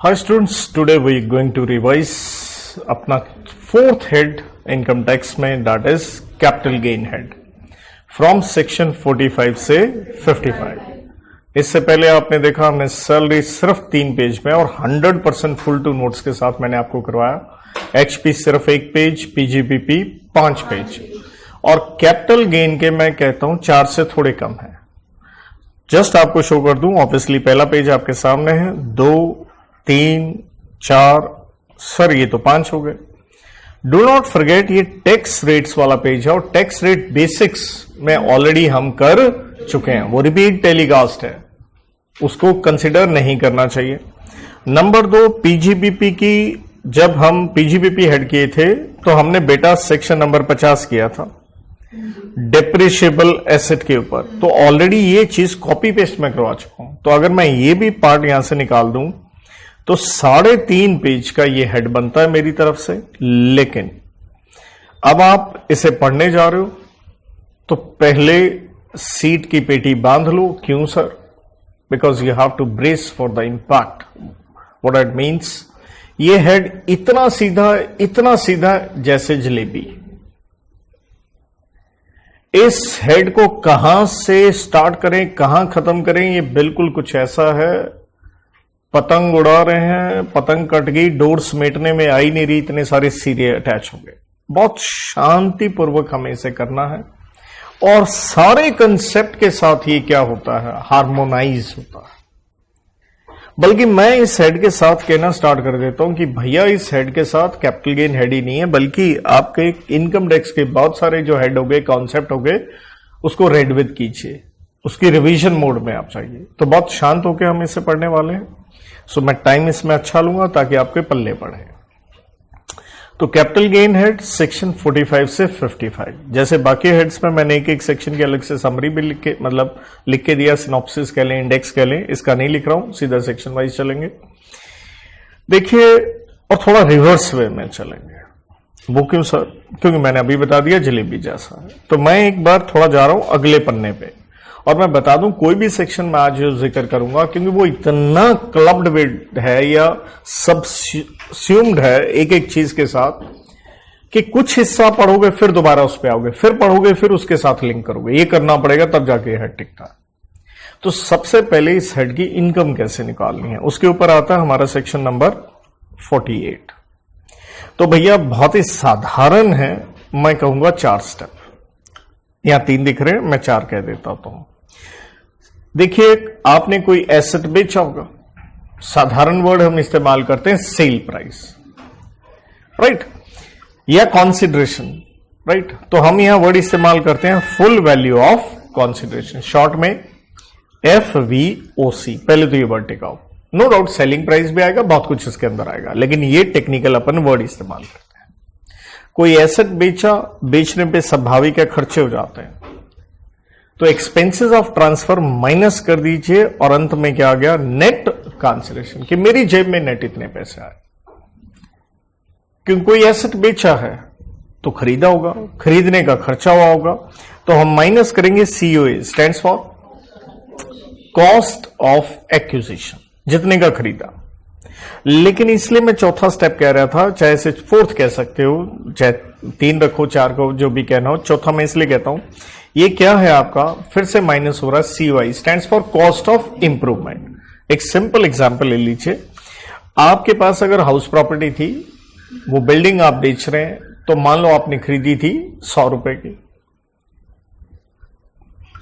Hi students, today we are going to revise अपना fourth head income tax में, that is capital gain head from section 45 से 55। इससे पहले आपने देखा हमने सैलरी सिर्फ 3 पेज में और 100% फुल टू नोट्स के साथ मैंने आपको करवाया। एचपी सिर्फ 1 पेज, पीजीबीपी 5 पेज और कैपिटल गेन के मैं कहता हूं 4 से थोड़े कम है। जस्ट आपको शो कर दूं, ऑब्वियसली पहला पेज आपके सामने है, 2 3 4 सर ये तो 5 हो गए। डू नॉट फॉरगेट ये टैक्स रेट्स वाला पेज है और टैक्स रेट बेसिक्स में ऑलरेडी हम कर चुके हैं, वो रिपीट टेलीकास्ट है, उसको कंसिडर नहीं करना चाहिए। नंबर 2, पीजीबीपी की जब हम पीजीबीपी हेड किए थे तो हमने बेटा सेक्शन नंबर 50 किया था डेप्रिशिएबल एसेट के ऊपर, तो ऑलरेडी ये चीज कॉपी पेस्ट में करवा चुका हूं। तो अगर मैं ये भी पार्ट यहां से निकाल दूं तो 3.5 पेज का ये हेड बनता है मेरी तरफ से। लेकिन अब आप इसे पढ़ने जा रहे हो तो पहले सीट की पेटी बांध लो। क्यों sir? Because you have to brace for the impact. What it means, ये हेड इतना सीधा जैसे जलेबी। इस हेड को कहां से स्टार्ट करें, कहां खत्म करें, ये बिल्कुल कुछ ऐसा है, पतंग उड़ा रहे हैं, पतंग कट गई, डोर समेटने में आई नहीं रही, इतने सारे सिरे अटैच हो गए। बहुत शांतिपूर्वक हमें इसे करना है और सारे कंसेप्ट के साथ ये क्या होता है, हार्मोनाइज होता है। बल्कि मैं इस हेड के साथ कहना स्टार्ट कर देता हूं कि भैया इस हेड के साथ कैपिटल गेन हेड ही नहीं है, बल्कि आपके इनकम टैक्स के बहुत सारे जो हेड हो गए, कॉन्सेप्ट हो गए, उसको रेड विद कीजिए, उसकी रिवीजन मोड में आप चाहिए। तो बहुत शांत होकर हम इसे पढ़ने वाले हैं। सो मैं टाइम इसमें अच्छा लूंगा ताकि आपके पल्ले पड़े। तो कैपिटल गेन हेड सेक्शन 45 से 55, जैसे बाकी हेड्स में मैंने एक सेक्शन की अलग से समरी भी लिख के दिया, सिनॉप्सिस कह लें, इंडेक्स कह लें, इसका नहीं लिख रहा हूं, सीधा सेक्शन वाइज चलेंगे। देखिए, और थोड़ा रिवर्स वे में चलेंगे। वो क्यों सर? क्योंकि मैंने अभी बता दिया जलेबी जैसा है। तो मैं एक बार थोड़ा जा रहा हूं अगले पन्ने पे और मैं बता दूं कोई भी सेक्शन में आज जो जिक्र करूंगा, क्योंकि वो इतना क्लब्ड विद है या सबस्यूम्ड है एक एक चीज के साथ कि कुछ हिस्सा पढ़ोगे फिर दोबारा उस पर आओगे, फिर पढ़ोगे फिर उसके साथ लिंक करोगे। ये करना पड़ेगा तब जाके हेड टिकता है। तो सबसे पहले इस हेड की इनकम कैसे निकालनी है उसके ऊपर आता है हमारा सेक्शन नंबर 48। तो भैया बहुत ही साधारण है, मैं कहूंगा 4 स्टेप। यहां 3 दिख रहे हैं, मैं 4 कह देता हूं। देखिए, आपने कोई एसेट बेचा होगा, साधारण वर्ड हम इस्तेमाल करते हैं सेल प्राइस, राइट, या कॉन्सिडरेशन, राइट। तो हम यहां वर्ड इस्तेमाल करते हैं full value of consideration, short में FVOC। पहले तो ये वर्ड टिकाओ, नो डाउट सेलिंग प्राइस भी आएगा, बहुत कुछ इसके अंदर आएगा, लेकिन ये टेक्निकल अपन वर्ड इस्तेमाल करते हैं। कोई एसेट बेचा, बेचने पे संभावित के खर्चे हो जाते हैं, तो एक्सपेंसेस ऑफ ट्रांसफर माइनस कर दीजिए और अंत में क्या आ गया, नेट कंसिडरेशन, कि मेरी जेब में नेट इतने पैसे आए। क्योंकि कोई एसेट बेचा है तो खरीदा होगा, खरीदने का खर्चा हुआ होगा, तो हम माइनस करेंगे COA, stands for cost of acquisition, जितने का खरीदा। लेकिन इसलिए मैं चौथा स्टेप कह रहा था, चाहे इसे 4th कह सकते हो, चाहे 3 रखो, 4 को, जो भी कहना हो। चौथा मैं इसलिए कहता हूं, ये क्या है आपका, फिर से माइनस हो रहा है, COI, stands for cost of improvement. एक सिंपल एग्जांपल ले लीजिए, आपके पास अगर हाउस प्रॉपर्टी थी, वो बिल्डिंग आप बेच रहे हैं, तो मान लो आपने खरीदी थी 100 रुपए की,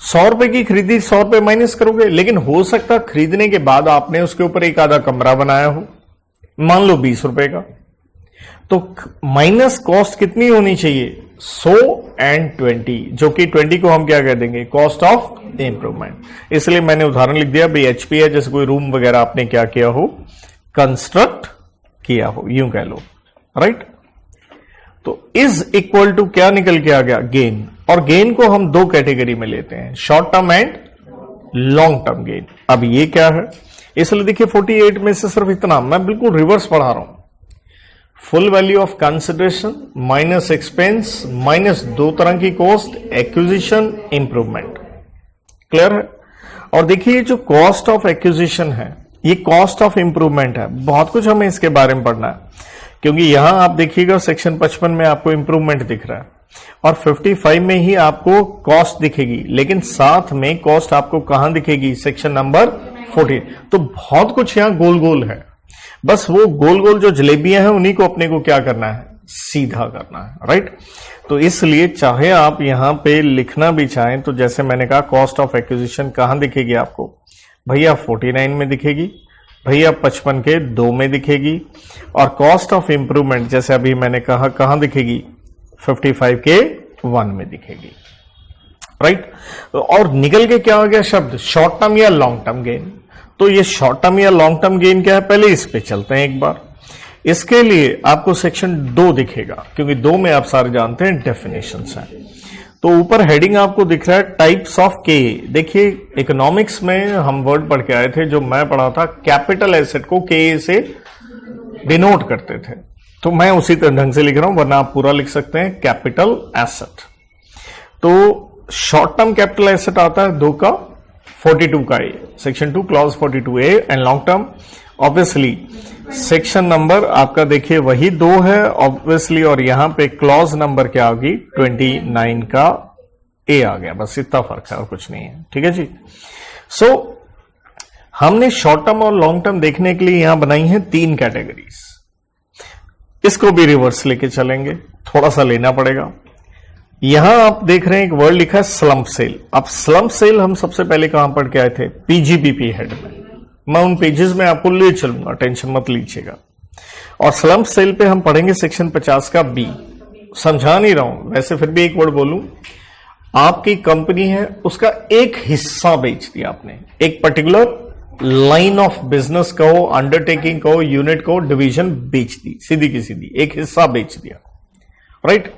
100 रुपए की खरीदी, 100 रुपए माइनस करोगे, लेकिन हो सकता खरीदने के बाद आपने उसके ऊपर एक आधा कमरा बनाया हो, मान लो 20 रुपए का, तो माइनस कॉस्ट कितनी होनी चाहिए, 100 and 20, जो कि 20 को हम क्या कह देंगे, कॉस्ट ऑफ इंप्रूवमेंट। इसलिए मैंने उदाहरण लिख दिया भाई, HP है, जैसे कोई रूम वगैरह आपने क्या किया हो, कंस्ट्रक्ट किया हो, यूं कह लो, राइट। तो इज इक्वल टू क्या निकल के आ गया, गेन। और गेन को हम 2 कैटेगरी में लेते हैं, short term and long term gain. अब ये क्या है, इसलिए देखिए 48 में से सिर्फ इतना, मैं बिल्कुल रिवर्स पढ़ा रहा हूं, full value of consideration minus expense minus 2 तरह की कॉस्ट, एक्विजिशन, इंप्रूवमेंट। क्लियर है? और देखिए जो कॉस्ट ऑफ एक्विजिशन है ये कॉस्ट ऑफ इंप्रूवमेंट है। बहुत कुछ हमें इसके बारे में पढ़ना है, क्योंकि यहां आप देखिएगा सेक्शन 55 में आपको इंप्रूवमेंट दिख रहा है और 55 में ही आपको कॉस्ट दिखेगी, लेकिन साथ में कॉस्ट आपको कहां दिखेगी, सेक्शन नंबर 14। तो बहुत कुछ यहां गोल गोल है, बस वो गोल गोल जो जलेबियां हैं उन्हीं को अपने को क्या करना है, सीधा करना है, राइट। तो इसलिए चाहे आप यहां पे लिखना भी चाहें तो जैसे मैंने कहा कॉस्ट ऑफ एक्विजिशन कहां दिखेगी आपको, भैया 49 में दिखेगी, भैया 55 के 2 में दिखेगी, और कॉस्ट ऑफ इंप्रूवमेंट जैसे अभी मैंने कहा कहां दिखेगी, 55 के 1 में दिखेगी, राइट। और निकल के क्या हो गया शब्द, शॉर्ट टर्म या लॉन्ग टर्म गेन। तो ये शॉर्ट टर्म या लॉन्ग टर्म गेन क्या है, पहले इस पे चलते हैं एक बार। इसके लिए आपको सेक्शन 2 दिखेगा, क्योंकि 2 में आप सारे जानते हैं डेफिनेशंस हैं। तो ऊपर हेडिंग आपको दिख रहा है टाइप्स ऑफ के। देखिए इकोनॉमिक्स में हम वर्ड पढ़ के आए थे, जो मैं पढ़ा था, कैपिटल एसेट को के से डिनोट करते थे, तो मैं उसी ढंग से लिख रहा हूं, वरना आप पूरा लिख सकते हैं कैपिटल एसेट। तो शॉर्ट टर्म कैपिटल एसेट आता है 2 का 42 का a, section 2 clause 42 a, and long term obviously section number आपका देखिए वही 2 है ऑब्वियसली, और यहां पे क्लॉज नंबर क्या होगी, 29 का ए आ गया, बस इतना फर्क है और कुछ नहीं है, ठीक है जी। सो हमने शॉर्ट टर्म और लॉन्ग टर्म देखने के लिए यहां बनाई है 3 कैटेगरीज। इसको भी रिवर्स लेके चलेंगे, थोड़ा सा लेना पड़ेगा। यहां आप देख रहे हैं एक वर्ड लिखा है स्लम्प सेल। अब स्लम्प सेल हम सबसे पहले कहां पढ़ के आए थे, पीजीबीपी हेड में। मैं उन पेजेस में आपको ले चलूंगा, टेंशन मत लीजिएगा। और स्लम्प सेल पे हम पढ़ेंगे सेक्शन 50 का बी। समझा नहीं रहा हूं, वैसे फिर भी एक वर्ड बोलूं, आपकी कंपनी है, उसका एक हिस्सा बेच दिया आपने, एक पर्टिकुलर लाइन ऑफ बिजनेस कहो, अंडरटेकिंग कहो, यूनिट कहो, डिवीजन बेच दी, सीधी की सीधी एक हिस्सा बेच दिया, राइट।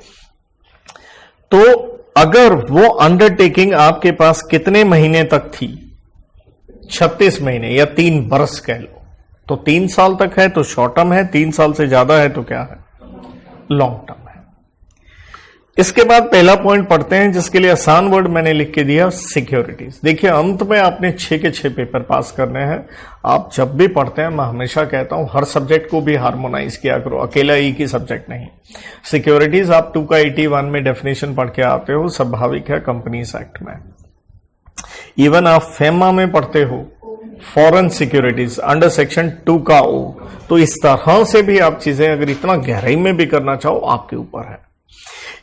तो अगर वो अंडरटेकिंग आपके पास कितने महीने तक थी, 36 महीने या 3 बरस कह लो, तो 3 साल तक है तो शॉर्ट टर्म है, 3 साल से ज्यादा है तो क्या है, लॉन्ग टर्म है। इसके बाद पहला पॉइंट पढ़ते हैं, जिसके लिए आसान वर्ड मैंने लिख के दिया, सिक्योरिटीज। देखिए अंत में आपने 6 के 6 पेपर पास करने हैं। आप जब भी पढ़ते हैं, मैं हमेशा कहता हूं हर सब्जेक्ट को भी हार्मोनाइज किया करो, अकेला एक ही सब्जेक्ट नहीं। सिक्योरिटीज आप 2 का 81 में डेफिनेशन पढ़ के आते हो, स्वाभाविक है कंपनीज एक्ट में। इवन आप फेमा में पढ़ते हो फॉरेन सिक्योरिटीज अंडर सेक्शन 2 का ओ। तो इस तरह से भी आप चीजें अगर इतना गहराई में भी करना चाहो, आपके ऊपर है।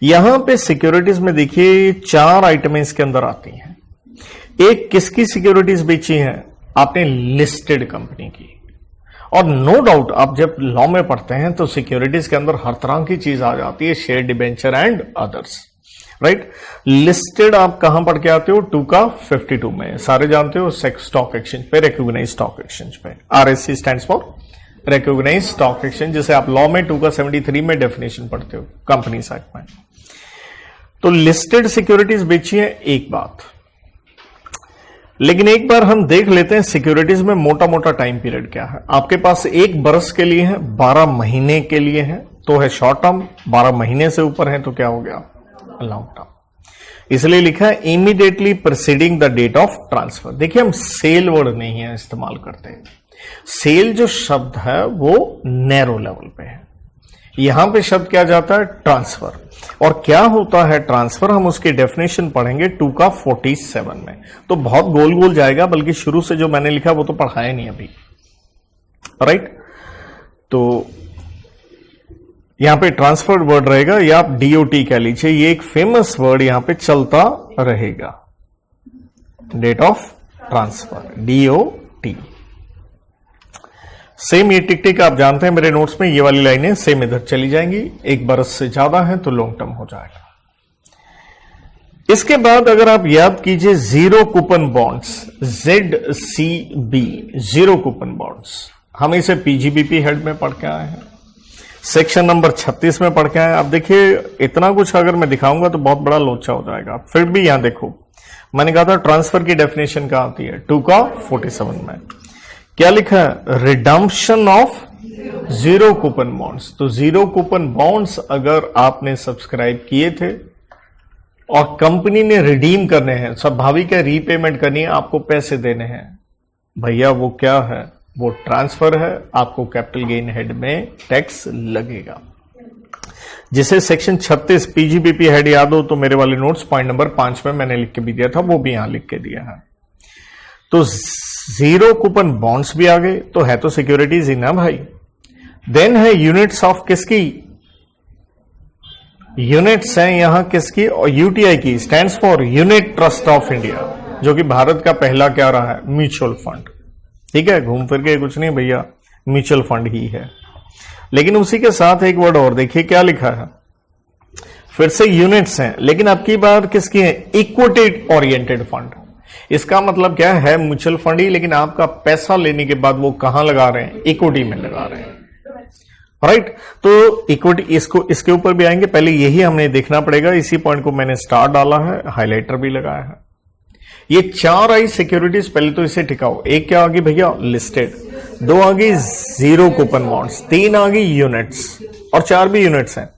यहां पे सिक्योरिटीज में देखिए 4 आइटमें इसके अंदर आती हैं। एक किसकी सिक्योरिटीज बेची है, आपने लिस्टेड कंपनी की। और नो डाउट आप जब लॉ में पढ़ते हैं तो सिक्योरिटीज के अंदर हर तरह की चीज आ जाती है, share debenture and others, right. Listed आप कहां पढ़ के आते हो, 2 का 52 में, सारे जानते हो, स्टॉक एक्सचेंज पे, रिकॉग्नाइज्ड स्टॉक एक्सचेंज पे। RSC stands for recognised stock exchange, जैसे आप लॉ में 2 का 73 में डेफिनेशन पढ़ते हो कंपनीज एक्ट में। तो लिस्टेड सिक्योरिटीज बेची है, एक बात। लेकिन एक बार हम देख लेते हैं सिक्योरिटीज में मोटा मोटा टाइम पीरियड क्या है। आपके पास 1 बरस के लिए है, 12 महीने के लिए है तो है शॉर्ट टर्म, 12 महीने से ऊपर है तो क्या हो गया, लॉन्ग टर्म। इसलिए लिखा है immediately preceding the date of transfer. देखिए हम सेल वर्ड नहीं है इस्तेमाल करते। सेल जो शब्द है वो नैरो लेवल पे है, यहां पे शब्द क्या जाता है, ट्रांसफर। और क्या होता है ट्रांसफर, हम उसकी डेफिनेशन पढ़ेंगे 2 का 47 में। तो बहुत गोल गोल जाएगा, बल्कि शुरू से जो मैंने लिखा वो तो पढ़ाया नहीं अभी, राइट। तो यहां पे ट्रांसफर वर्ड रहेगा, या आप डीओटी कह लीजिए, ये एक फेमस वर्ड यहां पे चलता रहेगा, date of transfer, DOT. Same ये टिक टिक आप जानते हैं मेरे नोट्स में, ये वाली लाइनें सेम इधर चली जाएंगी। 1 बरस से ज्यादा है तो लॉन्ग टर्म हो जाएगा। इसके बाद अगर आप याद कीजिए zero coupon bonds, ZCB, zero coupon bonds, हम इसे पीजीबीपी हेड में पढ़ के आए हैं, सेक्शन नंबर 36 में पढ़ के आए। अब देखिए इतना कुछ अगर मैं दिखाऊंगा तो बहुत बड़ा लोचा हो जाएगा, फिर भी यहां देखो मैंने कहा था ट्रांसफर की डेफिनेशन कहां आती है, 2 का 47 में। क्या लिखा है, redemption of zero coupon bonds. तो जीरो कूपन बॉन्ड्स अगर आपने सब्सक्राइब किए थे और कंपनी ने रिडीम करने हैं, स्वाभाविक है रीपेमेंट करनी है, आपको पैसे देने हैं, भैया वो क्या है, वो ट्रांसफर है, आपको कैपिटल गेन हेड में टैक्स लगेगा। जिसे सेक्शन 36 पीजीबीपी हेड याद हो तो मेरे वाले नोट्स पॉइंट नंबर 5 में मैंने लिख के भी दिया था, वो भी यहां लिख के दिया है। तो जीरो कूपन बॉन्ड्स भी आ गए, तो है तो सिक्योरिटीज ही ना भाई। देन है यूनिट्स ऑफ किसकी, यूनिट्स हैं यहां किसकी, और यूटीआई की stands for unit trust of India, जो कि भारत का पहला क्या रहा है, म्यूचुअल फंड। ठीक है, घूम फिर के कुछ नहीं भैया, म्यूचुअल फंड ही है। लेकिन उसी के साथ एक वर्ड और देखिए क्या लिखा है, फिर से यूनिट्स हैं, लेकिन अब की बार किसकी है, इक्विटी ओरिएंटेड फंड। इसका मतलब क्या है, म्यूचुअल फंड ही, लेकिन आपका पैसा लेने के बाद वो कहां लगा रहे हैं, इक्विटी में लगा रहे हैं। राइट, तो इक्विटी, इसको इसके ऊपर भी आएंगे, पहले यही हमें देखना पड़ेगा। इसी पॉइंट को मैंने स्टार डाला है, हाईलाइटर भी लगाया है। ये 4 आई सिक्योरिटीज, पहले तो इसे टिकाओ। एक क्या आ गई भैया, लिस्टेड, 2 आ गई जीरो कूपन बॉन्ड्स, 3 आ गई यूनिट्स, और 4 भी यूनिट्स हैं।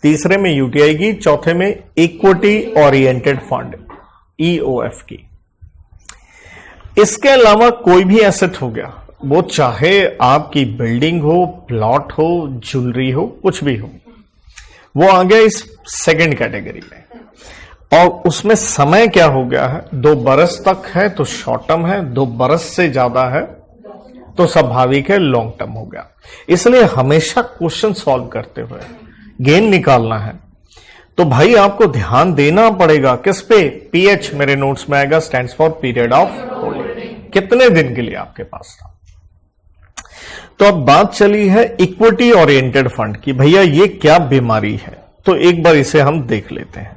तीसरे में यूटीआई की, चौथे में इक्विटी ओरिएंटेड फंड, ईओएफ की। इसके अलावा कोई भी एसेट हो गया, वो चाहे आपकी बिल्डिंग हो, प्लॉट हो, ज्वेलरी हो, कुछ भी हो, वो आ गया इस सेकंड कैटेगरी में। और उसमें समय क्या हो गया है, 2 बरस तक है तो शॉर्ट टर्म है, 2 बरस से ज्यादा है तो स्वाभाविक है लॉन्ग टर्म हो गया। इसलिए हमेशा क्वेश्चन सॉल्व करते हुए गेन निकालना है तो भाई आपको ध्यान देना पड़ेगा किस पे, पीएच मेरे नोट्स में आएगा, stands for period of holding, कितने दिन के लिए आपके पास था। तो अब बात चली है इक्विटी ओरिएंटेड फंड की, भैया ये क्या बीमारी है, तो एक बार इसे हम देख लेते हैं।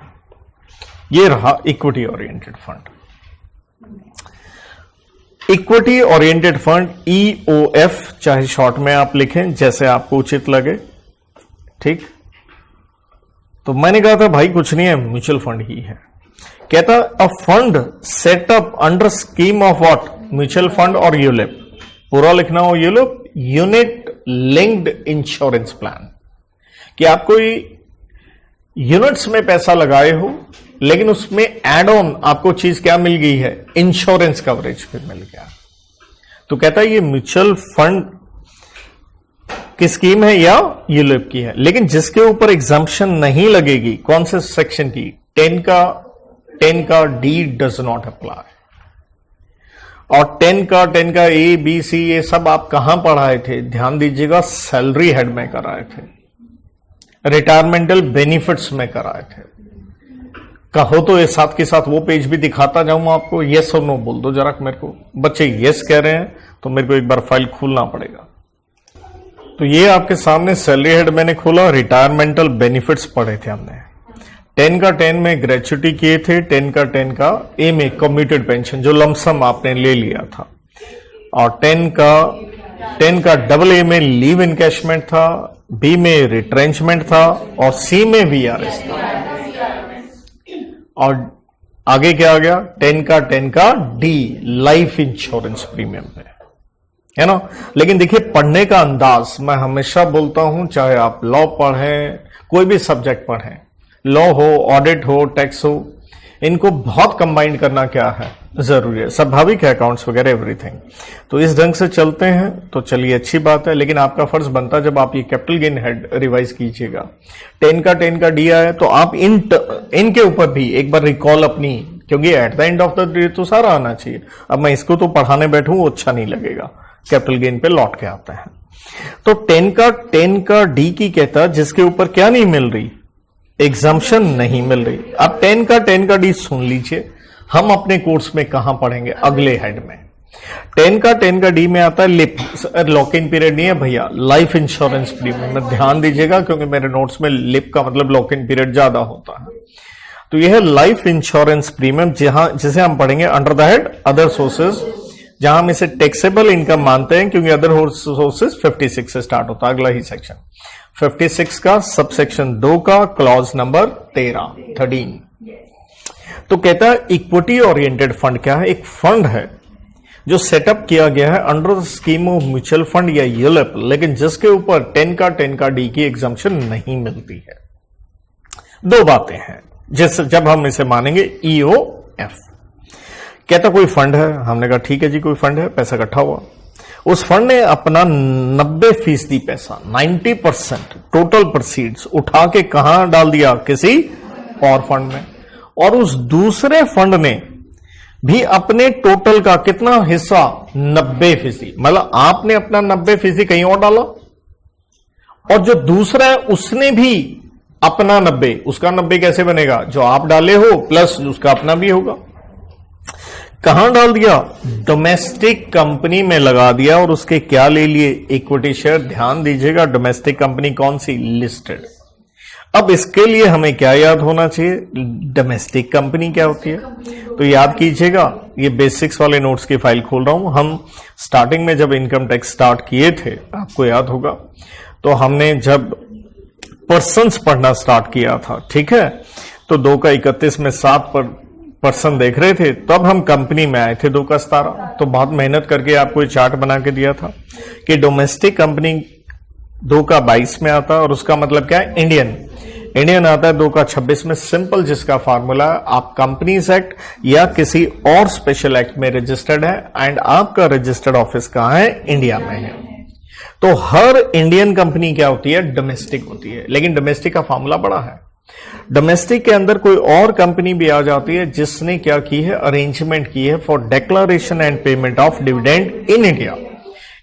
ये रहा equity oriented fund. Equity oriented fund, EOF, चाहे शॉर्ट में आप लिखें जैसे आपको उचित लगे। ठीक, तो मैंने कहा था भाई कुछ नहीं है, म्यूचुअल फंड ही है। कहता a fund setup under scheme of what, mutual fund और यूलिप, पूरा लिखना हो ULIP, unit linked insurance plan, कि आप कोई यूनिट्स में पैसा लगाए हो, लेकिन उसमें एड ऑन आपको चीज क्या मिल गई है, इंश्योरेंस कवरेज फिर मिल गया। तो कहता है ये म्यूचुअल फंड की स्कीम है या यूलिप की है, लेकिन जिसके ऊपर एग्जम्पशन नहीं लगेगी, कौन से सेक्शन की, 10 का डी डज नॉट अप्लाई। और 10 का ए बी सी ये सब आप कहां पढ़ाए थे, ध्यान दीजिएगा, सैलरी हेड में कराए थे, रिटायरमेंटल बेनिफिट्स में कराए थे। कहो तो ये साथ के साथ वो पेज भी दिखाता जाऊं आपको, यस और नो बोल दो जरा मेरे को। बच्चे यस कह रहे हैं तो मेरे को एक बार फाइल खोलना पड़ेगा। तो ये आपके सामने सैलरी हेड मैंने खोला, रिटायरमेंटल बेनिफिट्स पढ़े थे हमने। 10 का 10 में ग्रेच्युटी किए थे, 10 का ए में कम्यूटेड पेंशन जो लमसम आपने ले लिया था, और 10 का डबल ए में लीव इनकैशमेंट था, बी में रिट्रेंचमेंट था, और सी में वीआरएस था। और आगे क्या आ गया, 10 का डी लाइफ इंश्योरेंस प्रीमियम पे, है ना। लेकिन देखिए पढ़ने का अंदाज, मैं हमेशा बोलता हूं, चाहे आप लॉ पढ़ें, कोई भी सब्जेक्ट पढ़ें, लॉ हो, ऑडिट हो, टैक्स हो, इनको बहुत कंबाइन करना क्या है, जरूरी है, स्वाभाविक है, अकाउंट्स वगैरह एवरीथिंग। तो इस ढंग से चलते हैं तो चलिए अच्छी बात है। लेकिन आपका फर्ज बनता है जब आप ये कैपिटल गेन हेड रिवाइज कीजिएगा, 10 का डी आया तो आप इनके ऊपर भी एक बार रिकॉल अपनी, क्योंकि at the end of the day तो सारा आना चाहिए। अब मैं इसको तो पढ़ाने बैठूं वो अच्छा नहीं लगेगा, कैपिटल गेन पे लौट के आता है। तो 10 का डी की कहता जिसके ऊपर क्या नहीं मिल रही, एग्जम्पशन नहीं मिल रही। अब 10 का डी सुन लीजिए, हम अपने कोर्स में कहां पढ़ेंगे, अगले हेड में। 10 का डी में आता है लिप, लॉक इन पीरियड नहीं है भैया, लाइफ इंश्योरेंस प्रीमियम में ध्यान दीजिएगा, क्योंकि मेरे नोट्स में लिप का मतलब लॉक इन पीरियड ज्यादा होता है। तो यह है लाइफ इंश्योरेंस प्रीमियम, जिसे हम पढ़ेंगे under the head other sources, जहां हम इसे टैक्सेबल इनकम मानते हैं, क्योंकि अदर सोर्सेज 56 से स्टार्ट होता है, अगला ही सेक्शन 56 का सब सेक्शन 2 का क्लॉज नंबर 13। तो कहता है इक्विटी ओरिएंटेड फंड क्या है, एक फंड है जो सेटअप किया गया है under the scheme of mutual fund या यूलिप, लेकिन जिसके ऊपर 10 का डी की एग्जम्पशन नहीं मिलती है। दो बातें हैं जब हम इसे मानेंगे ईओएफ। कहता कोई फंड है, हमने कहा ठीक है जी कोई फंड है, पैसा इकट्ठा हुआ, उस फंड ने अपना 90% पैसा 90% टोटल प्रोसीड्स उठा के कहां डाल दिया, किसी और फंड में। और उस दूसरे फंड ने भी अपने टोटल का कितना हिस्सा 90%, मतलब आपने अपना 90% कहीं और डाला और जो दूसरा है उसने भी अपना 90, उसका 90 कैसे बनेगा, जो आप डाले हो प्लस उसका अपना भी होगा। कहां डाल दिया, डोमेस्टिक कंपनी में लगा दिया और उसके क्या ले लिए, इक्विटी शेयर। ध्यान दीजिएगा, डोमेस्टिक कंपनी कौन सी, लिस्टेड। अब इसके लिए हमें क्या याद होना चाहिए, डोमेस्टिक कंपनी क्या होती है। तो याद कीजिएगा, ये बेसिक्स वाले नोट्स की फाइल खोल रहा हूं। हम स्टार्टिंग में जब इनकम टैक्स स्टार्ट किए थे, आपको याद होगा, तो हमने जब पर्सन्स पढ़ना स्टार्ट किया था, ठीक है, तो 2 का 31 में 7 पर्सन देख रहे थे, तब हम कंपनी में आए थे 2 का 17। तो बहुत मेहनत करके आपको चार्ट बना के दिया था कि डोमेस्टिक कंपनी 2 का 22 में आता है और उसका मतलब क्या है, इंडियन आता है 2 का 26 में। सिंपल, जिसका फार्मूला आप कंपनीज एक्ट या किसी और स्पेशल एक्ट में रजिस्टर्ड है एंड आपका रजिस्टर्ड ऑफिस कहां है, इंडिया में है। तो हर इंडियन कंपनी क्या होती है, डोमेस्टिक होती है। लेकिन डोमेस्टिक का फार्मूला बड़ा है। डोमेस्टिक के अंदर कोई और कंपनी भी आ जाती है जिसने क्या की है, अरेंजमेंट की है for declaration and payment of dividend in India.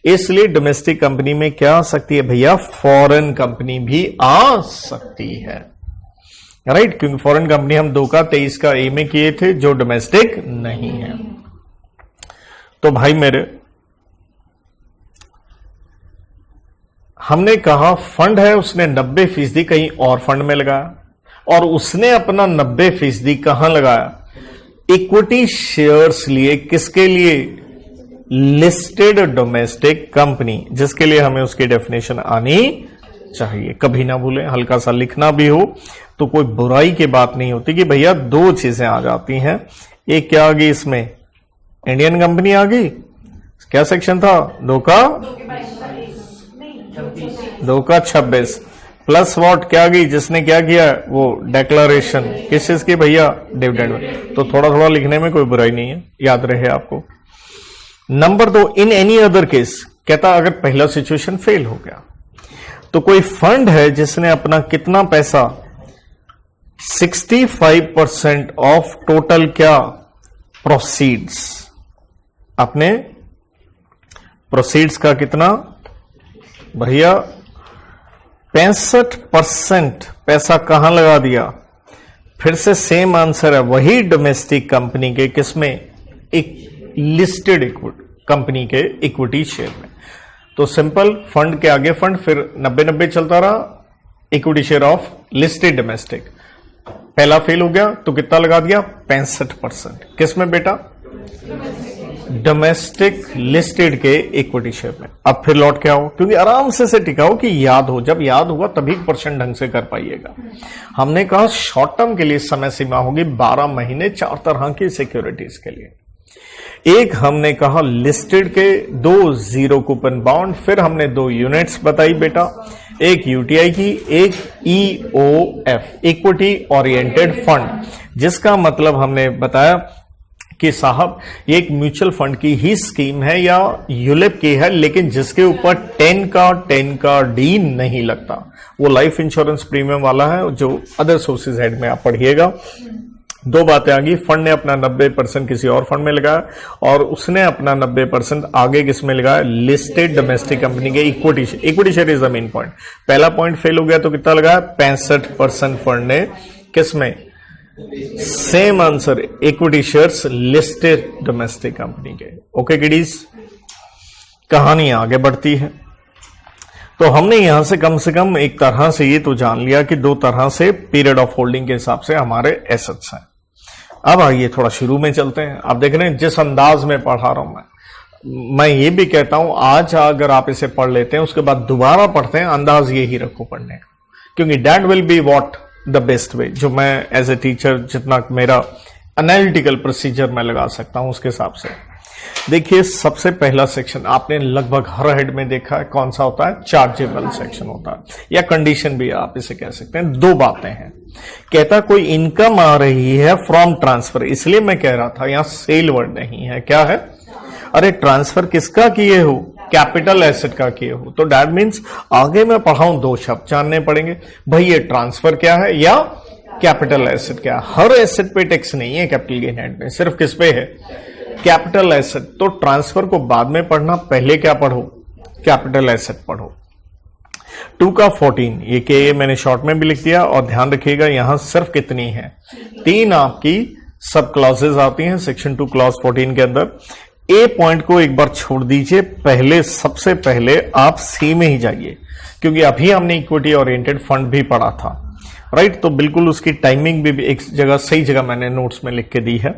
इसलिए डोमेस्टिक कंपनी में क्या आ सकती है भैया, फॉरेन कंपनी भी आ सकती है, राइट। क्योंकि फॉरेन कंपनी हम 2 का 23 का ए में किए थे, जो डोमेस्टिक नहीं है। तो भाई मेरे, हमने कहा फंड है, उसने 90% कहीं और फंड में लगाया और उसने अपना 90% कहां लगाया, इक्विटी शेयर्स लिए। किसके लिए, लिस्टेड डोमेस्टिक कंपनी, जिसके लिए हमें उसकी डेफिनेशन आनी चाहिए। कभी ना भूलें, हल्का सा लिखना भी हो तो कोई बुराई की बात नहीं होती कि भैया 2 चीजें आ जाती हैं। एक क्या आ गई इसमें, इंडियन कंपनी आ गई, क्या सेक्शन था, 2 का 26 प्लस वॉट क्या गई, जिसने क्या किया, वो डिक्लेरेशन किस चीज की भैया, डिविडेंड में। तो थोड़ा थोड़ा लिखने में कोई बुराई नहीं है, याद रहे आपको। Number 2, in any other case, कहता अगर पहला सिचुएशन फेल हो गया तो कोई फंड है जिसने अपना कितना पैसा, 65% ऑफ टोटल क्या, प्रोसीड्स, अपने प्रोसीड्स का कितना भैया, 65% पैसा कहां लगा दिया। फिर से सेम आंसर है, वही डोमेस्टिक कंपनी के किसमें, एक लिस्टेड कंपनी के इक्विटी शेयर में। तो सिंपल, फंड के आगे फंड, फिर 90-90 चलता रहा, equity share of listed domestic. पहला फेल हो गया तो कितना लगा दिया, 65%। किसमें बेटा, डोमेस्टिक लिस्टेड के इक्विटी शेयर में। अब फिर लौट के आओ, क्योंकि आराम से टिकाओ कि याद हो, जब याद होगा तभी % ढंग से कर पाइएगा। हमने कहा शॉर्ट टर्म के लिए समय सीमा होगी 12 महीने 4 तरह की सिक्योरिटीज के लिए। एक हमने कहा लिस्टेड के 2 जीरो कूपन बॉन्ड, फिर हमने 2 यूनिट्स बताई बेटा, एक यूटीआई की, एक ईओएफ, इक्विटी ओरिएंटेड फंड, जिसका मतलब हमने बताया कि साहब ये एक म्यूचुअल फंड की ही स्कीम है या यूलिप की है, लेकिन जिसके ऊपर 10 का डी नहीं लगता। वो लाइफ इंश्योरेंस प्रीमियम वाला है, जो अदर सोर्सेज हेड में आप पढ़िएगा। 2 बातें आ गई, फंड ने अपना 90% किसी और फंड में लगाया और उसने अपना 90% आगे किसमें लगाया, लिस्टेड डोमेस्टिक कंपनी के equity share is the main point. पहला पॉइंट फेल हो गया तो कितना लगाया, 65% फंड ने किसमें, same answer, equity shares listed domestic company के। ओके किडीज, कहानी आगे बढ़ती है। तो हमने यहां से कम एक तरह से ये तो जान लिया कि 2 तरह से पीरियड ऑफ होल्डिंग के हिसाब से हमारे एसेट्स हैं। अब आइए थोड़ा शुरू में चलते हैं। आप देख रहे हैं जिस अंदाज में पढ़ा रहा हूं मैं ये भी कहता हूं आज अगर आप इसे पढ़ लेते हैं उसके बाद दोबारा पढ़ते हैं, अंदाज यही रखो पढ़ने का, क्योंकि that will be what the best way, जो मैं एज ए टीचर जितना मेरा एनालिटिकल प्रोसीजर मैं लगा सकता हूं उसके हिसाब से। देखिए सबसे पहला सेक्शन आपने लगभग हर हेड में देखा है, कौन सा होता है, चार्जेबल सेक्शन होता है या कंडीशन भी आप इसे कह सकते हैं। 2 बातें हैं, कहता कोई इनकम आ रही है फ्रॉम ट्रांसफर, इसलिए मैं कह रहा था यहां सेल वर्ड नहीं है, क्या है, अरे ट्रांसफर किसका किए हो, कैपिटल एसेट का किए हो। तो दैट मीन्स आगे मैं पढ़ाऊं 2 शब्द जानने पड़ेंगे भाई, ये ट्रांसफर क्या है या कैपिटल एसेट क्या है। हर एसेट पे टैक्स नहीं है कैपिटल गेन हेड में, सिर्फ किस पे है, कैपिटल एसेट। तो ट्रांसफर को बाद में पढ़ना, पहले क्या पढ़ो, कैपिटल एसेट पढ़ो। 2 का 14 ये के मैंने शॉर्ट में भी लिख दिया, और ध्यान रखिएगा यहां सिर्फ कितनी है, 3 आपकी सब क्लॉजेज आती हैं सेक्शन 2 क्लॉज 14 के अंदर। ए पॉइंट को एक बार छोड़ दीजिए, पहले सबसे पहले आप सी में ही जाइए, क्योंकि अभी हमने इक्विटी ओरिएंटेड फंड भी पढ़ा था, राइट। तो बिल्कुल उसकी टाइमिंग भी एक जगह सही जगह मैंने नोट्स में लिख के दी है।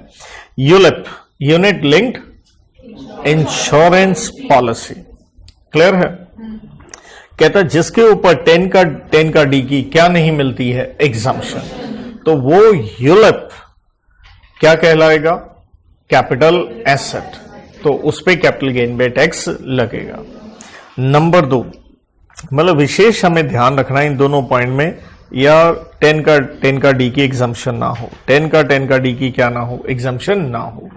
ULIP, unit linked insurance policy, clear है। कहता जिसके ऊपर 10 का डी की क्या नहीं मिलती है, एग्जम्पशन, तो वो यूलिप क्या कहलाएगा, कैपिटल एसेट, तो उस पे कैपिटल गेन पे टैक्स लगेगा। नंबर 2, मतलब विशेष हमें ध्यान रखना इन दोनों पॉइंट में, या 10 का डी की एग्जम्पशन ना हो, 10 का डी की क्या ना हो, एग्जम्पशन ना हो।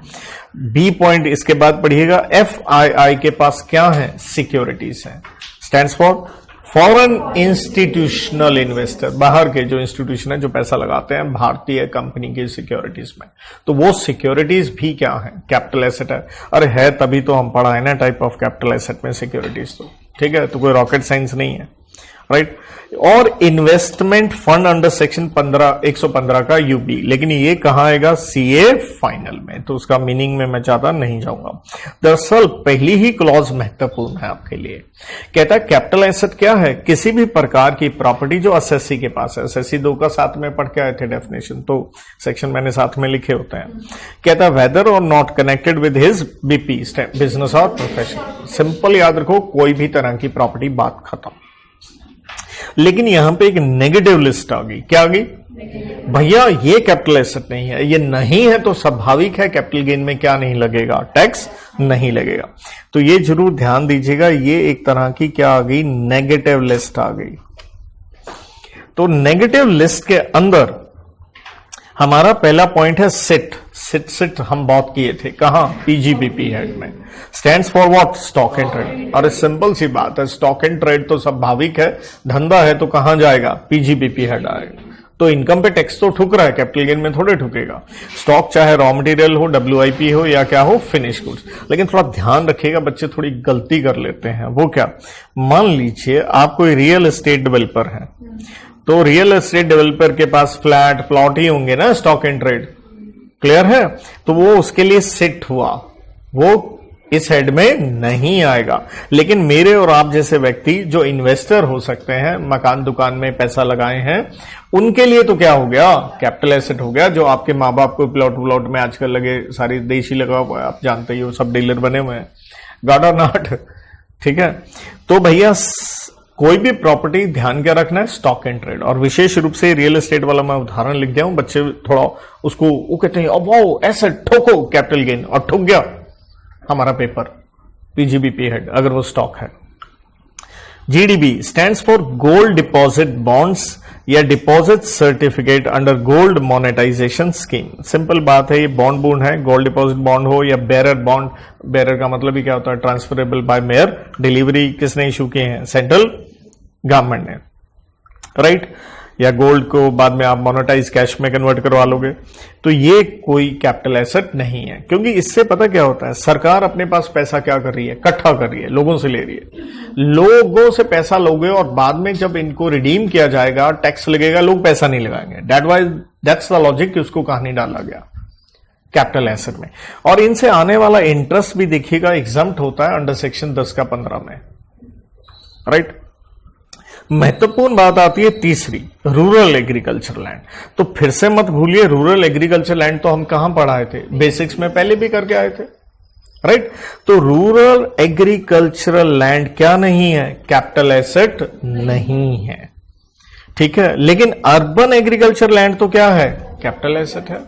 बी पॉइंट इसके बाद पढ़िएगा, FII के पास क्या है, सिक्योरिटीज है, stands for foreign institutional investor, बाहर के जो इंस्टीट्यूशन है जो पैसा लगाते हैं भारतीय कंपनी की सिक्योरिटीज में, तो वो सिक्योरिटीज भी क्या है, कैपिटल एसेट है। अरे है तभी तो हम पढ़ा है ना टाइप ऑफ कैपिटल एसेट में सिक्योरिटीज, तो ठीक है, तो कोई रॉकेट साइंस नहीं है, राइट। और इन्वेस्टमेंट फंड अंडर सेक्शन 115 का यूबी, लेकिन ये कहां आएगा, सीए फाइनल में, तो उसका मीनिंग में मैं ज्यादा नहीं जाऊंगा। दरअसल पहली ही क्लॉज महत्वपूर्ण है आपके लिए। कहता है कैपिटल एसेट क्या है, किसी भी प्रकार की प्रॉपर्टी जो एसएससी के पास है, एसएससी 2 का साथ में पढ़ के आए थे डेफिनेशन, तो सेक्शन मैंने साथ में लिखे होते हैं। कहता है वेदर और not connected with his BP, business और प्रोफेशन। सिंपल याद रखो, कोई भी तरह की प्रॉपर्टी, बात खत्म। लेकिन यहां पे एक नेगेटिव लिस्ट आ गई, क्या आ गई, भैया ये कैपिटल एसेट नहीं है, ये नहीं है तो स्वाभाविक है कैपिटल गेन में क्या नहीं लगेगा, टैक्स नहीं लगेगा। तो ये जरूर ध्यान दीजिएगा, ये एक तरह की क्या आ गई, नेगेटिव लिस्ट आ गई। तो नेगेटिव लिस्ट के अंदर हमारा पहला पॉइंट है सिट हम बहुत किए थे, कहां, पीजीबीपी हेड में, stands for what, stock and trade. अरे सिंपल सी बात है, स्टॉक एंड ट्रेड तो स्वाभाविक है, धंधा है तो कहां जाएगा, पीजीबीपी हेड आएगा। तो इनकम पे टैक्स तो ठुक रहा है, कैपिटल गेन में थोड़े ठुकेगा। स्टॉक चाहे रॉ मटेरियल हो, WIP हो या क्या हो, फिनिश गुड्स। लेकिन थोड़ा ध्यान रखिएगा, बच्चे थोड़ी गलती कर लेते हैं, वो क्या, मान लीजिए आप कोई रियल एस्टेट डेवलपर है, तो रियल एस्टेट डेवलपर के पास फ्लैट प्लॉट ही होंगे ना, स्टॉक एंड ट्रेड, क्लियर है। तो वो उसके लिए सेट हुआ, वो इस हेड में नहीं आएगा। लेकिन मेरे और आप जैसे व्यक्ति जो इन्वेस्टर हो सकते हैं, मकान दुकान में पैसा लगाए हैं, उनके लिए तो क्या हो गया, कैपिटल एसेट हो गया। जो आपके माँ बाप को प्लॉट में आजकल लगे, सारी देशी लगा हुआ है, आप जानते ही हो, सब डीलर बने हुए हैं, गॉड और नॉट, ठीक है। तो भैया कोई भी प्रॉपर्टी ध्यान क्या रखना है, स्टॉक एंड ट्रेड। और विशेष रूप से रियल एस्टेट वाला मैं उदाहरण लिख दिया हूं, बच्चे थोड़ा उसको वो कहते हैं अब वो एसेट ठोको कैपिटल गेन, और ठुक गया हमारा पेपर, पीजीबीपी हेड, अगर वो स्टॉक है। GDB stands for gold deposit bonds या deposit certificate under gold monetisation scheme. Simple बात है, ये बॉन्ड है, गोल्ड डिपॉजिट बॉन्ड हो या बेरर बॉन्ड। बेरर का मतलब ही क्या होता है, ट्रांसफरेबल बाय मेयर। डिलीवरी किसने इशू किए हैं, सेंट्रल गवर्नमेंट ने, राइट। या गोल्ड को बाद में आप मोनेटाइज कैश में कन्वर्ट करवा लोगे। तो ये कोई कैपिटल एसेट नहीं है, क्योंकि इससे पता क्या होता है, सरकार अपने पास पैसा क्या कर रही है, इकट्ठा कर रही है, लोगों से ले रही है। लोगों से पैसा लोगे और बाद में जब इनको रिडीम किया जाएगा, टैक्स लगेगा, लोग पैसा नहीं लगाएंगे। दैट्स द लॉजिक कि उसको कहानी डाला गया कैपिटल एसेट में। और इनसे आने वाला इंटरेस्ट भी देखिएगा एग्जम्प्ट होता है अंडर सेक्शन 10 का 15 में, राइट। महत्वपूर्ण बात आती है तीसरी, रूरल एग्रीकल्चर लैंड। तो फिर से मत भूलिए, रूरल एग्रीकल्चर लैंड तो हम कहां पढ़ाए थे, बेसिक्स में पहले भी करके आए थे, राइट। तो रूरल एग्रीकल्चरल लैंड क्या नहीं है, कैपिटल एसेट नहीं है, ठीक है। लेकिन अर्बन एग्रीकल्चर लैंड तो क्या है, कैपिटल एसेट है,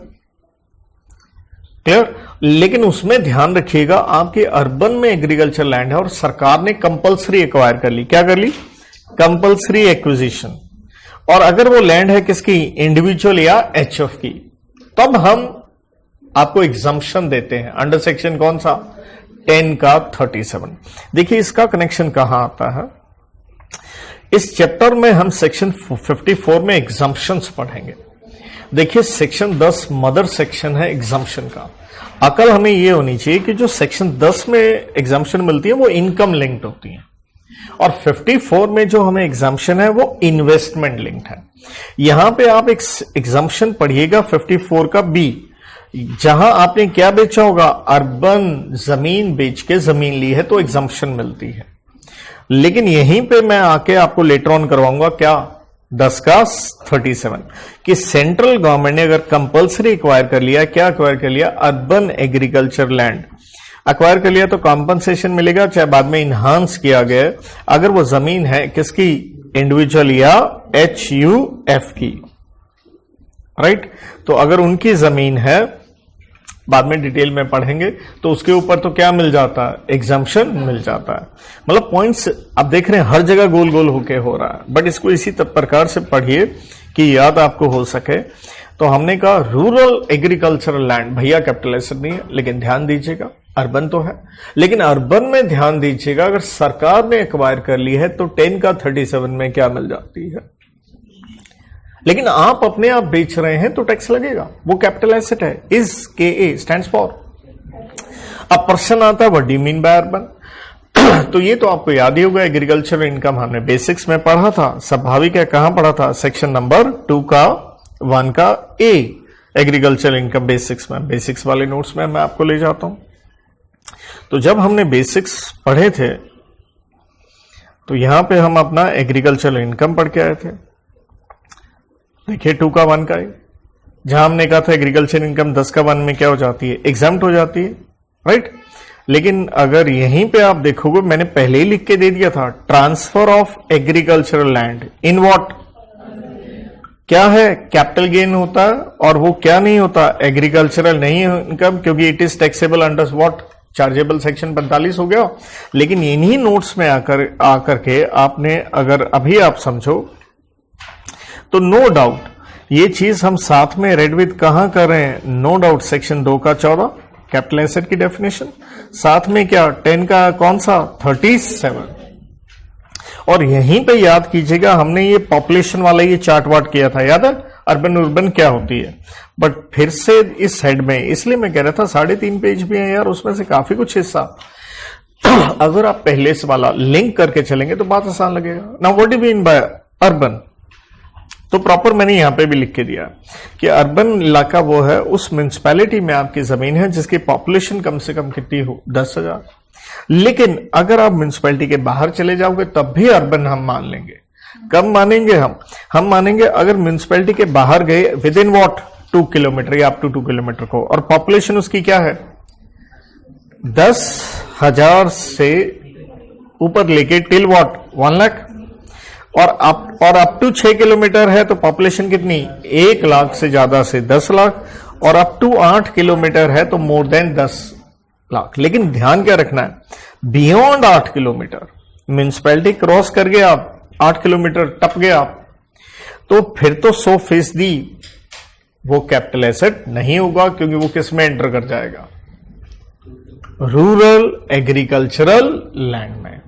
क्लियर। लेकिन उसमें ध्यान रखिएगा, आपके अर्बन में एग्रीकल्चर लैंड है और सरकार ने कंपल्सरी एक्वायर कर ली, क्या कर ली, कंपल्सरी एक्विजिशन। और अगर वो लैंड है किसकी, इंडिविजुअल या HF की, तब हम आपको एग्जम्पशन देते हैं अंडर सेक्शन कौन सा, 10 का 37। देखिए इसका कनेक्शन कहां आता है, इस चैप्टर में हम सेक्शन 54 में एग्जम्पशंस पढ़ेंगे। देखिए सेक्शन 10 मदर सेक्शन है एग्जम्पशन का। अकल हमें यह होनी चाहिए कि जो सेक्शन 10 में एग्जम्पशन मिलती है वो इनकम लिंक्ड होती है, और 54 में जो हमें एग्जम्पशन है वो इन्वेस्टमेंट लिंक्ड है। यहां पे आप एक एग्जम्पशन पढ़िएगा 54 का बी, जहां आपने क्या बेचा होगा, अर्बन जमीन बेच के जमीन ली है तो एग्जम्पशन मिलती है। लेकिन यहीं पे मैं आके आपको लेटर ऑन करवाऊंगा क्या, 10 का 37 कि सेंट्रल गवर्नमेंट ने अगर कंपल्सरी एक्वायर कर लिया, क्या एक्वायर कर लिया, अर्बन एग्रीकल्चर लैंड एक्वायर कर लिया तो कॉम्पनसेशन मिलेगा, चाहे बाद में इन्हांस किया गया, अगर वो जमीन है किसकी, इंडिविजुअल या HUF की, राइट। तो अगर उनकी जमीन है, बाद में डिटेल में पढ़ेंगे, तो उसके ऊपर तो क्या मिल जाता है, एग्जम्पशन मिल जाता है। मतलब पॉइंट्स आप देख रहे हैं हर जगह गोल गोल होके हो रहा है, बट इसको इसी प्रकार से पढ़िए कि याद आपको हो सके। तो हमने कहा रूरल एग्रीकल्चरल लैंड, भैया कैपिटलाइजेशन नहीं है, लेकिन ध्यान दीजिएगा अर्बन तो है, लेकिन अर्बन में ध्यान दीजिएगा अगर सरकार ने एक्वायर कर ली है तो 10 का 37 में क्या मिल जाती है, लेकिन आप अपने आप बेच रहे हैं तो टैक्स लगेगा, वो कैपिटल एसेट है। Is KA stands for. अब प्रश्न आता है what do you mean by urban. तो ये तो आपको याद ही होगा, एग्रीकल्चर इनकम हमने बेसिक्स में पढ़ा था, स्वाभाविक है कहां पढ़ा था, सेक्शन नंबर 2 का 1 का A, एग्रीकल्चर इनकम बेसिक्स में। बेसिक्स वाले नोट्स में मैं आपको ले जाता हूं। तो जब हमने बेसिक्स पढ़े थे तो यहां पे हम अपना एग्रीकल्चर इनकम पढ़ के आए थे। देखिए 2 का 1 का, जहां हमने कहा था एग्रीकल्चर इनकम 10 का 1 में क्या हो जाती है, एग्जम्प्ट हो जाती है, राइट। लेकिन अगर यहीं पे आप देखोगे, मैंने पहले ही लिख के दे दिया था, transfer of agricultural land in what, क्या है, कैपिटल गेन होता है, और वो क्या नहीं होता, एग्रीकल्चरल नहीं इनकम, क्योंकि it is taxable under what, chargeable section 45 हो गया। लेकिन इन्हीं नोट्स में आकर के आपने अगर अभी आप समझो तो नो डाउट ये चीज हम साथ में रेड विद कहां कर रहे हैं, नो डाउट सेक्शन 2 का 14 कैपिटल एसेट की डेफिनेशन, साथ में क्या 10 का कौन सा 37। और यहीं पे याद कीजिएगा हमने ये पॉपुलेशन वाला ये चार्ट वार्ट किया था, याद है, अर्बन अर्बन क्या होती है। बट फिर से इस हेड में, इसलिए मैं कह रहा था 3.5 पेज भी है यार, उसमें से काफी कुछ हिस्सा अगर आप पहले से वाला लिंक करके चलेंगे तो बात आसान लगेगा। Now what do you mean by urban, तो प्रॉपर मैंने यहां पे भी लिख के दिया कि अर्बन इलाका वो है उस म्युनिसिपैलिटी में आपकी जमीन है जिसकी पॉपुलेशन कम से कम कितनी हो, 10,000। लेकिन अगर आप म्युनिसिपैलिटी के बाहर चले जाओगे तब भी अर्बन हम मान लेंगे। कब मानेंगे हम मानेंगे अगर म्युनिसिपैलिटी के बाहर गए विद इन वॉट 2 किलोमीटर या अप टू 2 किलोमीटर को, और पॉपुलेशन उसकी क्या है 10,000 से ऊपर लेके टिल वॉट 1 लाख, और अप टू 6 किलोमीटर है तो पॉपुलेशन कितनी 1 लाख से ज्यादा से 10 लाख, और अप टू 8 किलोमीटर है तो मोर देन 10 लाख। लेकिन ध्यान क्या रखना है, बियॉन्ड 8 किलोमीटर म्युनिसिपैलिटी क्रॉस कर गए आप, 8 किलोमीटर टप गए आप, तो फिर तो 100% वो कैपिटल एसेट नहीं होगा, क्योंकि वो किस में एंटर कर जाएगा, रूरल एग्रीकल्चरल लैंड में।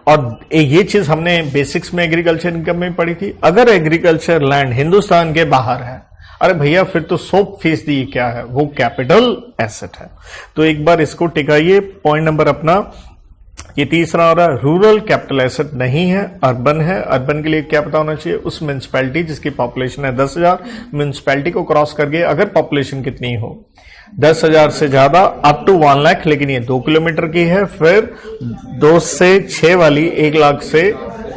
और ये चीज हमने बेसिक्स में एग्रीकल्चर इनकम में पढ़ी थी। अगर एग्रीकल्चर लैंड हिंदुस्तान के बाहर है, अरे भैया फिर तो 100% क्या है, वो कैपिटल एसेट है। तो एक बार इसको टिकाइए, पॉइंट नंबर अपना ये तीसरा आ रहा है, रूरल कैपिटल एसेट नहीं है, अर्बन है। अर्बन के लिए क्या पता होना चाहिए, उस म्युनिसिपैलिटी जिसकी पॉपुलेशन है 10,000, म्युनिसिपैलिटी को क्रॉस कर गए अगर पॉपुलेशन कितनी हो 10,000 से ज्यादा अप टू 1 लाख, लेकिन ये 2 किलोमीटर की है, फिर 2 से 6 वाली 1 लाख से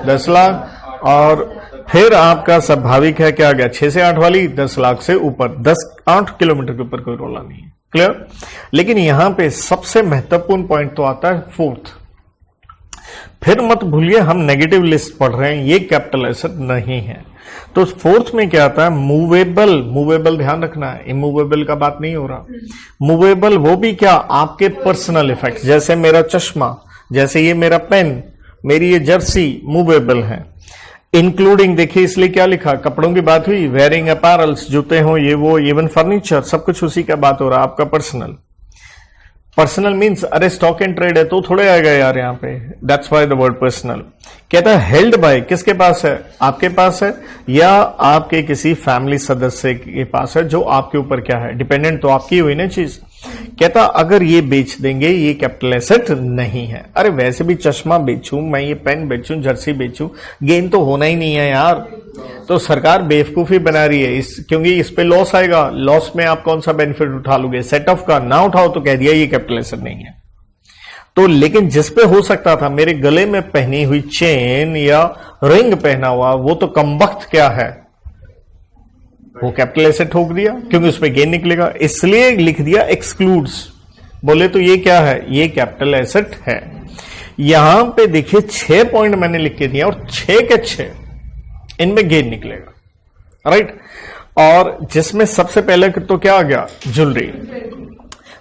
10 लाख, और फिर आपका स्वाभाविक है क्या आ गया 6 से 8 वाली 10 लाख से ऊपर, 8 किलोमीटर के ऊपर कोई रोला नहीं है, क्लियर। लेकिन यहां पे सबसे महत्वपूर्ण पॉइंट तो आता है 4th। फिर मत भूलिए हम नेगेटिव लिस्ट पढ़ रहे हैं, ये कैपिटल एसेट नहीं है। तो 4th में क्या आता है, मूवेबल ध्यान रखना है, इमूवेबल का बात नहीं हो रहा। मूवेबल वो भी क्या, आपके पर्सनल इफेक्ट, जैसे मेरा चश्मा, जैसे ये मेरा पेन, मेरी ये जर्सी मूवेबल है। इंक्लूडिंग देखिए इसलिए क्या लिखा, कपड़ों की बात हुई, वेयरिंग अपैरल्स, जूते हो ये वो, इवन फर्नीचर, सब कुछ उसी का बात हो रहा है, आपका पर्सनल। पर्सनल मीन्स अरे स्टॉक एंड ट्रेड है तो थोड़े आएगा यार यहाँ पे, that's why the word personal. कहता है हेल्ड बाय, किसके पास है? आपके पास है या आपके किसी फैमिली सदस्य के पास है जो आपके ऊपर क्या है, डिपेंडेंट तो आपकी हुई ना चीज। कहता अगर ये बेच देंगे ये कैपिटल एसेट नहीं है। अरे वैसे भी चश्मा बेचूं मैं, ये पेन बेचूं, जर्सी बेचूं, गेन तो होना ही नहीं है यार। तो सरकार बेवकूफी बना रही है क्योंकि इस पे लॉस आएगा, लॉस में आप कौन सा बेनिफिट उठा लोगे? सेट ऑफ का ना उठाओ तो कह दिया ये कैपिटल एसेट नहीं है। तो लेकिन जिस पे हो सकता था मेरे गले में पहनी हुई चेन या रिंग पहना हुआ, वो तो कमबख्त क्या है, वो कैपिटल एसेट ठोक दिया क्योंकि उसमें गेन निकलेगा, इसलिए लिख दिया एक्सक्लूड्स। बोले तो ये क्या है? ये कैपिटल एसेट है। यहां पे देखिए 6 पॉइंट मैंने लिख के दिया और 6 के 6 इनमें गेन निकलेगा, राइट। और जिसमें सबसे पहले तो क्या आ गया? ज्वेलरी।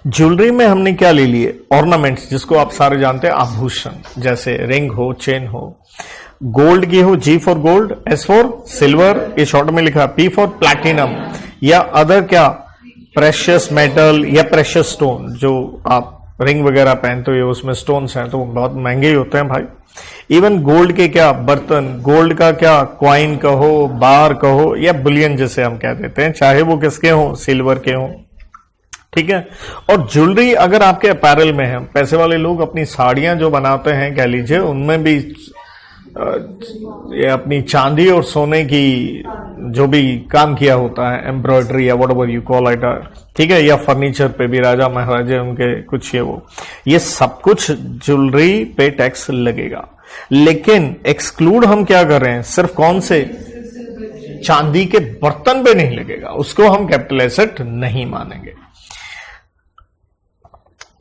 ज्वेलरी में हमने क्या ले लिए? ऑर्नामेंट्स, जिसको आप सारे जानते हैं, आभूषण, जैसे रिंग हो, चेन हो। गोल्ड की हो, G for gold, S for silver, ये शॉर्ट में लिखा, पी फॉर प्लैटिनम, या अदर क्या, प्रेशियस मेटल या प्रेशियस स्टोन, जो आप रिंग वगैरह पहनते हो उसमें स्टोन्स हैं तो बहुत महंगे ही होते हैं भाई। इवन गोल्ड के क्या बर्तन, गोल्ड का क्या क्वाइन कहो, बार कहो, या बुलियन जिसे हम कह देते हैं, चाहे वो किसके हो, सिल्वर के हो, ठीक है। और ज्वेलरी अगर आपके अपैरल में है, पैसे वाले लोग अपनी साड़ियां जो बनाते हैं कह लीजिए, उनमें भी ये अपनी चांदी और सोने की जो भी काम किया होता है, एम्ब्रॉयडरी या व्हाटएवर यू कॉल इट, ठीक है, या फर्नीचर पे भी राजा महाराजे उनके कुछ ये सब कुछ ज्वेलरी पे टैक्स लगेगा। लेकिन एक्सक्लूड हम क्या कर रहे हैं? सिर्फ कौन से? चांदी के बर्तन पे नहीं लगेगा, उसको हम कैपिटल एसेट नहीं मानेंगे।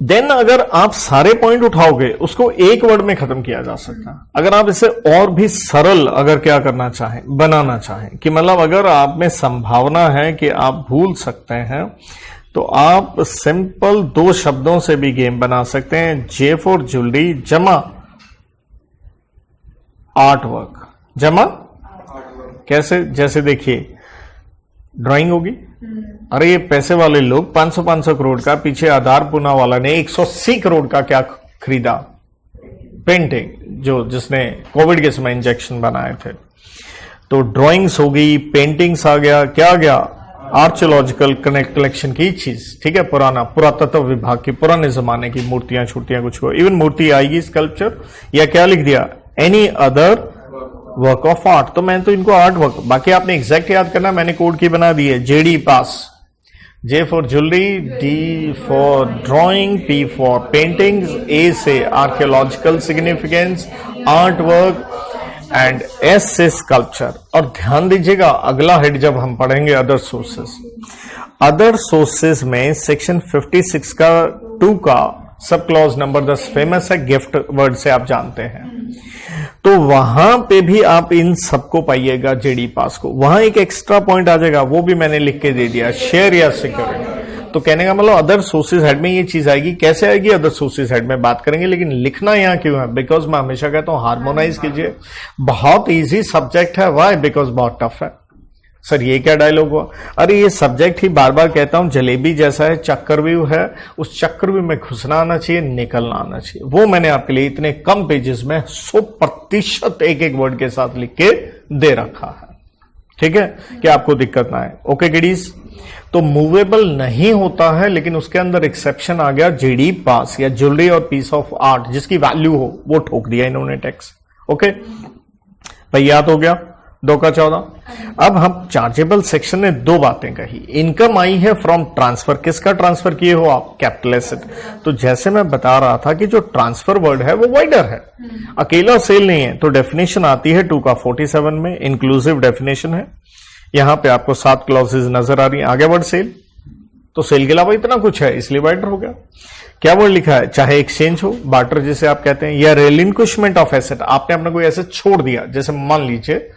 देन अगर आप सारे पॉइंट उठाओगे उसको एक वर्ड में खत्म किया जा सकता है। अगर आप इसे और भी सरल अगर क्या करना चाहें, बनाना चाहें, कि मतलब अगर आप में संभावना है कि आप भूल सकते हैं, तो आप सिंपल 2 शब्दों से भी गेम बना सकते हैं। जे फॉर ज्वेलरी जमा आर्ट वर्क। जमा कैसे? जैसे देखिए ड्राइंग होगी, अरे ये पैसे वाले लोग 500 करोड़ का, पीछे आधार पूना वाला ने 180 करोड़ का क्या खरीदा? पेंटिंग, जो जिसने कोविड के समय इंजेक्शन बनाए थे। तो ड्राइंग्स होगी, पेंटिंग्स आ गया, क्या आ गया? आर्कियोलॉजिकल कलेक्शन की चीज, ठीक है, पुरातत्व विभाग की पुराने जमाने की मूर्तियां छुट्टियां कुछ हो, इवन मूर्ति आएगी स्कल्पचर, या क्या लिख दिया? Any other work of art. तो मैं तो इनको आर्ट वर्क, बाकी आपने एग्जैक्ट याद करना, मैंने कोड की बना दी है, JD PAS. J for jewellery, D for drawing, P for paintings, A से archaeological significance, art work, and S से स्कल्पचर। और ध्यान दीजिएगा अगला हेड जब हम पढ़ेंगे अदर सोर्सेस, अदर सोर्सेस में सेक्शन 56 का 2 का सब क्लॉज नंबर 10 फेमस है, गिफ्ट वर्ड से आप जानते हैं। तो वहां पे भी आप इन सबको पाइएगा, जेडी पास को। वहां एक एक्स्ट्रा पॉइंट आ जाएगा, वो भी मैंने लिख के दे दिया, शेयर या सिक्योरिटी। तो कहने का मतलब अदर सोर्सेज हेड में ये चीज आएगी। कैसे आएगी? अदर सोर्सेज हेड में बात करेंगे, लेकिन लिखना यहां क्यों है? बिकॉज मैं हमेशा कहता हूं हार्मोनाइज कीजिए। बहुत इजी सब्जेक्ट है, वाई? बिकॉज बहुत टफ है। सर ये क्या डायलॉग हुआ? अरे ये सब्जेक्ट ही बार बार कहता हूं जलेबी जैसा है, चक्रव्यूह है, उस चक्रव्यूह में घुसना आना चाहिए, निकलना आना चाहिए। वो मैंने आपके लिए इतने कम पेजेस में 100% एक वर्ड के साथ लिख के दे रखा है, ठीक है, कि आपको दिक्कत ना आए। ओके किडीज, तो मूवेबल नहीं होता है, लेकिन उसके अंदर एक्सेप्शन आ गया, जेडी पास या ज्वेलरी और पीस ऑफ आर्ट जिसकी वैल्यू हो वो ठोक दिया इन्होंने टैक्स। ओके भाई, याद हो गया 2 का 14। अब हम चार्जेबल सेक्शन में 2 बातें कही। इनकम आई है फ्रॉम ट्रांसफर, किसका ट्रांसफर किए हो आप? Capital asset. तो जैसे मैं बता रहा था कि जो ट्रांसफर वर्ड है वो वाइडर है, अकेला सेल नहीं है। तो डेफिनेशन आती है 2 का 47 में, इंक्लूसिव डेफिनेशन है। यहां पे आपको 7 क्लॉजेज नजर आ रही है। आगे वर्ड सेल, तो सेल के अलावा इतना कुछ है, इसलिए वाइडर हो गया। क्या वर्ड लिखा है? चाहे एक्सचेंज हो, बार्टर जिसे आप कहते हैं, या रिलिंक्विशमेंट ऑफ एसेट, आपने अपना कोई एसेट छोड़ दिया। जैसे मान लीजिए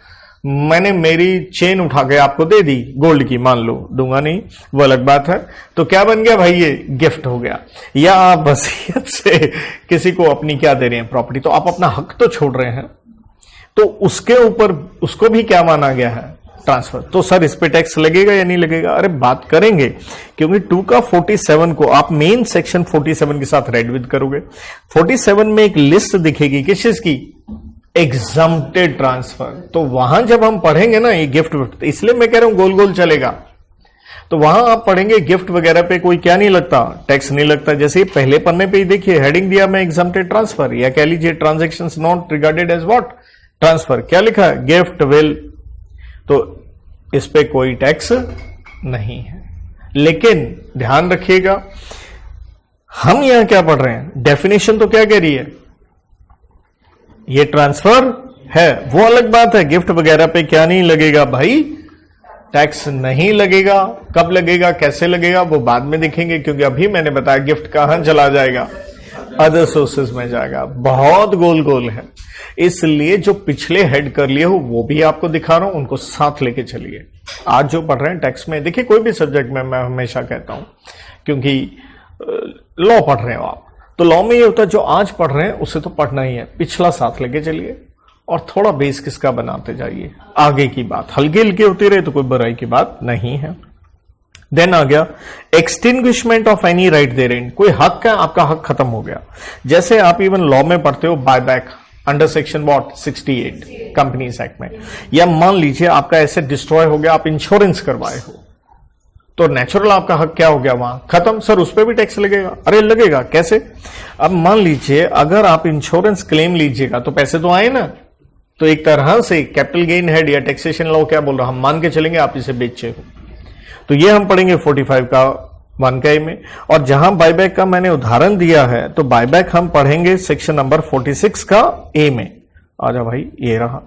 मैंने मेरी चेन उठा के आपको दे दी गोल्ड की, मान लो, दूंगा नहीं वो अलग बात है, तो क्या बन गया भाई? ये गिफ्ट हो गया। या आप वसीयत से किसी को अपनी क्या दे रहे हैं? प्रॉपर्टी। तो आप अपना हक तो छोड़ रहे हैं, तो उसके ऊपर उसको भी क्या माना गया है? ट्रांसफर। तो सर इस पे टैक्स लगेगा या नहीं लगेगा? अरे बात करेंगे, क्योंकि 2 का 47 को आप मेन सेक्शन 47 के साथ रेड विद करोगे। 47 में एक लिस्ट दिखेगी किस चीज की? Exempted transfer. तो वहां जब हम पढ़ेंगे ना ये गिफ्ट विफ्ट, इसलिए मैं कह रहा हूं गोल गोल चलेगा। तो वहां आप पढ़ेंगे गिफ्ट वगैरह पे कोई क्या नहीं लगता, टैक्स नहीं लगता। जैसे पहले पन्ने पे ही देखिए हेडिंग दिया मैं एग्जम्प्टेड ट्रांसफर, या कह लीजिए transactions not regarded as what? Transfer. क्या लिखा है? Gift will. तो इस पे कोई टैक्स नहीं है। लेकिन ध्यान रखिएगा हम यहां क्या पढ़ रहे हैं, डेफिनेशन तो क्या कह रही है? ये ट्रांसफर है। वो अलग बात है, गिफ्ट वगैरह पे क्या नहीं लगेगा भाई? टैक्स नहीं लगेगा। कब लगेगा, कैसे लगेगा, वो बाद में देखेंगे, क्योंकि अभी मैंने बताया गिफ्ट कहां चला जाएगा? अदर सोर्सेज में जाएगा। बहुत गोल गोल है, इसलिए जो पिछले हेड कर लिए हो वो भी आपको दिखा रहा हूं, उनको साथ लेके चलिए। आज जो पढ़ रहे हैं टैक्स में, देखिए कोई भी सब्जेक्ट में मैं हमेशा कहता हूं, क्योंकि लॉ पढ़ रहे हो आप, तो लॉ में ये होता है जो आज पढ़ रहे हैं उसे तो पढ़ना ही है, पिछला साथ लेके चलिए और थोड़ा बेस किसका बनाते जाइए। आगे की बात हल्की हल्की होती रहे तो कोई बुराई की बात नहीं है। देन आ गया extinguishment of any right therein. कोई हक है, आपका हक खत्म हो गया। जैसे आप इवन लॉ में पढ़ते हो buyback under section what 68 companies act में, या मान लीजिए आपका एसेट डिस्ट्रॉय हो गया, आप इंश्योरेंस करवाए हो, तो नेचुरल आपका हक क्या हो गया वहां खत्म। सर उस पर भी टैक्स लगेगा? अरे लगेगा। कैसे? अब मान लीजिए अगर आप इंश्योरेंस क्लेम लीजिएगा तो पैसे तो आए ना, तो एक तरह से कैपिटल गेन हेड या टैक्सेशन लॉ क्या बोल रहा, हम मान के चलेंगे आप इसे बेचे हो। तो ये हम पढ़ेंगे 45 का 1 का ए में। और जहां बायबैक का मैंने उदाहरण दिया है तो बायबैक हम पढ़ेंगे सेक्शन नंबर 46 का ए में। आजा भाई, ये रहा।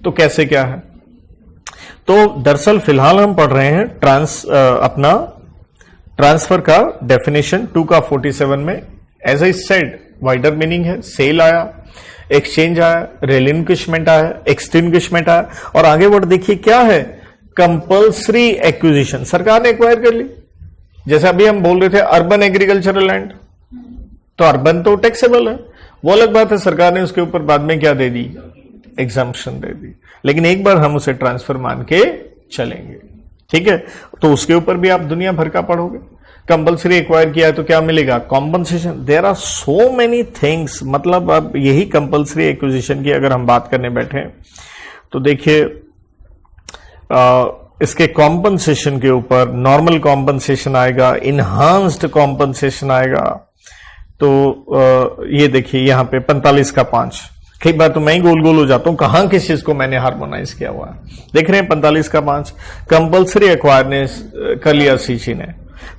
तो कैसे क्या है? तो दरअसल फिलहाल हम पढ़ रहे हैं अपना ट्रांसफर का डेफिनेशन 2 का 47 में। As I said wider meaning है, सेल आया, एक्सचेंज आया, रिलिंक्विशमेंट आया, एक्सटिंग्विशमेंट आया, और आगे बढ़ देखिए क्या है? Compulsory acquisition. सरकार ने एक्वायर कर ली। जैसे अभी हम बोल रहे थे अर्बन एग्रीकल्चरल लैंड, तो अर्बन तो टैक्सेबल है, वो अलग बात है, सरकार ने उसके ऊपर बाद में क्या दे दी? एग्जम्पशन दे दी। लेकिन एक बार हम उसे ट्रांसफर मान के चलेंगे, ठीक है? तो उसके ऊपर भी आप दुनिया भर का पढ़ोगे। कंपल्सरी एक्वायर किया है तो क्या मिलेगा? Compensation. There are so many things. मतलब अब यही कंपल्सरी एक्विजिशन की अगर हम बात करने बैठे तो देखिए इसके कॉम्पनसेशन के ऊपर नॉर्मल कॉम्पनसेशन आएगा, इनहांस्ड कॉम्पनसेशन आएगा। तो ये देखिए यहां पे 45 का 5। कई बार तो मैं ही गोल गोल हो जाता हूं, कहां किस चीज को मैंने हार्मोनाइज किया हुआ है। देख रहे हैं 45 का 5 कंपल्सरी एक्वायर ने कर लिया सीसी ने।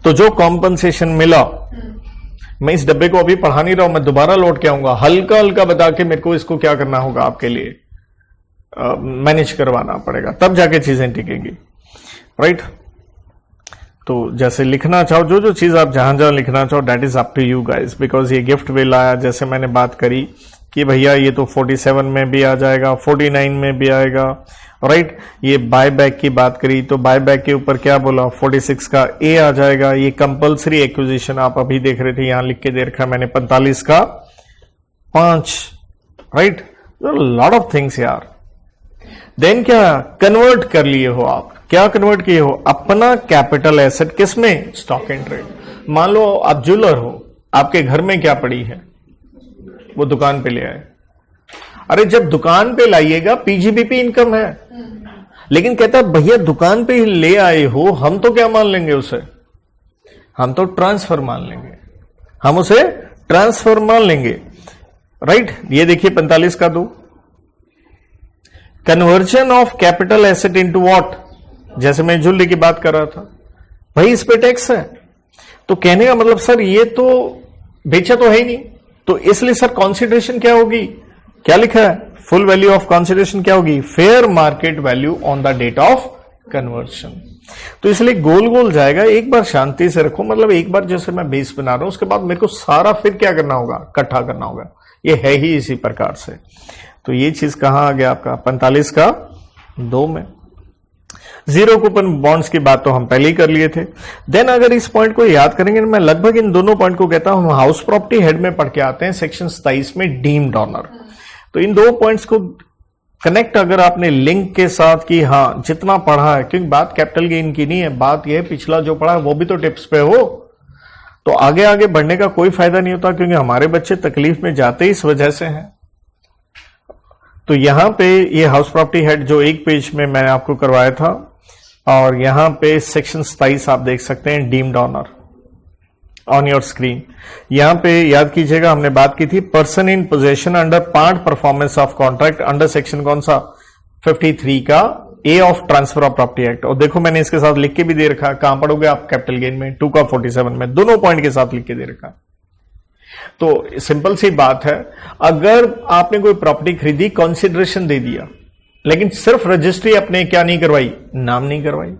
तो जो कॉम्पनसेशन मिला, मैं इस डब्बे को अभी पढ़ा नहीं रहा हूं, मैं दोबारा लौट के आऊंगा, हल्का हल्का बता के मेरे को इसको क्या करना होगा आपके लिए, मैनेज करवाना पड़ेगा, तब जाके चीजें टिकेंगी, राइट? तो जैसे लिखना चाहो, जो जो चीज आप जहां जहां लिखना चाहो, that is up to you guys, because ये गिफ्ट विल आया, जैसे मैंने बात करी कि भैया ये तो 47 में भी आ जाएगा, 49 में भी आएगा, राइट? ये बायबैक की बात करी तो बायबैक के ऊपर क्या बोला? 46 का ए आ जाएगा। ये कंपल्सरी एक्विजिशन आप अभी देख रहे थे, यहां लिख के दे रखा मैंने 45 का 5, राइट? लॉट ऑफ थिंग्स यार। देन क्या कन्वर्ट कर लिए हो आप? क्या कन्वर्ट किए हो? अपना कैपिटल एसेट किस में? Stock and trade. मान लो आप ज्वेलर हो, आपके घर में क्या पड़ी है, वो दुकान पे ले आए। अरे जब दुकान पे लाइएगा पीजीबीपी इनकम है, लेकिन कहता है भैया दुकान पे ही ले आए हो, हम तो क्या मान लेंगे उसे? हम तो ट्रांसफर मान लेंगे, हम उसे ट्रांसफर मान लेंगे, राइट? ये देखिए 45 का 2, conversion of capital asset into what? जैसे मैं ज्वेलरी की बात कर रहा था, भाई इस पे टैक्स है। तो कहने का मतलब सर ये तो बेचा तो है ही नहीं, तो इसलिए सर कॉन्सिडरेशन क्या होगी? क्या लिखा है? फुल वैल्यू ऑफ कॉन्सिडरेशन क्या होगी? Fair market value on the date of conversion. तो इसलिए गोल गोल जाएगा। एक बार शांति से रखो, मतलब एक बार जैसे मैं बेस बना रहा हूं, उसके बाद मेरे को सारा फिर क्या करना होगा? इकट्ठा करना होगा। ये है ही इसी प्रकार से। तो ये चीज कहां आ गया आपका? 45 का 2 में। जीरो कूपन बॉन्ड्स की बात तो हम पहले ही कर लिए थे। देन अगर इस पॉइंट को याद करेंगे, मैं लगभग इन दोनों पॉइंट को कहता हूं, हम हाउस प्रॉपर्टी हेड में पढ़ के आते हैं सेक्शन 27 में डीम्ड ऑनर। तो इन दो पॉइंट्स को कनेक्ट अगर आपने लिंक के साथ की, हाँ जितना पढ़ा है, क्योंकि बात कैपिटल गेन की नहीं है, बात यह है पिछला जो पढ़ा है वो भी तो टिप्स पे हो, तो आगे आगे बढ़ने का कोई फायदा नहीं होता, क्योंकि हमारे बच्चे तकलीफ में जाते ही इस वजह से हैं। तो यहां पे ये हाउस प्रॉपर्टी हेड जो एक पेज में मैंने आपको करवाया था, और यहां पे सेक्शन 27 आप देख सकते हैं, deemed owner on your screen. यहां पे याद कीजिएगा हमने बात की थी person in possession under part performance of contract under section कौन सा 53 का a of transfer of property act. और देखो मैंने इसके साथ लिख के भी दे रखा, कहां पढ़ोगे आप, कैपिटल गेन में 2 का 47 में, दोनों पॉइंट के साथ लिख के दे रखा। तो सिंपल सी बात है, अगर आपने कोई प्रॉपर्टी खरीदी, कंसिडरेशन दे दिया, लेकिन सिर्फ रजिस्ट्री अपने क्या नहीं करवाई, नाम नहीं करवाई,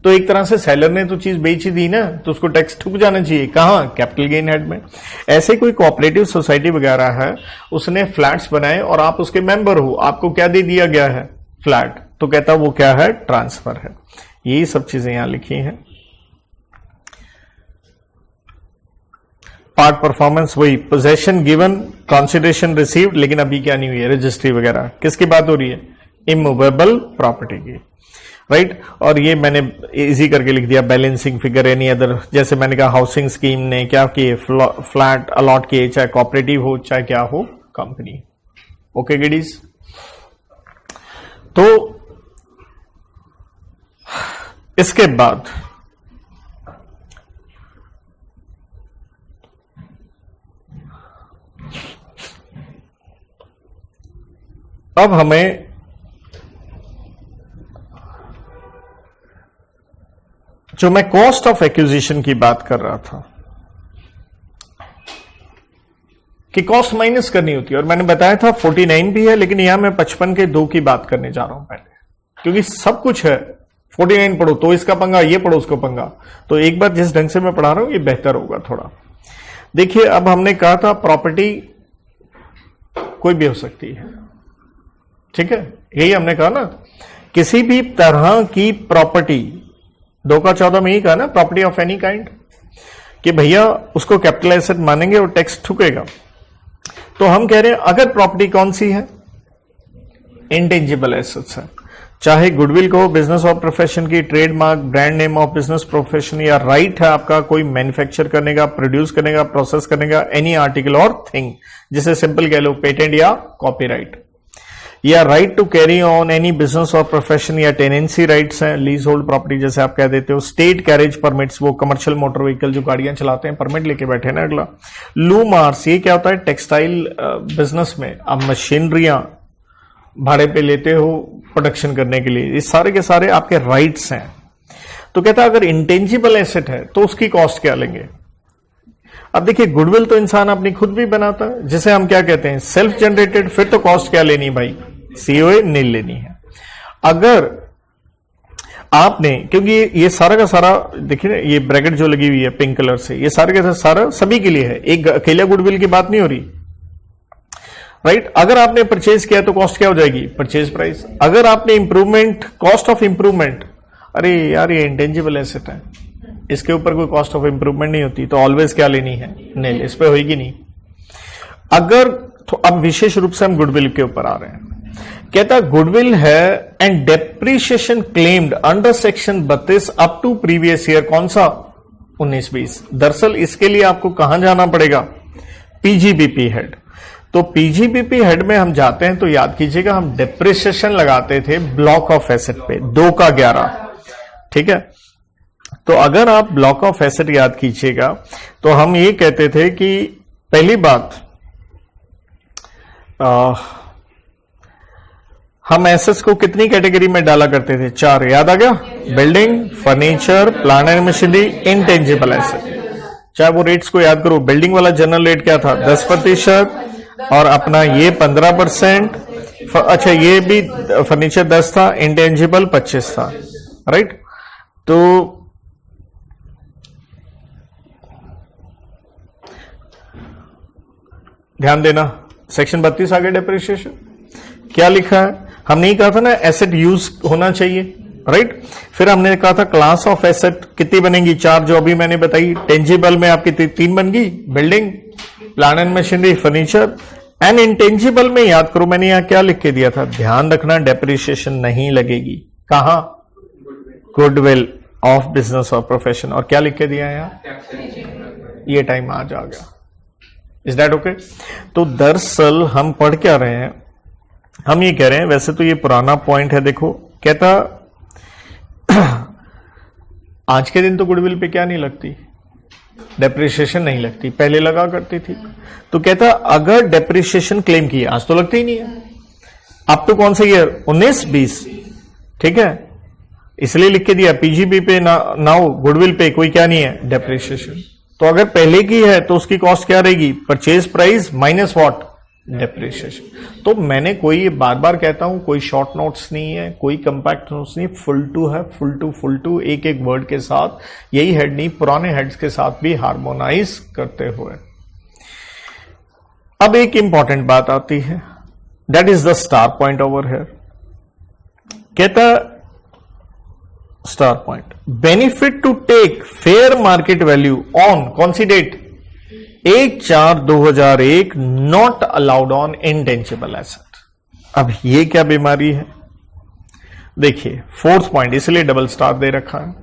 तो एक तरह से सेलर ने तो चीज बेच ही दी ना, तो उसको टैक्स ठुक जाना चाहिए। कहां, कैपिटल गेन हेड में। ऐसे कोई कोऑपरेटिव सोसाइटी वगैरह है, उसने फ्लैट्स बनाए और आप उसके मेंबर हो, आपको क्या दे दिया गया है, फ्लैट, तो कहता वो क्या है, ट्रांसफर है। यही सब चीजें यहां लिखी हैं। पार्ट परफॉर्मेंस वही, पोजेशन गिवन, कंसिडरेशन रिसीव्ड, लेकिन अभी क्या नहीं हुई है, रजिस्ट्री वगैरह। किसकी बात हो रही है, इमूवेबल प्रॉपर्टी की, राइट। और ये मैंने इजी करके लिख दिया, बैलेंसिंग फिगर एनी अदर, जैसे मैंने कहा हाउसिंग स्कीम ने क्या किए, फ्लैट अलॉट किए, चाहे कोऑपरेटिव हो चाहे क्या हो, कंपनी। ओके किडीज, तो इसके बाद अब हमें जो मैं कॉस्ट ऑफ एक्विजिशन की बात कर रहा था कि कॉस्ट माइनस करनी होती है, और मैंने बताया था 49 भी है, लेकिन यहां मैं 55 के 2 की बात करने जा रहा हूं पहले, क्योंकि सब कुछ है। 49 पढ़ो तो इसका पंगा, ये पढ़ो उसका पंगा, तो एक बार जिस ढंग से मैं पढ़ा रहा हूं ये बेहतर होगा थोड़ा। देखिए, अब हमने कहा था प्रॉपर्टी कोई भी हो सकती है, ठीक है, यही हमने कहा ना, किसी भी तरह की प्रॉपर्टी, 2 का 14 में ही कहा ना, प्रॉपर्टी ऑफ एनी काइंड, कि भैया उसको कैपिटल एसेट मानेंगे और टैक्स ठुकेगा। तो हम कह रहे हैं अगर प्रॉपर्टी कौन सी है, इंटेंजिबल एसेट्स है, चाहे गुडविल को, बिजनेस और प्रोफेशन की, trademark, brand name of business profession, या राइट है आपका कोई मैन्युफैक्चर करने का, प्रोड्यूस करने का, प्रोसेस करने का, एनी आर्टिकल और थिंग, जिसे सिंपल कह लो पेटेंट या कॉपीराइट, या right to carry on any business और प्रोफेशन, या टेनेंसी राइट्स हैं, लीज होल्ड प्रॉपर्टी जैसे आप कह देते हो, स्टेट कैरेज परमिट्स, वो कमर्शियल मोटर व्हीकल जो गाड़ियां चलाते हैं परमिट लेके बैठे ना। अगला लूमार्स, ये क्या होता है, टेक्सटाइल बिजनेस में आप मशीनरियां भाड़े पे लेते हो प्रोडक्शन करने के लिए, ये सारे के सारे आपके राइट्स हैं। तो कहता है अगर इंटेंजिबल एसेट है तो उसकी कॉस्ट क्या लेंगे। अब देखिए, गुडविल तो इंसान अपनी खुद भी बनाता है, जिसे हम क्या कहते हैं, सेल्फ जनरेटेड, फिर तो कॉस्ट क्या लेनी भाई, सीओए नील लेनी है। अगर आपने, क्योंकि ये सारा का सारा देखिए ना, ये ब्रैकेट जो लगी हुई है पिंक कलर से, ये सारे का सारा सभी के लिए है, एक अकेला गुडविल की बात नहीं हो रही, राइट। अगर आपने परचेज किया तो कॉस्ट क्या हो जाएगी, परचेज प्राइस। अगर आपने इंप्रूवमेंट, कॉस्ट ऑफ इंप्रूवमेंट, अरे यार ये इंटेंजिबल एसेट है, इसके ऊपर कोई कॉस्ट ऑफ इंप्रूवमेंट नहीं होती, तो ऑलवेज क्या लेनी है, नील, इस पे होगी नहीं। अगर तो अब विशेष रूप से हम गुडविल के ऊपर आ रहे हैं, कहता गुडविल है and depreciation claimed under section 32 up to previous year, कौन सा, 19-20। दरअसल इसके लिए आपको कहां जाना पड़ेगा, पीजीबीपी हेड। तो पीजीबीपी हेड में हम जाते हैं तो याद कीजिएगा, हम डेप्रीशिएशन लगाते थे ब्लॉक ऑफ एसेट पे, 2 का 11, ठीक है। तो अगर आप ब्लॉक ऑफ एसेट याद कीजिएगा, तो हम ये कहते थे कि पहली बात, हम एसेट्स को कितनी कैटेगरी में डाला करते थे, 4, याद आ गया, building, furniture, plant and machinery, intangible asset. चाहे वो रेट्स को याद करो, बिल्डिंग वाला जनरल रेट क्या था, 10%, और अपना ये 15%, अच्छा ये भी फर्नीचर 10 था, इंटेंजिबल 25 था, राइट। तो ध्यान देना, सेक्शन 32 आगे डेप्रिसिएशन क्या लिखा है, हमने ही कहा था ना एसेट यूज होना चाहिए, राइट। फिर हमने कहा था क्लास ऑफ एसेट कितनी बनेंगी, 4, जो अभी मैंने बताई। टेंजिबल में आपकी 3 बन गई, building, plant and machinery, furniture, and intangible में याद करो मैंने यहां क्या लिख के दिया था, ध्यान रखना डेप्रिसिएशन नहीं लगेगी। कहां? गुडविल ऑफ बिजनेस और प्रोफेशन। और क्या लिख के दिया है यहां? ये टाइम आज आ गया। Is that okay? तो दरअसल हम पढ़ क्या रहे हैं, हम ये कह रहे हैं, वैसे तो ये पुराना पॉइंट है, देखो कहता आज के दिन तो गुडविल पे क्या नहीं लगती, डेप्रिसिएशन नहीं लगती, पहले लगा करती थी। तो कहता अगर डेप्रिसिएशन क्लेम की, आज तो लगती ही नहीं है, अब तो कौन सा ईयर 19-20, ठीक है, इसलिए लिख के दिया पीजीबी पे नाउ गुडविल पे कोई क्या नहीं है, डेप्रिसिएशन। तो अगर पहले की है तो उसकी कॉस्ट क्या रहेगी, purchase price minus what, depreciation. तो मैंने कोई, ये बार बार कहता हूं, कोई शॉर्ट नोट्स नहीं है, कोई कंपैक्ट नोट्स नहीं, फुल टू है, फुल टू एक एक वर्ड के साथ, यही हेड नहीं पुराने हेड्स के साथ भी हार्मोनाइज करते हुए। अब एक इंपॉर्टेंट बात आती है, that is the star point over here. कहता star point, benefit to take fair market value on कौन सी date, 1/4/2001, not allowed on intangible asset. अब ये क्या बीमारी है, देखिए फोर्थ पॉइंट, इसलिए डबल स्टार दे रखा है।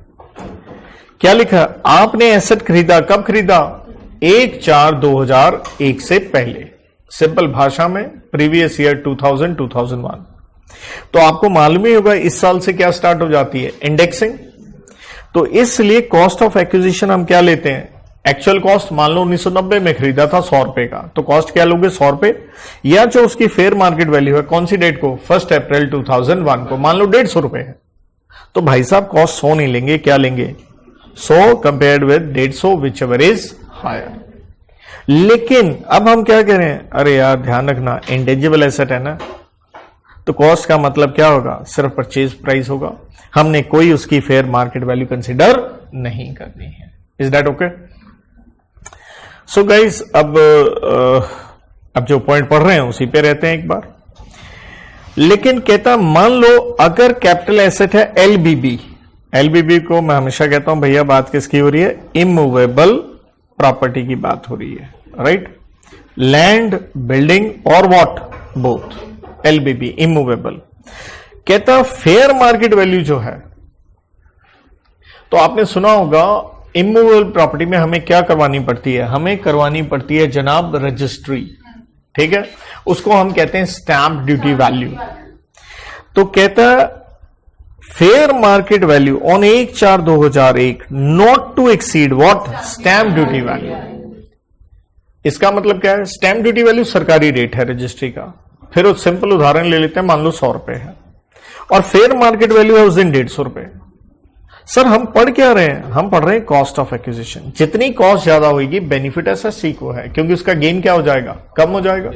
क्या लिखा, आपने एसेट खरीदा, कब खरीदा, 1/4/2001 से पहले, सिंपल भाषा में प्रीवियस ईयर 2000-2001। तो आपको मालूम ही होगा इस साल से क्या स्टार्ट हो जाती है, इंडेक्सिंग। तो इसलिए कॉस्ट ऑफ एक्विजिशन हम क्या लेते हैं, एक्चुअल कॉस्ट, मान लो 1990 में खरीदा था 100 रुपए का, तो कॉस्ट क्या लोगे, 100 रुपए, या जो उसकी फेयर मार्केट वैल्यू है कौन सी डेट को, 1 अप्रैल 2001 को, मान लो 150 रुपए है, तो भाई साहब कॉस्ट 100 नहीं लेंगे, क्या लेंगे, 100 compared with 150 whichever is higher. लेकिन अब हम क्या कह रहे हैं, अरे यार ध्यान रखना इंटेंजिबल एसेट है ना, तो कॉस्ट का मतलब क्या होगा, सिर्फ परचेज प्राइस होगा, हमने कोई उसकी फेयर मार्केट वैल्यू कंसिडर नहीं करनी है। Is that okay? So guys, अब जो पॉइंट पढ़ रहे हैं उसी पे रहते हैं एक बार। लेकिन कहता मान लो अगर कैपिटल एसेट है एलबीबी, एलबीबी को मैं हमेशा कहता हूं भैया बात किसकी हो रही है, इमूवेबल प्रॉपर्टी की बात हो रही है, राइट, लैंड, बिल्डिंग और व्हाट, बोथ, एलबीबी इमूवेबल। कहता फेयर मार्केट वैल्यू जो है, तो आपने सुना होगा इमूवेबल प्रॉपर्टी में हमें क्या करवानी पड़ती है, हमें करवानी पड़ती है जनाब रजिस्ट्री, ठीक है, उसको हम कहते हैं स्टैंप ड्यूटी वैल्यू। तो कहता fair market value on 1/4/2001 not to exceed what, stamp duty value. इसका मतलब क्या है, स्टैंप ड्यूटी वैल्यू सरकारी रेट है रजिस्ट्री का, फिर सिंपल उदाहरण ले लेते हैं, मान लो 100 रुपए है और फेयर मार्केट वैल्यू है उस दिन 150 रुपए। सर हम पढ़ क्या रहे हैं, हम पढ़ रहे हैं कॉस्ट ऑफ एक्विजिशन। जितनी कॉस्ट ज्यादा होगी बेनिफिट एसएससी को है, क्योंकि उसका गेन क्या हो जाएगा, कम हो जाएगा।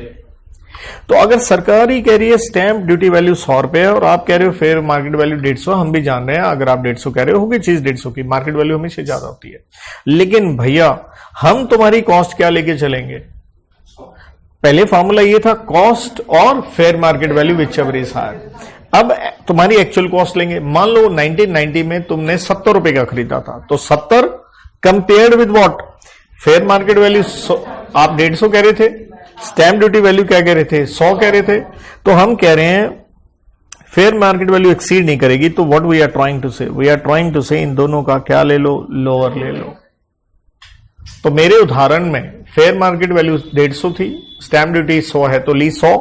तो अगर सरकार ही कह रही है स्टैंप ड्यूटी वैल्यू 100 रुपए है और आप कह रहे हो फेयर मार्केट वैल्यू 150, हम भी जान रहे हैं अगर आप 150 कह रहे हो होगी चीज 150 की, मार्केट वैल्यू हमेशा ज्यादा होती है। लेकिन भैया हम तुम्हारी कॉस्ट क्या लेके चलेंगे, पहले फॉर्मूला ये था कॉस्ट और fair market value whichever is higher. अब तुम्हारी एक्चुअल कॉस्ट लेंगे, मान लो 1990 में तुमने 70 रुपए का खरीदा था, तो 70 compared with what, fair market value आप 150 कह रहे थे, स्टैंप ड्यूटी वैल्यू क्या कह रहे थे, 100 कह रहे थे। तो हम कह रहे हैं फेयर मार्केट वैल्यू एक्सीड नहीं करेगी, तो what we are trying to say, we are trying to say इन दोनों का क्या ले लो, लोअर ले लो। तो मेरे उदाहरण में फेयर मार्केट वैल्यू 150 थी, स्टैंप ड्यूटी 100 है, तो ली 100,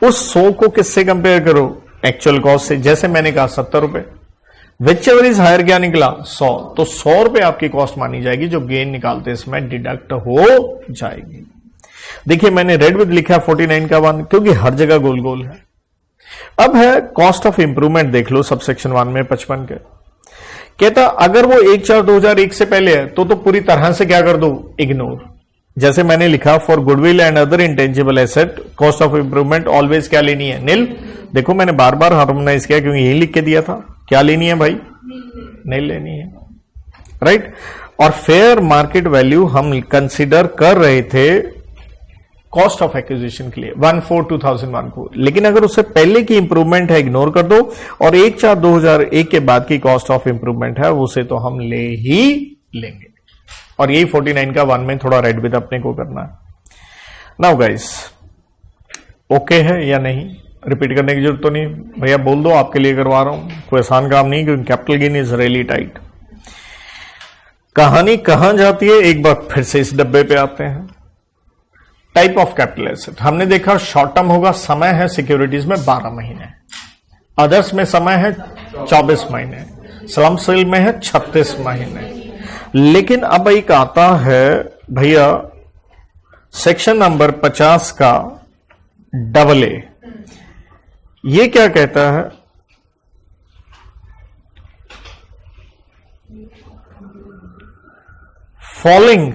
उस 100 को किससे कंपेयर करो, एक्चुअल कॉस्ट से, जैसे मैंने कहा 70 रुपए, विच एवर इज हायर क्या निकला 100, तो 100 रुपए आपकी कॉस्ट मानी जाएगी, जो गेन निकालते इसमें डिडक्ट हो जाएगी। देखिए मैंने रेड विद लिखा 49 का 1, क्योंकि हर जगह गोल गोल है। अब है कॉस्ट ऑफ इंप्रूवमेंट, देख लो सबसेक्शन 1 में 55 के। कहता अगर वो 1/4/2001 से पहले है तो पूरी तरह से क्या कर दो, इग्नोर। जैसे मैंने लिखा for goodwill and other intangible asset cost of improvement always क्या लेनी है, निल। देखो मैंने बार बार हार्मोनाइज किया क्योंकि यही लिख के दिया था, क्या लेनी है भाई, निल लेनी है, राइट। और फेयर मार्केट वैल्यू हम कंसिडर कर रहे थे कॉस्ट ऑफ एक्विजिशन के लिए 1/4/2001 को, लेकिन अगर उससे पहले की इंप्रूवमेंट है इग्नोर कर दो, और 1/4/2001 के बाद की कॉस्ट ऑफ इंप्रूवमेंट है उसे तो हम ले ही लेंगे। और यही 49 का 1 में थोड़ा रेड विद अपने को करना है। नाउ गाइस ओके है या नहीं? रिपीट करने की जरूरत तो नहीं भैया, बोल दो, आपके लिए करवा रहा हूं, कोई आसान काम नहीं, क्योंकि capital gain is really tight. कहानी कहां जाती है, एक बार फिर से इस डब्बे पे आते हैं। टाइप ऑफ कैपिटल एसेट हमने देखा, शॉर्ट टर्म होगा, समय है सिक्योरिटीज में 12 महीने, अदर्स में समय है 24 महीने, स्लम सेल में है 36 महीने। लेकिन अब एक आता है भैया सेक्शन नंबर 50 का AA, ये क्या कहता है? Following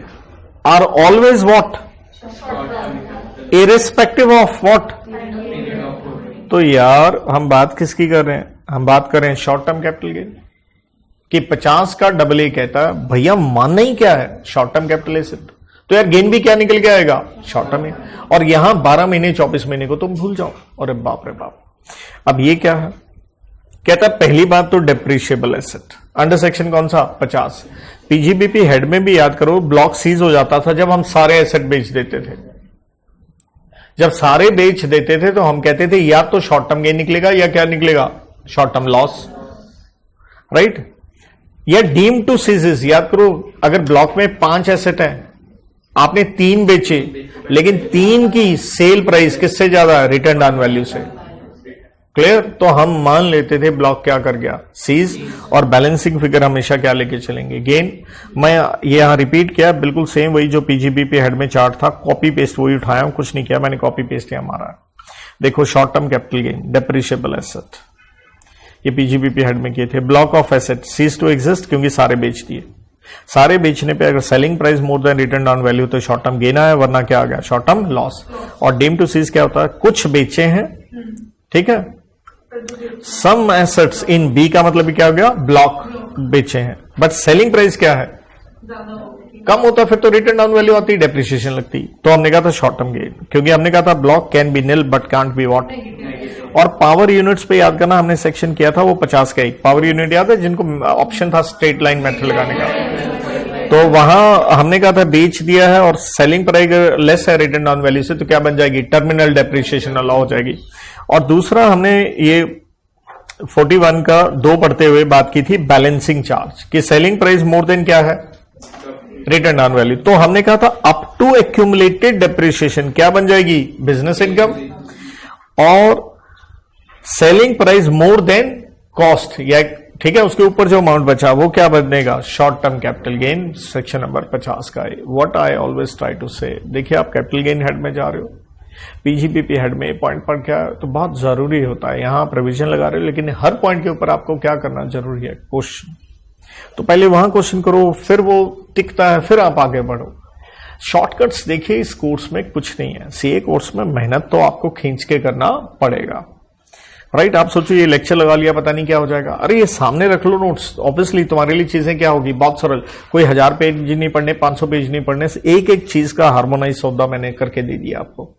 are always what, irrespective of what. तो यार हम बात किसकी कर रहे हैं? हम बात कर रहे हैं शॉर्ट टर्म कैपिटल गेन कि 50 का AA कहता है भैया मानना ही क्या है, शॉर्ट टर्म कैपिटल एसेट। तो यार गेन भी क्या निकल के आएगा, शॉर्ट टर्म है। और यहां 12 महीने 24 महीने को तुम भूल जाओ। अरे बाप रे बाप। अब ये क्या है? कहता है पहली बात तो डेप्रिशिएबल एसेट, अंडर सेक्शन कौन सा 50। पीजीबीपी हेड में भी याद करो, ब्लॉक सीज हो जाता था जब हम सारे एसेट बेच देते थे। जब सारे बेच देते थे तो हम कहते थे या तो शॉर्ट टर्म गेन निकलेगा या क्या निकलेगा, शॉर्ट टर्म लॉस, राइट। या डीम टू सीजेस, याद करो अगर ब्लॉक में 5 एसेट है, आपने 3 बेचे, लेकिन 3 की सेल प्राइस किससे ज्यादा है, रिटर्न ऑन वैल्यू से। क्लियर? तो हम मान लेते थे ब्लॉक क्या कर गया, सीज, और बैलेंसिंग फिगर हमेशा क्या लेके चलेंगे, गेन। मैं ये यहां रिपीट किया, बिल्कुल सेम वही जो पीजीबीपी हेड में चार्ट था, कॉपी पेस्ट वही उठाया हूं, कुछ नहीं किया मैंने, कॉपी पेस्ट यहां मारा। देखो short term capital gain, depreciable asset, ये पीजीबीपी हेड में किए थे। Block of asset cease to exist, क्योंकि सारे बेच दिए। सारे बेचने पे अगर selling price more than return on value तो शॉर्ट टर्म गेन आया, वरना क्या आ गया, शॉर्ट टर्म लॉस। और डीम टू सीज क्या होता है, कुछ बेचे हैं, ठीक है, सम एसेट्स इन बी का मतलब क्या हो गया, ब्लॉक बेचे हैं, बट सेलिंग प्राइस क्या है, कम होता, फिर तो रिटर्न ऑन वैल्यू आती, डेप्रिसिएशन लगती। तो हमने कहा था शॉर्ट टर्म गेन, क्योंकि हमने कहा था block can be nil but can't be what. और पावर यूनिट्स पे याद करना, हमने सेक्शन किया था वो 50 का एक पावर यूनिट याद है, जिनको ऑप्शन था स्ट्रेट लाइन मेथड लगाने का। तो वहां हमने कहा था बेच दिया है और सेलिंग प्राइस लेस है रिटर्न ऑन वैल्यू से, तो क्या बन जाएगी, टर्मिनल डेप्रिसिएशन अलाउ हो जाएगी। और दूसरा हमने ये 41 का 2 पढ़ते हुए बात की थी बैलेंसिंग चार्ज, कि सेलिंग प्राइस मोर देन क्या है, रिटर्न ऑन वैल्यू। तो हमने कहा था अप टू एक्यूमुलेटेड डेप्रिसिएशन क्या बन जाएगी, बिजनेस इनकम, और selling price more then cost, या ठीक है उसके ऊपर जो अमाउंट बचा वो क्या बनेगा, short term capital gain, section number 50 का। What I always try to say, देखिए आप कैपिटल गेन हेड में जा रहे हो, पीजीबीपी हेड में पॉइंट पर क्या तो बहुत जरूरी होता है, यहां प्रोविजन लगा रहे हो, लेकिन हर पॉइंट के ऊपर आपको क्या करना जरूरी है, क्वेश्चन। तो पहले वहां क्वेश्चन करो, फिर वो टिकता है, फिर आप आगे बढ़ो। शॉर्टकट्स देखिए इस कोर्स में कुछ नहीं है, सीए कोर्स में मेहनत तो आपको खींच के करना पड़ेगा, राइट। आप सोचो ये लेक्चर लगा लिया, पता नहीं क्या हो जाएगा, अरे ये सामने रख लो नोट्स, ऑब्वियसली तुम्हारे लिए चीजें क्या होगी, बहुत सरल, कोई 1000 पेज नहीं पढ़ने, 500 पेज नहीं पढ़ने, एक एक चीज का हार्मोनाइज सौदा मैंने करके दे दिया आपको।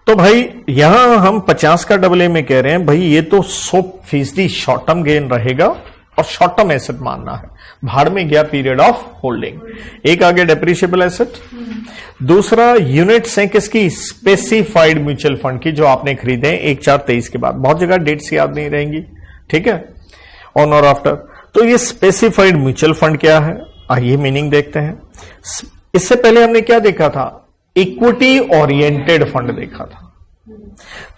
तो भाई यहां हम 50 का AA में कह रहे हैं भाई ये तो 100% शॉर्ट टर्म गेन रहेगा और शॉर्ट टर्म एसेट मानना है, भाड़ में गया पीरियड ऑफ होल्डिंग। एक आगे डेप्रिशिएबल एसेट, दूसरा यूनिट्स हैं किसकी, स्पेसिफाइड म्यूचुअल फंड की, जो आपने खरीदे 1/4/23 के बाद, बहुत जगह डेट्स याद नहीं रहेंगी, ठीक है, ऑन और आफ्टर। तो ये स्पेसिफाइड म्यूचुअल फंड क्या है, आइए मीनिंग देखते हैं। इससे पहले हमने क्या देखा था, इक्विटी ओरिएंटेड फंड देखा था।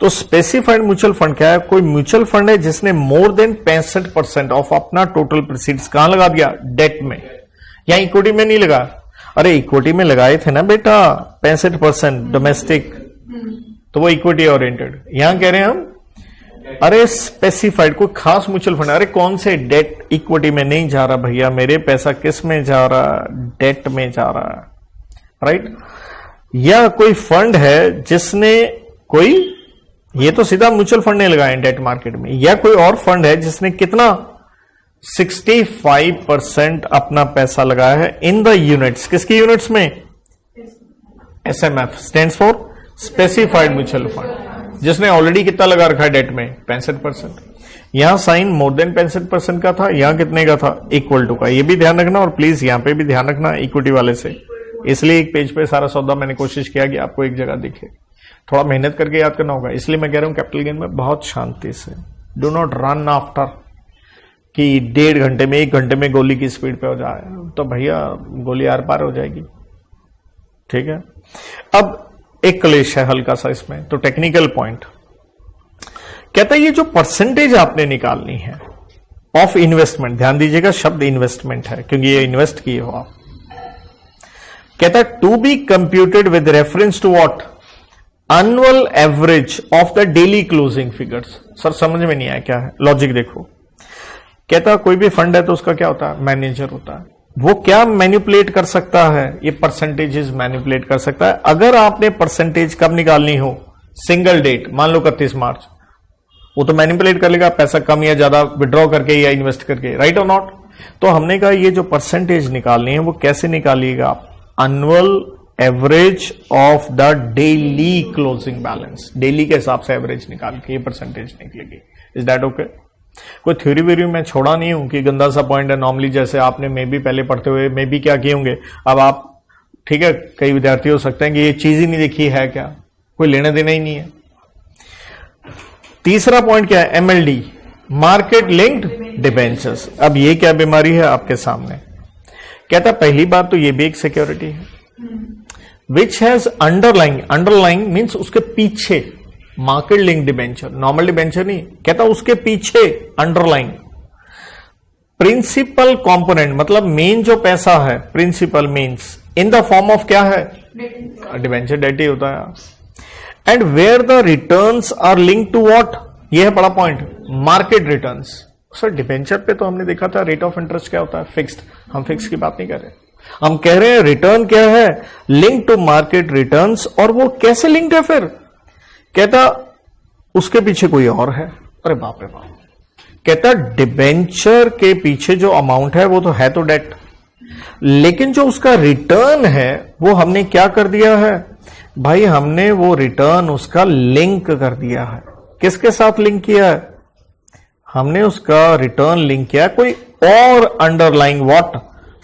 तो स्पेसिफाइड म्यूचुअल फंड क्या है, कोई म्यूचुअल फंड है जिसने मोर देन 65% ऑफ अपना टोटल प्रोसीड्स कहां लगा दिया, डेट में, या इक्विटी में नहीं लगा, अरे इक्विटी में लगाए थे ना बेटा 65% डोमेस्टिक, तो वो इक्विटी ओरिएंटेड। यहां कह रहे हैं हम अरे स्पेसिफाइड कोई खास म्यूचुअल फंड, अरे कौन से, डेट, इक्विटी में नहीं जा रहा भैया, मेरे पैसा किस में जा रहा, डेट में जा रहा है, राइट। या कोई फंड है जिसने कोई, ये तो सीधा म्यूचुअल फंड ने लगाए डेट मार्केट में, या कोई और फंड है जिसने कितना 65% अपना पैसा लगाया है इन द यूनिट्स, किसकी यूनिट्स में, SMF stands for specified mutual fund, जिसने ऑलरेडी कितना लगा रखा है डेट में 65%। यहां साइन मोर देन 65% का था, यहां कितने का था, इक्वल टू का, ये भी ध्यान रखना, और प्लीज यहां पे भी ध्यान रखना इक्विटी वाले से, इसलिए एक पेज पे सारा सौदा मैंने कोशिश किया कि आपको एक जगह दिखे। थोड़ा मेहनत करके याद करना होगा। इसलिए मैं कह रहा हूं कैपिटल गेन में बहुत शांति से, डू नॉट रन आफ्टर कि 1.5 घंटे में 1 घंटे में गोली की स्पीड पे हो जाए, तो भैया गोली आर पार हो जाएगी। ठीक है, अब एक क्लेश है हल्का सा इसमें, तो टेक्निकल पॉइंट कहता है ये जो परसेंटेज आपने निकालनी है ऑफ इन्वेस्टमेंट, ध्यान दीजिएगा शब्द इन्वेस्टमेंट है क्योंकि ये इन्वेस्ट किए हो आप। कहता है to be computed with reference to what, annual average of the daily closing figures. Sir समझ में नहीं आया क्या है, लॉजिक देखो। कहता कोई भी फंड है तो उसका क्या होता है, मैनेजर होता है। वो क्या मैनिपुलेट कर सकता है, ये परसेंटेजेस मैनिपुलेट कर सकता है। अगर आपने परसेंटेज कब निकालनी हो, सिंगल डेट, मान लो 31 मार्च, वो तो मैनिपुलेट कर लेगा पैसा कम या ज्यादा विड्रॉ करके या इन्वेस्ट करके, राइट और नॉट। तो हमने कहा ये जो परसेंटेज निकालनी है वो कैसे निकालिएगा आप, annual average of the daily closing balance, daily के हिसाब से एवरेज निकाल के ये परसेंटेज निकलेगी। Is that okay? कोई थ्योरी व्यूरी मैं छोड़ा नहीं हूं कि गंदा सा पॉइंट है। नॉर्मली जैसे आपने मे भी पहले पढ़ते हुए मे भी क्या किए होंगे, अब आप ठीक है, कई विद्यार्थी हो सकते हैं कि ये चीज ही नहीं देखी है, क्या कोई लेना देना ही नहीं है। तीसरा पॉइंट क्या है, एमएलडी, मार्केट लिंक्ड डिबेंचर्स। अब ये क्या बीमारी है आपके सामने। कहता पहली बात तो ये भी एक सिक्योरिटी है which has underlying, underlying means उसके पीछे, market link debenture, normal debenture नहीं, कहता उसके पीछे अंडरलाइंग प्रिंसिपल कंपोनेंट, मतलब मेन जो पैसा है, principal means in the form of क्या है, डिबेंचर डेट ही होता है। And where the returns are link to what, ये है बड़ा point, market returns. Sir debenture पे तो हमने देखा था रेट ऑफ इंटरेस्ट क्या होता है, फिक्स्ड। हम फिक्स की बात नहीं कर रहे, हम कह रहे हैं रिटर्न क्या है, लिंक टू मार्केट रिटर्न्स। और वो कैसे लिंक्ड है फिर, कहता उसके पीछे कोई और है। अरे बाप रे बाप, कहता डिबेंचर के पीछे जो अमाउंट है वो तो है तो डेट, लेकिन जो उसका रिटर्न है वो हमने क्या कर दिया है भाई, हमने वो रिटर्न उसका लिंक कर दिया है। किसके साथ लिंक किया है, हमने उसका रिटर्न लिंक किया कोई और अंडरलाइंग व्हाट,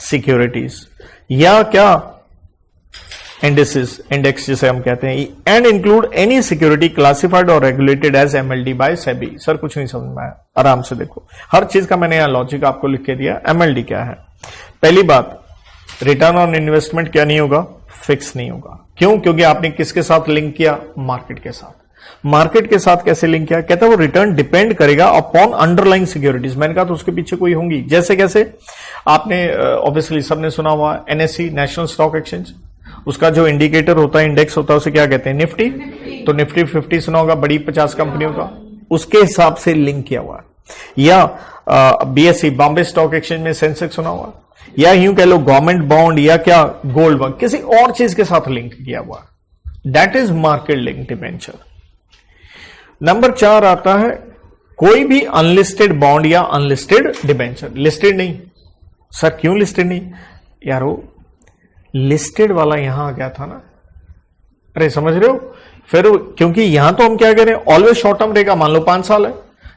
सिक्योरिटीज या क्या, इंडिसेस, इंडेक्स जिसे हम कहते हैं। And include any security classified और regulated as MLD by SEBI. Sir कुछ नहीं समझ में आया, आराम से देखो, हर चीज का मैंने यहां लॉजिक आपको लिख के दिया। एमएलडी क्या है, पहली बात रिटर्न ऑन इन्वेस्टमेंट क्या नहीं होगा, फिक्स नहीं होगा। क्यों, क्योंकि आपने किसके साथ लिंक किया, मार्केट के साथ। मार्केट के साथ कैसे लिंक किया, कहता है वो रिटर्न डिपेंड करेगा अपॉन अंडरलाइंग सिक्योरिटीज। मैंने कहा तो उसके पीछे कोई होंगी, जैसे कैसे आपने ऑब्वियसली सबने सुना हुआ एनएससी, नेशनल स्टॉक एक्सचेंज, उसका जो इंडिकेटर होता है, इंडेक्स होता है, उसे क्या कहते हैं, निफ्टी। तो निफ्टी 50 सुना होगा, बड़ी 50 कंपनियों का, उसके हिसाब से लिंक किया हुआ है। या बीएसई, बॉम्बे स्टॉक एक्सचेंज में सेंसेक्स सुना हुआ, या यूं कह लो गवर्नमेंट बॉन्ड या क्या गोल्ड बॉन्ड, किसी और चीज के साथ लिंक किया हुआ, that is market link debenture. Number 4 आता है कोई भी अनलिस्टेड बॉन्ड या अनलिस्टेड डिबेंचर। लिस्टेड नहीं, सर क्यों लिस्टेड नहीं यारो, लिस्टेड वाला यहां आ गया था ना, अरे समझ रहे हो। फिर क्योंकि यहां तो हम क्या कह रहे हैं, ऑलवेज शॉर्ट टर्म रहेगा, मान लो 5 साल है,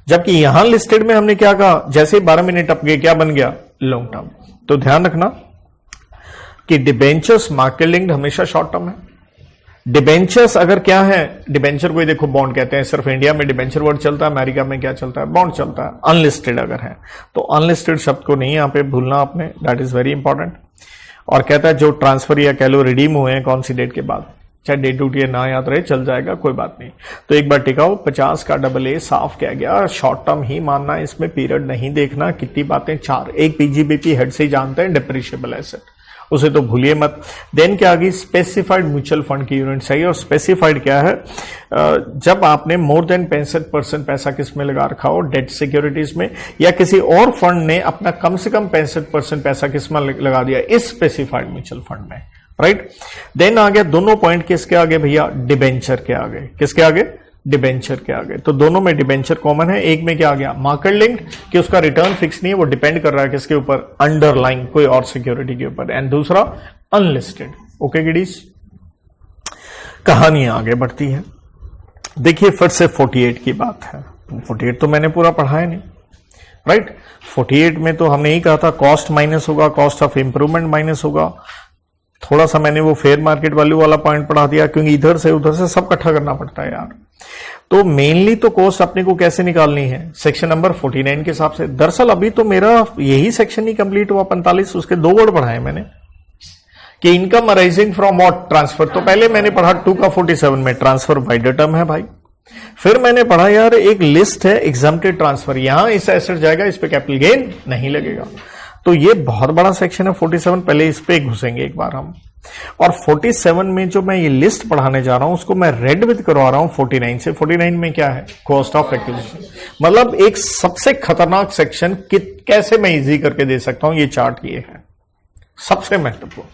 जबकि यहां लिस्टेड में हमने क्या कहा, जैसे 12 मिनट टप गए क्या बन गया, लॉन्ग टर्म। तो ध्यान रखना कि डिबेंचर्स मार्केट लिंक्ड हमेशा शॉर्ट टर्म है। डिबेंचर्स अगर क्या है, डिबेंचर को देखो बॉन्ड कहते हैं, सिर्फ इंडिया में डिबेंचर वर्ड चलता है, अमेरिका में क्या चलता है, बॉन्ड चलता है। अनलिस्टेड अगर है तो अनलिस्टेड शब्द को नहीं यहां पे भूलना आपने, दैट इज वेरी इंपॉर्टेंट। और कहता है जो ट्रांसफर या कह लो रिडीम हुए हैं कौन सी डेट के बाद, चाहे डेट डूट ना याद रहे चल जाएगा, कोई बात नहीं। तो एक बार टिकाओ, 50 का AA साफ किया गया, शॉर्ट टर्म ही मानना, इसमें पीरियड नहीं देखना। कितनी बातें, 4, एक पीजीबीपी हेड से ही जानते हैं, डिप्रिशिएबल एसेट, उसे तो भूलिए मत। देन क्या आ गई, स्पेसिफाइड म्यूचुअल फंड की यूनिट चाहिए। और स्पेसिफाइड क्या है, जब आपने मोर देन 65% पैसा किस में लगा रखा हो, डेट सिक्योरिटीज में, या किसी और फंड ने अपना कम से कम 65% पैसा किस में लगा दिया, इस स्पेसिफाइड म्यूचुअल फंड में, राइट। देन आ गया दोनों पॉइंट किसके आगे भैया, डिबेंचर के आगे। किसके आगे, डिबेंचर के आगे। तो दोनों में डिबेंचर कॉमन है। एक में क्या आ गया, मार्केट लिंक्ड, कि उसका रिटर्न फिक्स नहीं है, वो डिपेंड कर रहा है किसके ऊपर, अंडरलाइंग कोई और सिक्योरिटी के ऊपर। एंड दूसरा अनलिस्टेड। ओके किडीज, कहानी आगे बढ़ती है। देखिए फिर से 48 की बात है। 48 तो मैंने पूरा पढ़ा है नहीं, राइट। 48 में तो हमने ही कहा था कॉस्ट माइनस होगा, कॉस्ट ऑफ इंप्रूवमेंट माइनस होगा, थोड़ा सा मैंने वो फेयर मार्केट वैल्यू वाला पॉइंट पढ़ा दिया, क्योंकि इधर से उधर से सब इकट्ठा करना पड़ता है यार। तो मेनली तो कॉस्ट अपने को कैसे निकालनी है, सेक्शन नंबर 49 के हिसाब से। दरअसल अभी तो मेरा यही सेक्शन ही कंप्लीट हुआ 45, उसके 2 वर्ड पढ़ाए मैंने कि income arising from what, transfer. तो पहले मैंने पढ़ा 2 का 47 में ट्रांसफर बाय टर्म है भाई। फिर मैंने पढ़ा यार एक लिस्ट है एग्जम्प्टेड ट्रांसफर, यहां इस एसेट जाएगा, इस पे कैपिटल गेन नहीं लगेगा। तो ये बहुत बड़ा सेक्शन है 47, पहले इस पे घुसेंगे एक बार हम। और 47 में जो मैं ये लिस्ट पढ़ाने जा रहा हूं उसको मैं रेड विद करवा रहा हूं 49 से। 49 में क्या है, कॉस्ट ऑफ एक्विजिशन, मतलब एक सबसे खतरनाक सेक्शन कैसे मैं इजी करके दे सकता हूं, ये चार्ट ये है सबसे महत्वपूर्ण।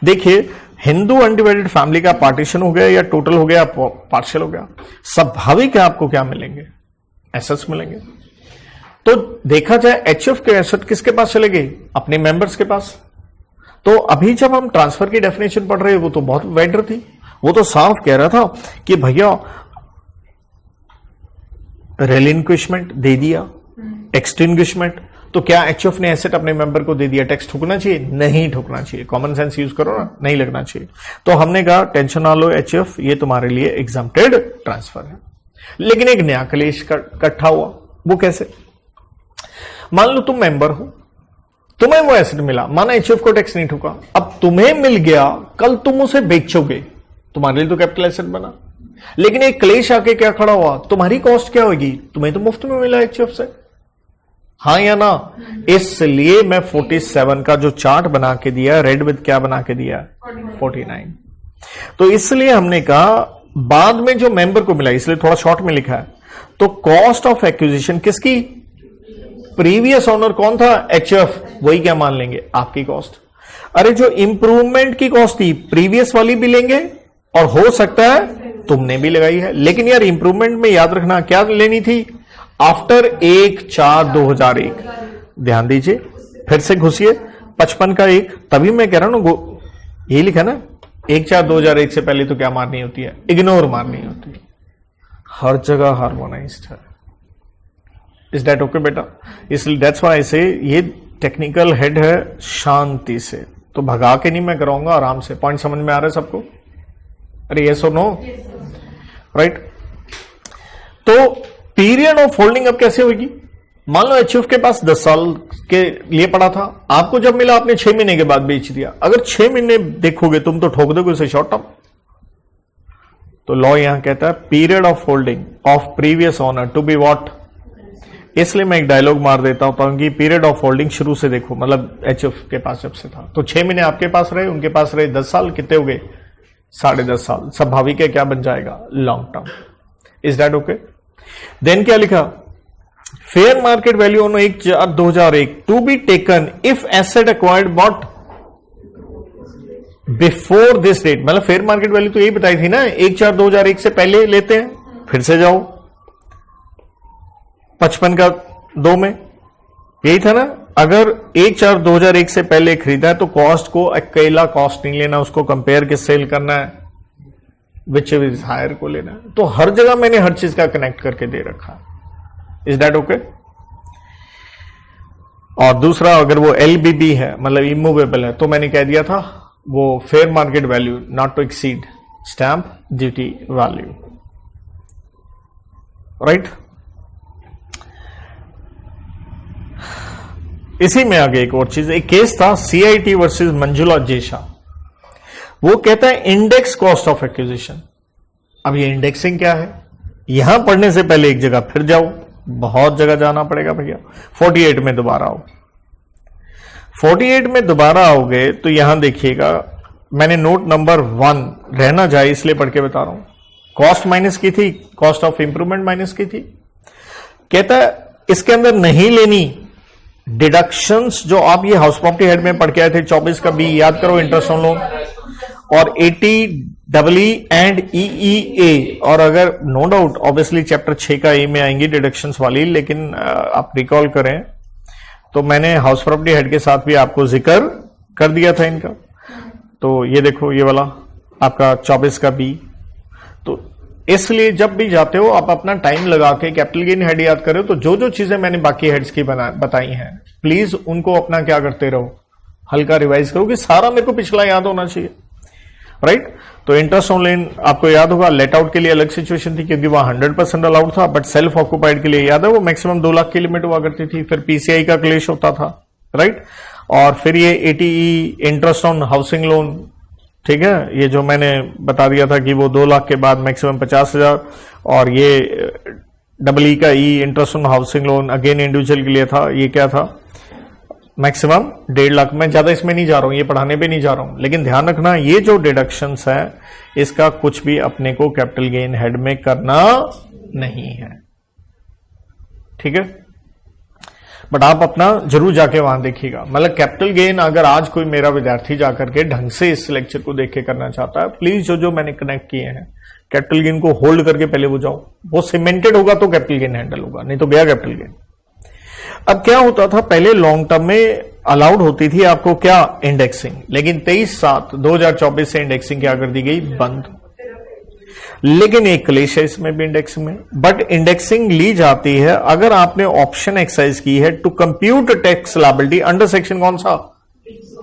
देखिए हिंदू अनडिवाइडेड फैमिली का पार्टीशन हो गया या टोटल हो गया पार्शियल हो गया, स्वाभाविक है आपको क्या मिलेंगे, एसेट्स मिलेंगे। तो देखा जाए एचएफ के एसेट किसके पास चले गए, अपने मेंबर्स के पास। तो अभी जब हम ट्रांसफर की डेफिनेशन पढ़ रहे हैं वो तो बहुत वाइडर थी, वो तो साफ कह रहा था कि भैया रेलिंक्विशमेंट दे दिया, एक्सटिंग्विशमेंट, तो क्या एचएफ ने एसेट अपने मेंबर को दे दिया, टैक्स ठुकना चाहिए, नहीं ठुकना चाहिए, कॉमन सेंस यूज करो ना, नहीं लगना चाहिए। तो हमने कहा टेंशन ना लो एचएफ, ये तुम्हारे लिए एग्जम्प्टेड ट्रांसफर है। लेकिन एक नया क्लेश इकट्ठा हुआ, वो कैसे, मान लो तुम मेंबर हो, तुम्हें वो एसेट मिला, माना एचएफ को टैक्स नहीं ठुका, अब तुम्हें मिल गया, कल तुम उसे बेचोगे, तुम्हारे लिए तो कैपिटल एसेट बना। लेकिन एक क्लेश आके क्या खड़ा हुआ, तुम्हारी कॉस्ट क्या होगी, तुम्हें तो मुफ्त में मिला एचएफ से, हाँ या ना। इसलिए मैं 47 का जो चार्ट बना के दिया, रेड विद क्या बना के दिया, 49। तो इसलिए हमने कहा बाद में जो मेंबर को मिला, इसलिए थोड़ा शॉर्ट में लिखा है। तो कॉस्ट ऑफ एक्विजिशन किसकी, प्रीवियस ओनर कौन था, एचएफ, वही क्या मान लेंगे, आपकी कॉस्ट। अरे जो इंप्रूवमेंट की कॉस्ट थी प्रीवियस वाली भी लेंगे, और हो सकता है तुमने भी लगाई है, लेकिन यार इंप्रूवमेंट में याद रखना क्या लेनी थी, आफ्टर 1/4/2001। ध्यान दीजिए, फिर से घुसिए 55 का 1, तभी मैं कह रहा हूं ना, ये लिखा ना 1/4/2001 से पहले तो क्या मारनी होती है, इग्नोर मारनी होती है, हर जगह हार्मोनाइज्ड है। इज दैट ओके बेटा, इसलिए दैट्स व्हाई से ये टेक्निकल हेड है, शांति से, तो भगा के नहीं मैं कराऊंगा, आराम से। पॉइंट समझ में आ रहा है सबको, अरे यस और नो, राइट। तो पीरियड ऑफ होल्डिंग अब कैसे होगी, मान लो एचएफ के पास 10 साल के लिए पड़ा था, आपको जब मिला आपने 6 महीने के बाद बेच दिया। अगर 6 महीने देखोगे तुम तो ठोक दोगे उसे शॉर्ट टर्म। तो लॉ यहां कहता है period of holding of previous owner to be what, इसलिए मैं एक डायलॉग मार देता हूं कि पीरियड ऑफ होल्डिंग शुरू से देखो, मतलब एचएफ के पास जब से था, तो 6 महीने आपके पास रहे, उनके पास रहे 10 साल, कितने हो गए, 10.5 साल। स्वाभाविक है क्या बन जाएगा, long term. Is that okay. Then क्या लिखा, fair market value on 1/4/2001 to be taken if asset acquired what before this date, मतलब फेयर मार्केट वैल्यू तो यही बताई थी ना, 1/4/2001 से पहले लेते हैं। फिर से जाओ 55 का 2 में यही था ना, अगर 1/4/2001 से पहले खरीदा है तो कॉस्ट को अकेला कॉस्ट नहीं लेना, उसको कंपेयर के सेल करना है, विच इज हायर को लेना है। तो हर जगह मैंने हर चीज का कनेक्ट करके दे रखा है। Is that okay. और दूसरा, अगर वो एलबीबी है मतलब इमूवेबल है, तो मैंने कह दिया था वो fair market value not to exceed stamp duty value, right. इसी में आगे एक और चीज, एक केस था सीआईटी वर्सेस मंजुला जेशा, वो कहता है इंडेक्स कॉस्ट ऑफ एक्विजिशन। अब ये इंडेक्सिंग क्या है, यहां पढ़ने से पहले एक जगह फिर जाओ, बहुत जगह जाना पड़ेगा भैया। 48 में दोबारा आओ, 48 में दोबारा आओगे तो यहां देखिएगा, मैंने नोट नंबर 1 रहना जाए इसलिए पढ़ के बता रहा हूं, कॉस्ट माइनस की थी, कॉस्ट ऑफ इंप्रूवमेंट माइनस की थी। कहता है इसके अंदर नहीं लेनी डिडक्शंस, जो आप ये हाउस प्रॉपर्टी हेड में पढ़ के आए थे, 24 का बी याद करो, इंटरेस्ट ऑन लोन, और 80 एंड EEA। और अगर नो डाउट ऑब्वियसली चैप्टर 6 का ए में आएंगी डिडक्शंस वाली, लेकिन आप रिकॉल करें तो मैंने हाउस प्रॉपर्टी हेड के साथ भी आपको जिक्र कर दिया था इनका। तो ये देखो, ये वाला आपका 24 का बी। तो इसलिए जब भी जाते हो आप अपना टाइम लगा के कैपिटल गेन हेड याद करो, तो जो जो चीजें मैंने बाकी हेड्स की बताई हैं, प्लीज उनको अपना क्या करते रहो, हल्का रिवाइज करो कि सारा मेरे को पिछला याद होना चाहिए, राइट। तो इंटरेस्ट ऑन लोन आपको याद होगा, लेट आउट के लिए अलग सिचुएशन थी क्योंकि वहां 100% अलाउड था, बट सेल्फ ऑक्यूपाइड के लिए याद है वो मैक्सिमम 2 लाख की लिमिट हुआ करती थी। फिर पीसीआई का क्लेश होता था, राइट। और फिर ये ATE interest on housing loan, ठीक है, ये जो मैंने बता दिया था कि वो 2 लाख के बाद मैक्सिमम 50,000, और ये डबल ई का E interest on housing loan again individual के लिए था, ये क्या था मैक्सिमम 1.5 लाख। मैं ज्यादा इसमें नहीं जा रहा हूं, ये पढ़ाने पे नहीं जा रहा हूं, लेकिन ध्यान रखना ये जो डिडक्शंस है इसका कुछ भी अपने को कैपिटल गेन हेड में करना नहीं है, ठीक है। बट आप अपना जरूर जाके वहां देखिएगा, मतलब कैपिटल गेन अगर आज कोई मेरा विद्यार्थी जाकर के ढंग से इस लेक्चर को देख के करना चाहता है, प्लीज जो जो मैंने कनेक्ट किए हैं कैपिटल गेन को होल्ड करके पहले वो जाओ, वो सीमेंटेड होगा तो कैपिटल गेन हैंडल होगा, नहीं तो गया कैपिटल गेन। अब क्या होता था, पहले लॉन्ग टर्म में अलाउड होती थी आपको क्या इंडेक्सिंग, लेकिन 23/7/2024 से इंडेक्सिंग क्या कर दी गई, बंद। लेकिन एक क्लेश है इसमें भी इंडेक्सिंग में, बट इंडेक्सिंग ली जाती है अगर आपने ऑप्शन एक्सरसाइज की है to compute tax liability under section कौन सा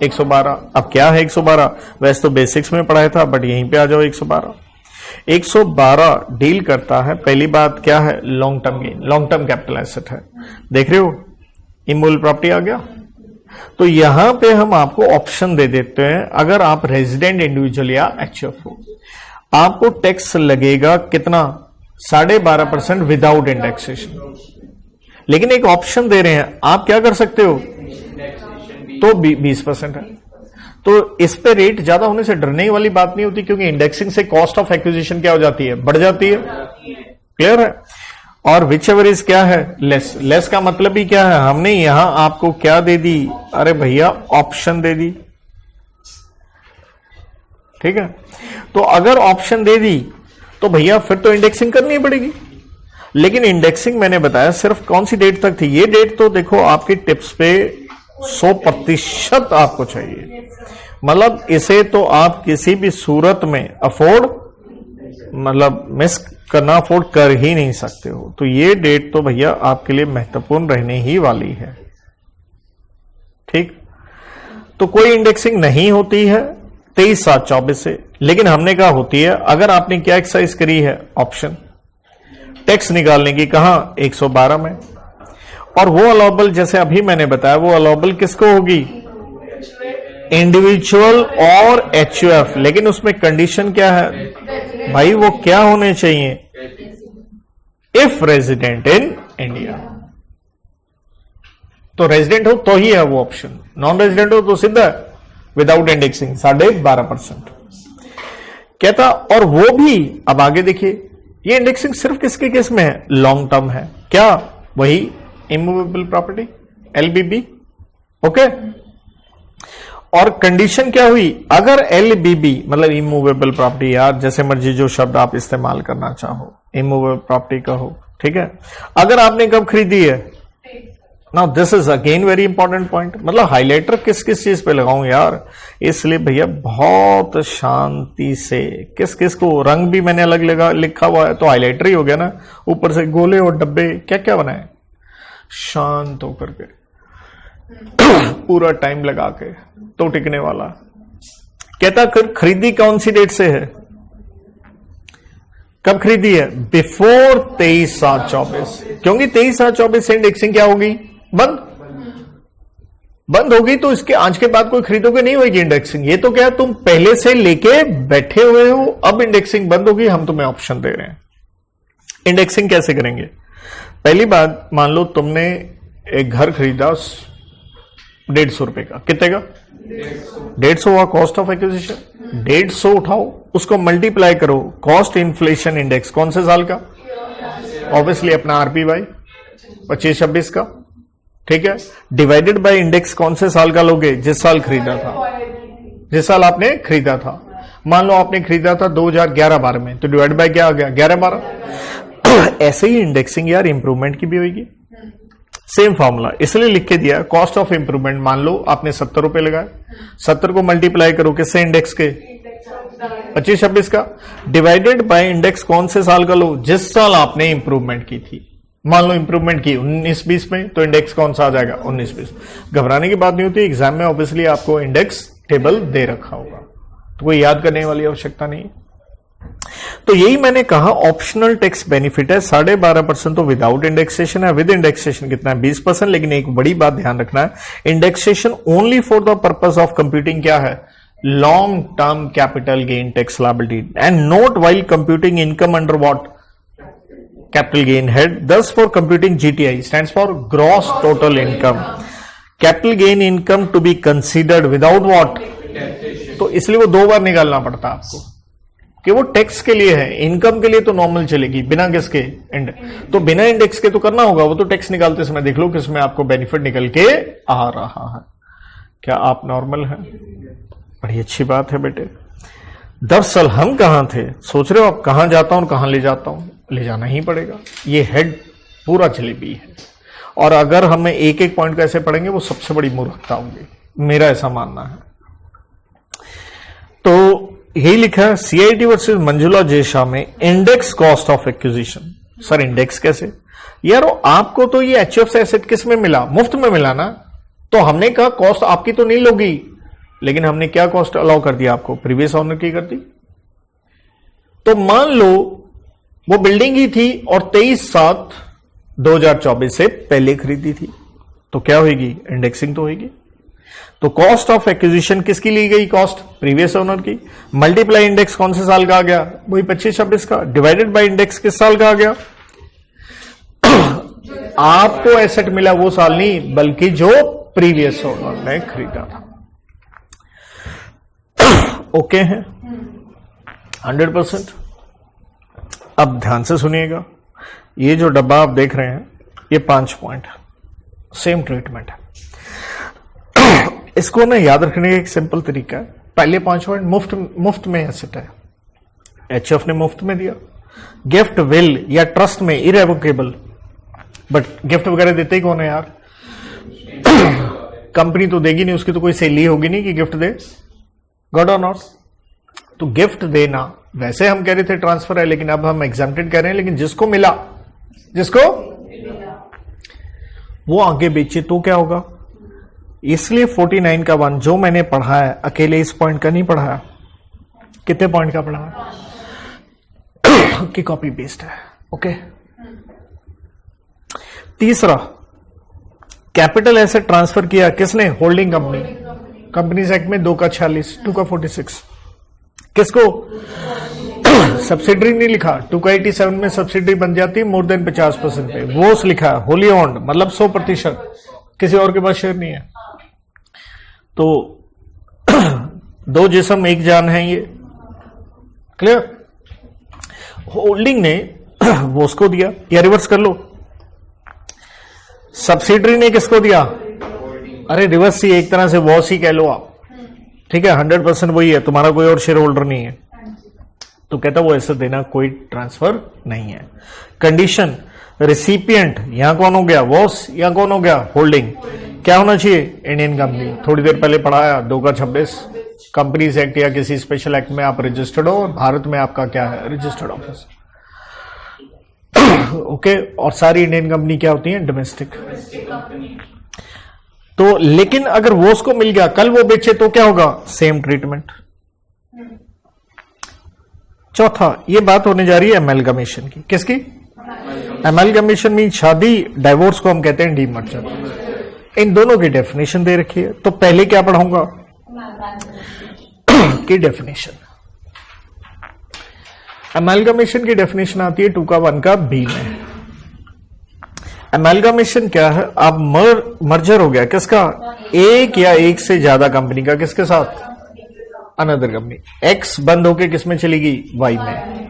112। अब क्या है 112, वैसे तो बेसिक्स में पढ़ाया था, बट यहीं पे आ जाओ 112 डील करता है। पहली बात क्या है, long term gain, long term capital asset है, देख रहे हो इमूवेबल प्रॉपर्टी आ गया। तो यहां पे हम आपको ऑप्शन दे देते हैं, अगर आप रेजिडेंट इंडिविजुअल या एचएफ हो, आपको टैक्स लगेगा कितना 12.5% विदाउट इंडेक्सेशन, लेकिन एक ऑप्शन दे रहे हैं आप क्या कर सकते हो, तो 20% है। तो इस पे रेट ज्यादा होने से डरने वाली बात नहीं होती, क्योंकि इंडेक्सिंग से कॉस्ट ऑफ एक्विजिशन क्या हो जाती है, बढ़ जाती है, क्लियर है। और विच एवर इज क्या है, लेस। लेस का मतलब ही क्या है, हमने यहां आपको क्या दे दी, अरे भैया ऑप्शन दे दी, ठीक है। तो अगर ऑप्शन दे दी तो भैया फिर तो इंडेक्सिंग करनी पड़ेगी, लेकिन इंडेक्सिंग मैंने बताया सिर्फ कौन सी डेट तक थी, ये डेट तो देखो आपकी टिप्स पे 100% आपको चाहिए, मतलब इसे तो आप किसी भी सूरत में अफोर्ड मतलब मिस करना अफोर्ड कर ही नहीं सकते हो। तो ये डेट तो भैया आपके लिए महत्वपूर्ण रहने ही वाली है, ठीक। तो कोई इंडेक्सिंग नहीं होती है 23/7/24 से, लेकिन हमने कहा होती है अगर आपने क्या एक्सरसाइज करी है, ऑप्शन टैक्स निकालने की, कहां 112 में। और वो अलाउबल जैसे अभी मैंने बताया, वो अलाउबल किसको होगी, इंडिविजुअल और एचयूएफ, लेकिन उसमें कंडीशन क्या है भाई, वो क्या होने चाहिए, इफ रेजिडेंट इन इंडिया। तो रेजिडेंट हो तो ही है वो ऑप्शन, नॉन रेजिडेंट हो तो सीधा विदाउट इंडेक्सिंग 12.5% कहता। और वो भी अब आगे देखिए, ये इंडेक्सिंग सिर्फ किसके केस में है, लॉन्ग टर्म है, क्या वही इमूवेबल प्रॉपर्टी एलबीबी, ओके। और कंडीशन क्या हुई, अगर एलबीबी मतलब इमूवेबल प्रॉपर्टी, यार जैसे मर्जी जो शब्द आप इस्तेमाल करना चाहो, इमूवेबल प्रॉपर्टी का हो, ठीक है। अगर आपने कब खरीदी है, now this is again very important point, मतलब हाइलाइटर किस किस चीज पे लगाऊं यार, इसलिए भैया बहुत शांति से, किस किस को रंग भी मैंने अलग लगा लिखा हुआ है, तो हाइलाइटर ही हो गया ना, ऊपर से गोले और डब्बे क्या क्या बनाए, शांत होकर के पूरा टाइम लगा के तो टिकने वाला। कहता खरीदी कौन सी डेट से है, कब खरीदी है, बिफोर 23/7/24, क्योंकि 23/7/24 से इंडेक्सिंग क्या होगी, बंद होगी। तो इसके आज के बाद कोई खरीदोगे नहीं होगी इंडेक्सिंग, ये तो क्या तुम पहले से लेके बैठे हुए हो, अब इंडेक्सिंग बंद होगी, हम तुम्हें ऑप्शन दे रहे हैं। इंडेक्सिंग कैसे करेंगे, पहली बात मान लो तुमने एक घर खरीदा 150 रुपए का, कितने का 150 हुआ कॉस्ट ऑफ एक्विजिशन, 150 उठाओ उसको मल्टीप्लाई करो कॉस्ट इन्फ्लेशन इंडेक्स कौन से साल का, ऑब्वियसली अपना आरपीवाई 25-26 का, ठीक है, डिवाइडेड बाय इंडेक्स कौन से साल का लोगे, जिस साल खरीदा था, जिस साल आपने खरीदा था। मान लो आपने खरीदा था 2011-12 में, तो डिवाइड बाय क्या आ गया 11-12। ऐसे ही इंडेक्सिंग यार इंप्रूवमेंट की भी होगी, सेम फॉर्मूला इसलिए लिख के दिया, कॉस्ट ऑफ इंप्रूवमेंट मान लो आपने 70 रुपए लगाए, 70 को मल्टीप्लाई करो किससे, इंडेक्स के 25-26 का, डिवाइडेड बाय इंडेक्स कौन से साल का लो, जिस साल आपने इंप्रूवमेंट की थी। मान लो इंप्रूवमेंट की 19-20 में, तो इंडेक्स कौन सा आ जाएगा 19-20। घबराने की बात नहीं होती, एग्जाम में ऑब्वियसली आपको इंडेक्स टेबल दे रखा होगा, तो कोई याद करने वाली आवश्यकता नहीं। तो यही मैंने कहा ऑप्शनल टैक्स बेनिफिट है 12.5% तो विदाउट इंडेक्सेशन है, विद इंडेक्सेशन कितना है 20%। लेकिन एक बड़ी बात ध्यान रखना है, indexation only for the purpose of computing क्या है, long term capital gain tax liability and not while computing income under what capital gain head. Thus for computing GTI stands for gross total income. Capital gain income to be considered without what? तो इसलिए वो 2 बार निकालना पड़ता है आपको कि वो tax के लिए है, इनकम के लिए तो नॉर्मल चलेगी बिना किसके तो बिना इंडेक्स के तो करना होगा, वो तो टैक्स निकालते समय देख लो किसमें आपको बेनिफिट निकल के आ रहा है। क्या आप नॉर्मल हैं? बड़ी अच्छी बात है बेटे। दरअसल हम कहां थे, सोच रहे हो आप कहां जाता हूं और कहां ले जाता हूं, ले जाना ही पड़ेगा, ये हेड पूरा जलेबी है। और अगर हमें एक एक पॉइंट कैसे पढ़ेंगे वो सबसे बड़ी मूर्खता होगी, मेरा ऐसा मानना है। तो यही लिखा है सीआईटी वर्सेस मंजुला जेशा में index cost of acquisition. Sir index कैसे यार, आपको तो ये एचएफ से एसेट किस में मिला, मुफ्त में मिला ना, तो हमने कहा कॉस्ट आपकी तो नहीं लोगी, लेकिन हमने क्या कॉस्ट अलाउ कर दिया आपको, प्रीवियस ऑनर की कर दी। तो मान लो वो बिल्डिंग ही थी और 23/7/2024 से पहले खरीदी थी, तो क्या होगी, इंडेक्सिंग तो होगी। तो कॉस्ट ऑफ एक्विजिशन किसकी ली गई, कॉस्ट प्रीवियस ओनर की, मल्टीप्लाई इंडेक्स कौन से साल का आ गया, वही 25-26 का, डिवाइडेड बाय इंडेक्स किस साल का आ गया। आपको एसेट मिला वो साल नहीं, बल्कि जो प्रीवियस ओनर ने खरीदा था। ओके है 100%। अब ध्यान से सुनिएगा, ये जो डब्बा आप देख रहे हैं ये 5 पॉइंट सेम ट्रीटमेंट है। इसको ना याद रखने का एक सिंपल तरीका है, पहले 5 पॉइंट मुफ्त में एसेट है, एचएफ ने मुफ्त में दिया, गिफ्ट विल या ट्रस्ट में इरेवोकेबल, बट गिफ्ट वगैरह देते ही कौन है यार, कंपनी तो देगी नहीं, उसकी तो कोई सैलरी होगी नहीं कि गिफ्ट दे, गॉड और नॉट। तो गिफ्ट देना वैसे हम कह रहे थे ट्रांसफर है, लेकिन अब हम एग्जाम्प्टेड कह रहे हैं, लेकिन जिसको मिला, जिसको वो आगे बेचे तो क्या होगा। इसलिए 49 का 1 जो मैंने पढ़ा है अकेले इस पॉइंट का नहीं पढ़ा है, कितने पॉइंट का पढ़ा है कि कॉपी पेस्ट है। ओके। तीसरा, कैपिटल एसेट ट्रांसफर किया किसने, होल्डिंग कंपनी, कंपनीज एक्ट में 2 का 46, 2 का 46, किसको, सब्सिडरी नहीं लिखा, 2 का 87 में सब्सिडरी बन जाती है मोर देन 50% पे, वो लिखा है होली ओन्ड, मतलब 100%, किसी और के पास शेयर नहीं है। तो 2 जिस्म 1 जान है, ये क्लियर। होल्डिंग ने वो उसको दिया, या रिवर्स कर लो, सब्सिडरी ने किसको दिया, अरे रिवर्स ही, एक तरह से वॉस ही कह लो आप, ठीक है, 100% वही है, तुम्हारा कोई और शेयर होल्डर नहीं है, तो कहता वो ऐसे देना कोई ट्रांसफर नहीं है। कंडीशन, रिसिपिएंट यहां कौन हो गया, वॉस, यहां कौन हो गया, होल्डिंग, क्या होना चाहिए, इंडियन कंपनी। थोड़ी देर पहले पढ़ाया 2 का 26, कंपनीज एक्ट या किसी स्पेशल एक्ट में आप रजिस्टर्ड हो, और भारत में आपका क्या है, रजिस्टर्ड ऑफिस। ओके। और सारी इंडियन कंपनी क्या होती है, डोमेस्टिक। तो लेकिन अगर वो उसको मिल गया, कल वो बेचे तो क्या होगा, सेम ट्रीटमेंट। चौथा, ये बात होने जा रही है एमैलगमेशन की, किसकी, एमैलगमेशन मीन शादी, डाइवोर्स को हम कहते हैं डीमर्जर। इन दोनों की डेफिनेशन दे रखी है, तो पहले क्या पढ़ाऊंगा की डेफिनेशन। एमैलगमेशन की डेफिनेशन आती है 2 का 1 का बी में। एमैलगमेशन क्या है, अब मर्जर हो गया किसका, एक या एक से ज्यादा कंपनी का, किसके साथ, अनदर कंपनी, एक्स बंद होके किस में चलेगी, वाई में,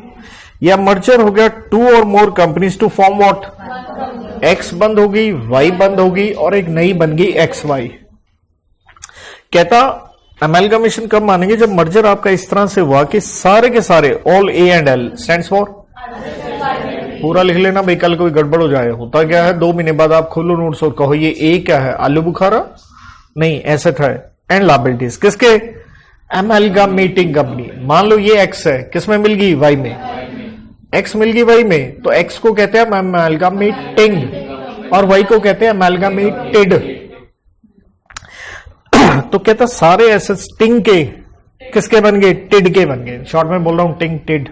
या मर्जर हो गया 2 और more companies to form what, X बंद होगी, वाई बंद होगी, और एक नई बन गई एक्स वाई। कहता एमैलगमेशन कब मानेंगे, जब मर्जर आपका इस तरह से हुआ कि सारे के सारे, all A and L stands for, पूरा लिख लेना भाई, कल कोई गड़बड़ हो जाए। होता क्या है, 2 महीने बाद आप खोलो नोट्स और कहो ये ए क्या है, आलू बुखारा नहीं, एसेट है, एंड लायबिलिटीज किसके, एमैलगमेटिंग कंपनी। मान लो ये एक्स है, किस में मिल गई, वाई में, एक्स मिल गई वाई में, तो एक्स को कहते हैं अमेलगामेटिंग और वाई को कहते हैं अमेलगामेटेड। तो कहता सारे एसेट्स टिंग के किसके बन गए? टिड के बन गए। शॉर्ट में बोल रहा हूं टिंग टिड।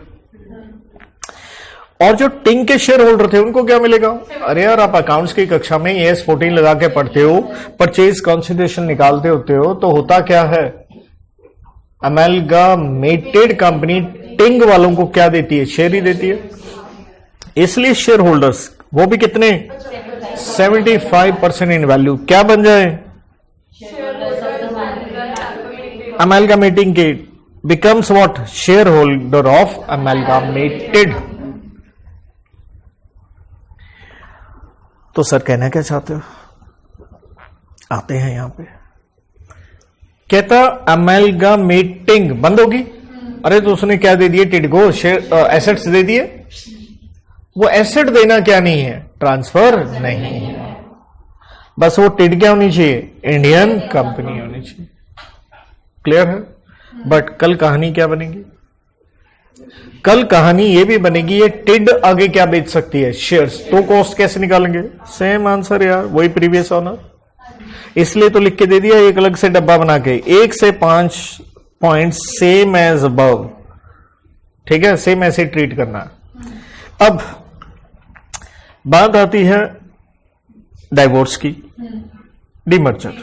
और जो टिंग के शेयर होल्डर थे उनको क्या मिलेगा? अरे यार, आप अकाउंट्स की कक्षा में AS 14 लगा के पढ़ते हो, परचेज कंसिडरेशन निकालते होते हो, तो होता क्या है? अमेलगामेटेड कंपनी टिंग वालों को क्या देती है? शेयर ही देती है। इसलिए शेयर होल्डर्स वो भी कितने? 75% इन वैल्यू क्या बन जाए? अमेलगामेटिंग के becomes what? Share holder of amalgamated. तो सर कहना क्या चाहते हो? आते हैं यहां पे। कहता अमेलगामेटिंग बंद होगी। अरे तो उसने क्या दे दिए? टिड को शेयर एसेट्स दे दिए। वो एसेट देना क्या नहीं है? ट्रांसफर नहीं है। बस वो टिड क्या होनी चाहिए? इंडियन कंपनी होनी चाहिए। क्लियर है? बट कल कहानी क्या बनेगी? कल कहानी ये भी बनेगी, ये टिड आगे क्या बेच सकती है? शेयर्स। तो कॉस्ट कैसे निकालेंगे? सेम आंसर यार, वही प्रीवियस ऑनर। इसलिए तो लिख के दे दिया एक अलग से डब्बा बना के, 1 से 5 पॉइंट सेम एज अबव। ठीक है, सेम ऐसे ट्रीट करना। अब बात आती है डाइवोर्स की, डीमर्जर।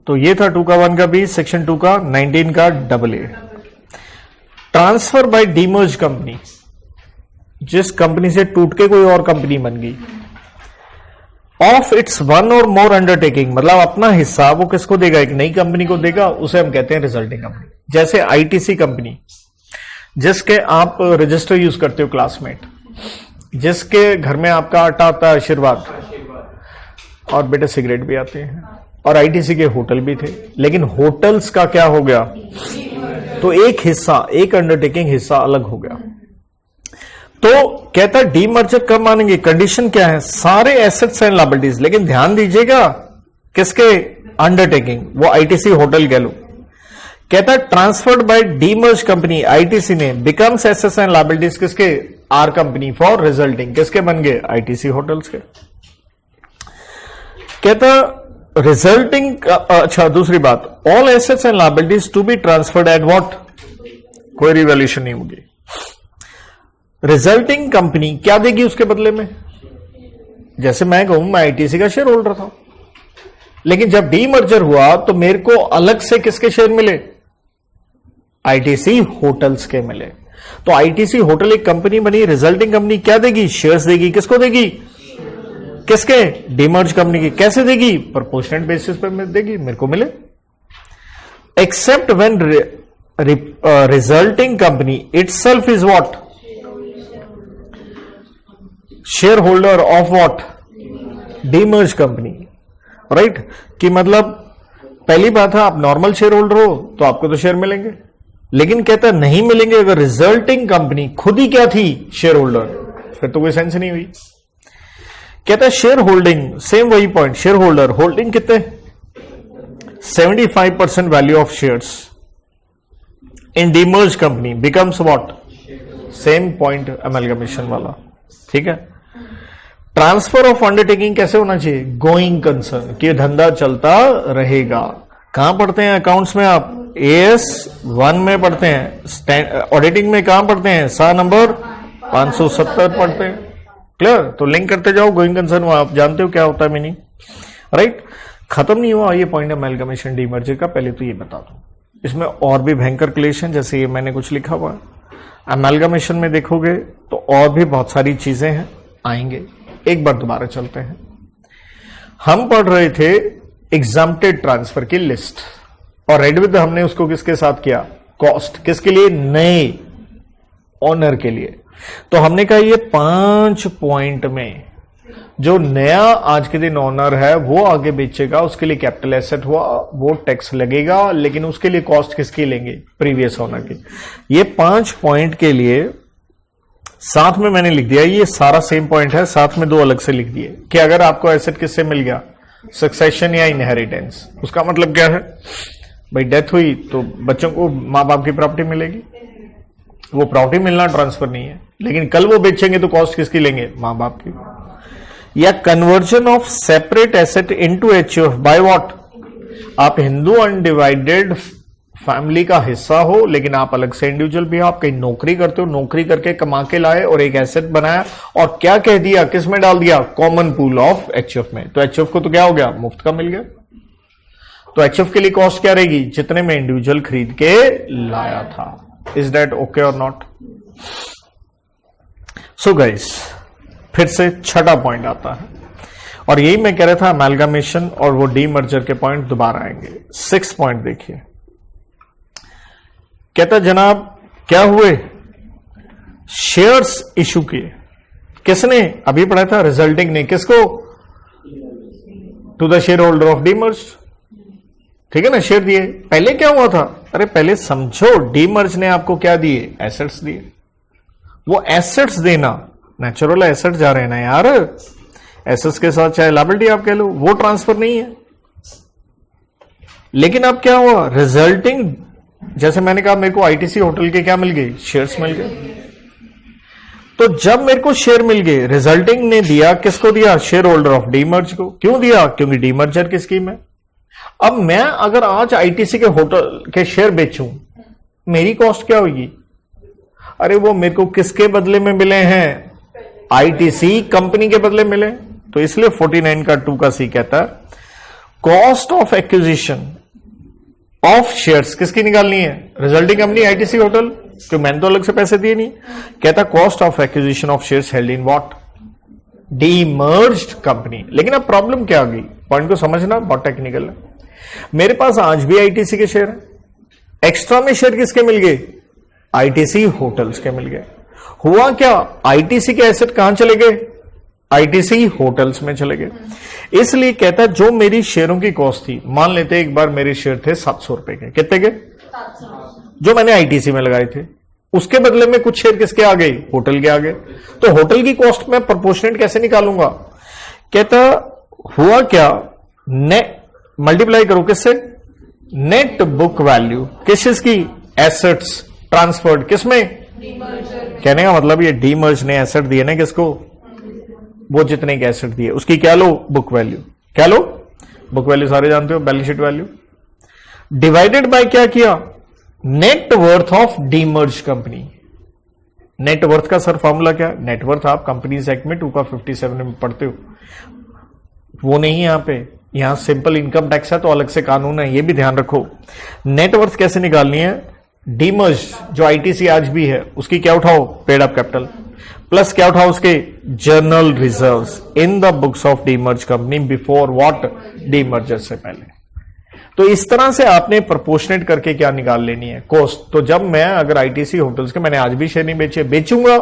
तो ये था 2 का 1 का बी, सेक्शन 2 का 19 का AA। Transfer by demerge company, जिस कंपनी से टूट के कोई और कंपनी बन गई, ऑफ इट्स वन और मोर अंडरटेकिंग, मतलब अपना हिस्सा वो किसको देगा? एक नई कंपनी को देगा, उसे हम कहते हैं रिजल्टिंग कंपनी। जैसे ITC कंपनी, जिसके आप रजिस्टर यूज करते हो क्लासमेट, जिसके घर में आपका आटा आता है आशीर्वाद, और बेटे सिगरेट भी आते हैं, और ITC के होटल भी थे, लेकिन होटल्स का क्या हो गया? तो एक हिस्सा, एक अंडरटेकिंग हिस्सा अलग हो गया। तो कहता डीमर्जर कब मानेंगे? कंडीशन क्या है? सारे एसेट्स एंड लायबिलिटीज, लेकिन ध्यान दीजिएगा किसके? अंडरटेकिंग, वो ITC होटल कह लो। कहता transferred by demerge company ITC ने, बिकम्स एसेट्स एंड लायबिलिटीज किसके? आर कंपनी फॉर रिजल्टिंग, किसके बन गए? ITC होटल्स के। कहता रिजल्टिंग, अच्छा दूसरी बात, all assets and liabilities to be transferred at what? कोई रिवैल्यूएशन नहीं होगी। रिजल्टिंग कंपनी क्या देगी उसके बदले में? जैसे मैं कहूं मैं ITC का शेयर होल्डर था, लेकिन जब डीमर्जर हुआ तो मेरे को अलग से किसके शेयर मिले? ITC होटल्स के मिले। तो ITC होटल एक कंपनी बनी, रिजल्टिंग कंपनी क्या देगी? शेयर्स देगी। किसको देगी? किसके? डीमर्ज कंपनी की। कैसे देगी? प्रोपोर्शनेट बेसिस पर देगी, मेरे को मिले। Except when resulting company itself is what? Share holder of what? Demerge company. Right? कि मतलब पहली बात है, आप नॉर्मल शेयर होल्डर हो तो आपको तो शेयर मिलेंगे, लेकिन कहता नहीं मिलेंगे अगर रिजल्टिंग कंपनी खुद ही क्या थी? Share holder. फिर तो कोई सेंस नहीं हुई। कहता है शेयर होल्डिंग, सेम वही पॉइंट, शेयर होल्डर होल्डिंग कितने? 75% value of shares in demerge company becomes what? Same point amalgamation वाला। ठीक है। ट्रांसफर ऑफ अंडरटेकिंग कैसे होना चाहिए? गोइंग कंसर्न, कि धंधा चलता रहेगा। कहां पढ़ते हैं अकाउंट्स में आप? AS 1 में पढ़ते हैं। ऑडिटिंग में कहां पढ़ते हैं? सा नंबर 570 पढ़ते हैं। क्लियर? तो लिंक करते जाओ, गोइंग कंसर्न आप जानते हो क्या होता है मीनिंग। राइट? खत्म नहीं हुआ ये पॉइंट अमेलगमेशन डीमर्जर का, पहले तो ये बता दो। इसमें और भी भयंकर क्लेशन, जैसे ये मैंने कुछ लिखा हुआ है, अमेलगमेशन में देखोगे तो और भी बहुत सारी चीजें हैं, आएंगे। एक बार दोबारा चलते हैं। हम पढ़ रहे थे एग्जम्प्टेड ट्रांसफर की लिस्ट, और रेड विद हमने उसको किसके साथ किया? कॉस्ट। किसके लिए? नए ओनर के लिए। तो हमने कहा ये 5 पॉइंट में जो नया आज के दिन ओनर है वो आगे बेचेगा, उसके लिए कैपिटल एसेट हुआ, वो टैक्स लगेगा, लेकिन उसके लिए कॉस्ट किसकी लेंगे? प्रीवियस ओनर की। ये 5 पॉइंट के लिए साथ में मैंने लिख दिया, ये सारा सेम पॉइंट है, साथ में 2 अलग से लिख दिए कि अगर आपको एसेट किससे मिल गया? सक्सेशन या इनहेरिटेंस। उसका मतलब क्या है? भाई डेथ हुई तो बच्चों को मां बाप की प्रॉपर्टी मिलेगी, वो प्रॉपर्टी मिलना ट्रांसफर नहीं है, लेकिन कल वो बेचेंगे तो कॉस्ट किसकी लेंगे? मां बाप की। या conversion of separate asset into HUF by what? आप हिंदू अनडिवाइडेड फैमिली का हिस्सा हो, लेकिन आप अलग से इंडिविजुअल भी हो, आप कहीं नौकरी करते हो, नौकरी करके कमा के लाए और एक एसेट बनाया और क्या कह दिया, किस में डाल दिया? कॉमन पूल ऑफ एचयूएफ में। तो एचयूएफ को तो क्या हो गया? मुफ्त का मिल गया। तो एचयूएफ के लिए कॉस्ट क्या रहेगी? जितने में इंडिविजुअल खरीद के लाया था। इज दैट ओके और नॉट? सो गाइस, फिर से छठा पॉइंट आता है, और यही मैं कह रहा था, अमेलगामेशन और वो डीमर्जर के पॉइंट दोबारा आएंगे। 6 पॉइंट देखिए, कहता जनाब क्या हुए? शेयर्स इशू किए। किसने? अभी पढ़ा था, रिजल्टिंग ने। किसको? To the share holder of demerge. ठीक है ना, शेयर दिए। पहले क्या हुआ था? अरे पहले समझो, डीमर्ज ने आपको क्या दिए? एसेट्स दिए। वो एसेट्स देना, नेचुरल एसेट जा रहे हैं ना यार, एसेट्स के साथ चाहे लायबिलिटी आप कह लो, वो ट्रांसफर नहीं है। लेकिन अब क्या हुआ? रिजल्टिंग, जैसे मैंने कहा मेरे को आईटीसी होटल के क्या मिल गए? शेयर्स मिल गए। तो जब मेरे को शेयर मिल गए, रिजल्टिंग ने दिया, किसको दिया? शेयर होल्डर ऑफ डीमर्ज को। क्यों दिया? क्योंकि डीमर्जर की स्कीम है। अब मैं अगर आज आईटीसी के होटल के शेयर बेचूं, मेरी कॉस्ट क्या होगी? अरे वो मेरे को किसके बदले में मिले हैं? आईटीसी कंपनी के बदले मिले। तो इसलिए 49 का 2 का सी कहता है cost of acquisition of shares किसकी निकालनी है? रिजल्टिंग कंपनी आईटीसी होटल, क्यों मैंने तो अलग से पैसे दिए नहीं। कहता cost of acquisition of shares held in what? Demerged company. लेकिन अब प्रॉब्लम क्या आ गई? पॉइंट को समझना बहुत टेक्निकल है। मेरे पास आज भी आईटीसी के शेयर है। एक्स्ट्रा में शेयर किसके मिल गए? आईटीसी होटल्स के मिल गए। हुआ क्या? आईटीसी के एसेट कहां चले गए? आईटीसी होटल्स में चले गए। इसलिए कहता है जो मेरी शेयरों की कॉस्ट थी, मान लेते एक बार मेरे शेयर थे 700 रुपए के। कितने के? जो मैंने आईटीसी में लगाए थे, उसके बदले में कुछ शेयर किसके आ गए? होटल के आ गए। तो होटल की कॉस्ट में प्रोपोर्शनेट कैसे निकालूंगा? कहता हुआ क्या? नेट मल्टीप्लाई करो किससे? Net book value. किस चीज की? एसेट्स ट्रांसफर्ड किसमें? कहने का मतलब ये डीमर्ज ने एसेट दिए ना किसको? वो जितने के एसेट दिए उसकी क्या लो? Book value. क्या लो? बुक वैल्यू सारे जानते हो, balance sheet value. Divided by क्या किया? Net worth of demerge company. Net worth का सर फॉर्मूला क्या? नेट वर्थ आप कंपनीज एक्ट में 2 का 57 में पढ़ते हो, वो नहीं यहां पे। यहां सिंपल इनकम टैक्स है तो अलग से कानून है, ये भी ध्यान रखो। नेट वर्थ कैसे निकालनी है? डीमर्ज जो आईटीसी आज भी है उसकी क्या उठाओ? पेड अप कैपिटल प्लस क्या उठाओ? उसके journal reserves in the books of demerge company before what? Demerger से पहले। तो इस तरह से आपने प्रोपोर्शनेट करके क्या निकाल लेनी है? कॉस्ट। तो जब मैं अगर आईटीसी होटल्स के, मैंने आज भी शेयर नहीं बेचे, बेचूंगा